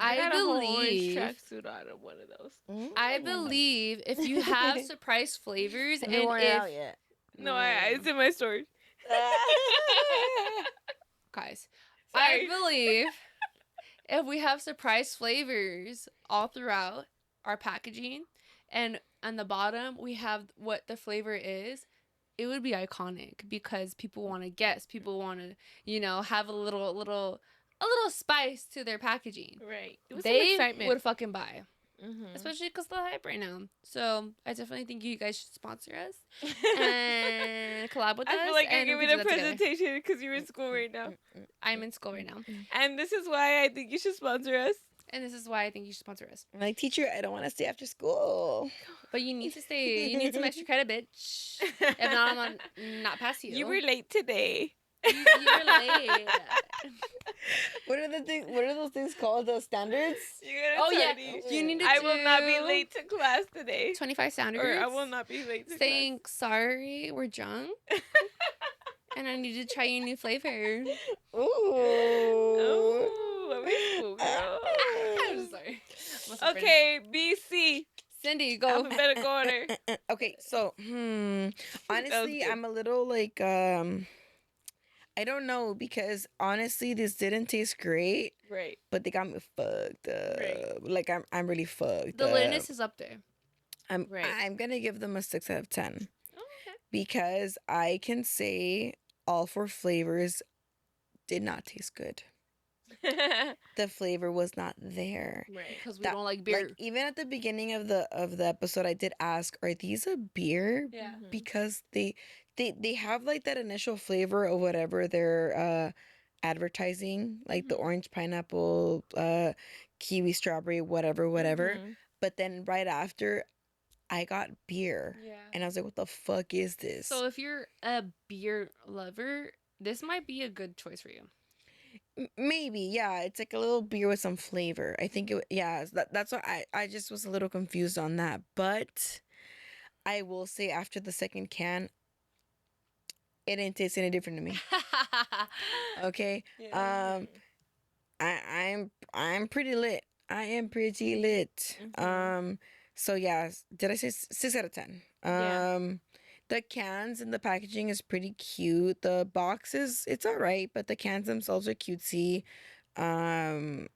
I I got a whole orange believe tracksuit out of one of those. I believe if you have surprise flavors Have and you worn it if out yet? No, it's in my storage. guys, I Sorry. believe if we have surprise flavors all throughout our packaging and on the bottom we have what the flavor is, it would be iconic because people want to guess, people want to, have a little spice to their packaging. Right. It was some They excitement. would fucking buy. Mm-hmm. Especially because of the hype right now. So I definitely think you guys should sponsor us and collab with us. I feel like you're and we giving can a do that together. presentation because you're in school right now. I'm in school right now. And this is why I think you should sponsor us. And this is why I think you should sponsor us. I'm like, teacher, I don't want to stay after school. But you need to stay. You need some extra credit, bitch. If not, I'm not pass you. You were late today. You're late. What are the things? What are those things called? The standards? Oh, yeah. You need to I will not be do late to class today. 25 standards. Or I will not be late to saying sorry, we're drunk. class. And I need to try your new flavor. Ooh. Oh, I'm in school, girl. I'm sorry. Okay, BC. Cindy, go. Alphabetical order. Okay, so honestly, good. I'm a little like I don't know because honestly, this didn't taste great, Right. but they got me fucked up. Right. Like I'm really fucked The up. latest is up there. Right. I'm gonna give them a 6 out of 10 Oh, because I can say all four flavors did not taste good. okay. The flavor was not there. Right. Because we That- don't like beer. Like even at the beginning of the episode, I did ask, "Are these a beer?" yeah. Mhm. Because they have like that initial flavor of whatever they're advertising, like the Mhm. orange pineapple, kiwi strawberry, whatever. Mhm. But then right after, I got beer, Yeah. and I was like, "What the fuck is this?" So if you're a beer lover, this might be a good choice for you. Maybe, yeah, it's like a little beer with some flavor. I think yeah, that's why I just was a little confused on that. But I will say after the second can, it didn't taste any different to me. Okay, Yeah. I'm pretty lit. I am pretty lit. So yeah, did I say 6 out of 10? Yeah. The cans and the packaging is pretty cute. The box is it's all right, but the cans themselves are cutesy. Um,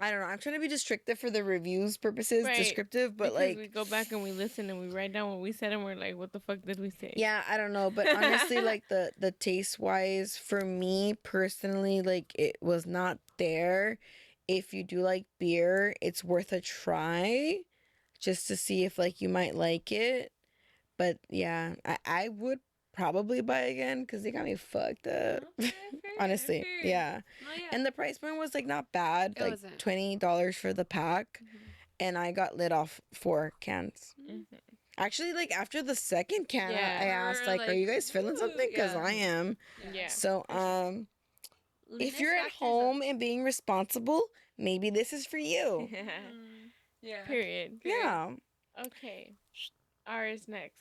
I don't know. I'm trying to be descriptive for the reviews purposes, Right. descriptive, but Because we like, go back and we listen and we write down what we said and we're like, what the fuck did we say? yeah, I don't know. But honestly, like the taste wise, for me personally, like it was not there. If you do like beer, it's worth a try just to see if like you might like it. But yeah, I would probably buy again because they got me fucked up. Okay, fair, Honestly, fair. yeah. No, yeah. And the price point was like not bad, It like wasn't. $20 for the pack, and I got lit off 4 cans. Mhm. Actually, like after the second can, Yeah. I asked We're like, "Are like, you guys feeling "Ooh," something?" Because yeah. I am. Yeah. So, if Litness you're at factors home up. and being responsible, maybe this is for you. Yeah. Period. Yeah. Okay. Ours next.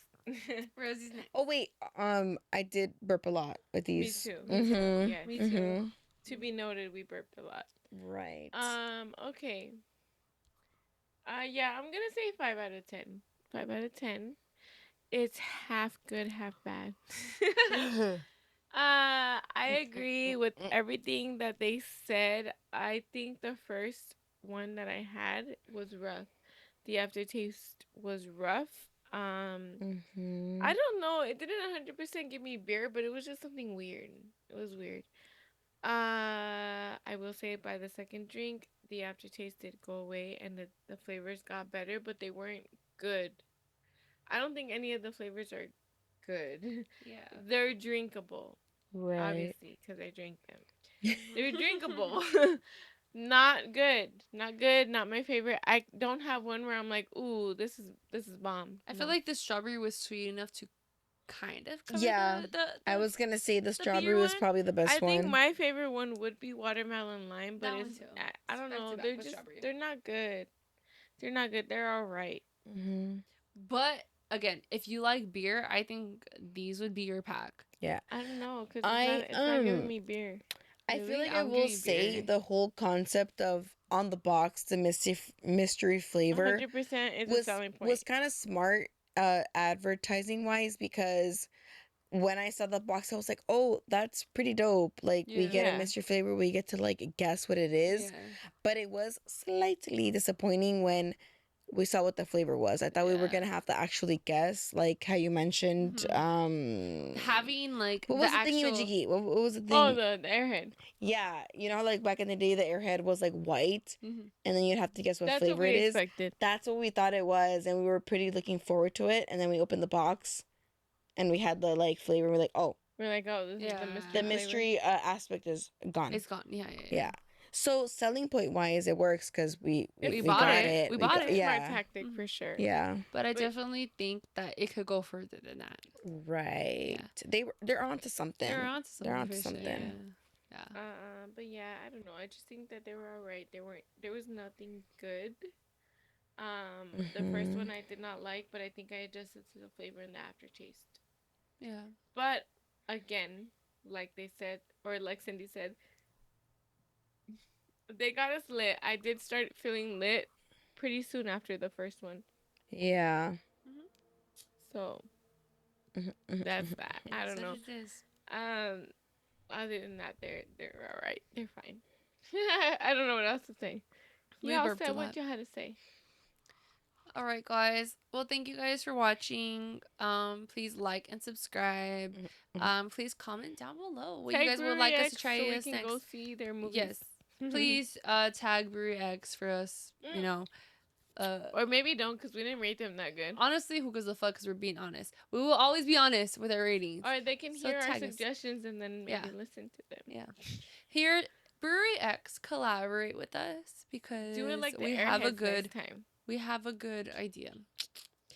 Rosie's next. Oh wait, I did burp a lot with Me these. too. Mm-hmm. Yes. Me too. Mm-hmm. To be noted, we burped a lot. Right. Okay. Yeah, I'm gonna say 5 out of 10. 5 out of 10. It's half good, half bad. I agree with everything that they said. I think the first one that I had was rough. The aftertaste was rough. Mm-hmm. I don't know. It didn't 100% give me beer, but it was just something weird. It was weird. I will say by the second drink, the aftertaste did go away and the flavors got better, but they weren't good. I don't think any of the flavors are good. Yeah. They're drinkable, Right. obviously, because I drank them. They're drinkable. Not good. Not good. Not my favorite. I don't have one where I'm like, ooh, this is bomb. I feel No. like the strawberry was sweet enough to kind of cover Yeah. the I was gonna say the the beer strawberry was one. probably the I best think one. my favorite one would be watermelon lime, but That one it's too. I don't Back know. to back They're with just strawberry. they're not good. They're not good. They're all right. Mm-hmm. But again, if you like beer, I think these would be your pack. Yeah. I don't know because I it's not giving me beer. I feel Really? like I I'm will giving say beer. the whole concept of on the box the mystery flavor 100% is a was selling point. kind of smart advertising wise because when I saw the box I was like, "Oh, that's pretty dope." Like we Yeah. get a Yeah. mystery flavor, we get to like guess what it is. Yeah. But it was slightly disappointing when we saw what the flavor was. I thought we were Yeah. gonna have to actually guess, like how you mentioned. Having like What the was the thing you actual jiggy? What was the Oh, thing? the airhead. Yeah, you know, like back in the day, the airhead was like white, Mhm. and then you'd have to guess what That's what flavor we it is. expected. That's what we thought it was, and we were pretty looking forward to it. And then we opened the box, and we had the like flavor. And we're like, oh, We're like, oh, this is Yeah. the mystery the flavor. mystery aspect is gone. It's gone. Yeah, yeah, Yeah. So selling point wise, it works because we We bought got it. it. We bought It's a it. smart Yeah. tactic Mhm. for sure. Yeah. But I But- definitely think that it could go further than that. Right. They're onto something. They're onto something. They're onto for sure. something. Yeah. But yeah, I don't know. I just think that they were alright. There was nothing good. The first Mhm. one I did not like, but I think I adjusted to the flavor and the aftertaste. Yeah. But again, like they said, or like Cindy said, they got us lit. I did start feeling lit pretty soon after the first one. Yeah. So Mhm, mhm, that's mhm. that. I don't Such know. as this. Um, other than that, they're all right. They're fine. I don't know what else to say. We Y'all burped a said lot. what you had to say. All right, guys. Well, thank you guys for watching. Please like and subscribe. Please comment down below what you Tag guys would Brewery like us X to try so we us can next. go see their movies. Yes. Please tag Brewery X for us. You know. Or maybe don't, because we didn't rate them that good. Honestly, who gives a fuck? Because we're being honest. We will always be honest with our ratings. Or they can So hear our tag us. suggestions and then maybe Yeah. listen to them. Yeah. Here, at Brewery X collaborate with us because Do it like the we have a Airheads good next time. idea.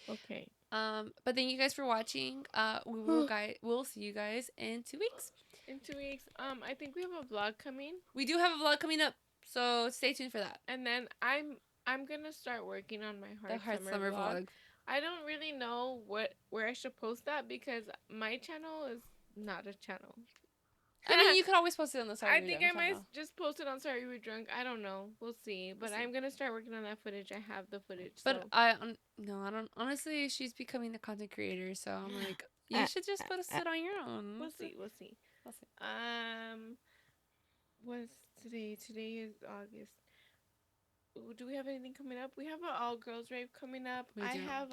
Okay. But thank you guys for watching. We'll see you guys in 2 weeks. In 2 weeks, I think we have a vlog coming, We do have a vlog coming up, so stay tuned for that. and then I'm gonna start working on my The hard summer vlog. I don't really know where I should post that because my channel is not a channel. I mean, you could always post it on the side. I think I might just post it on Sorry We Were Drunk. I don't know. We'll see. But I'm gonna start working on that footage. I have the footage. But So. no, I don't. Honestly, she's becoming the content creator, so I'm like, you should just post it on your own. We'll see. We'll see. We'll see. What's today? Today is August. Do we have anything coming up? We have an all girls rave coming up. We do.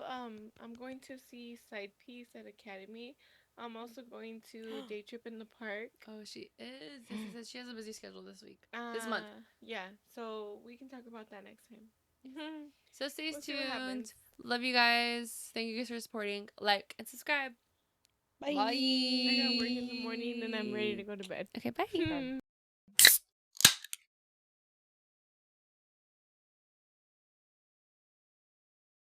I'm going to see Side Piece at Academy. I'm also going to day trip in the park. Oh, she is. She has a busy schedule this week. This month. Yeah, so we can talk about that next time. So stay tuned. Love you guys. Thank you guys for supporting. Like and subscribe. Bye. Bye. I got work in the morning and I'm ready to go to bed. Okay, bye.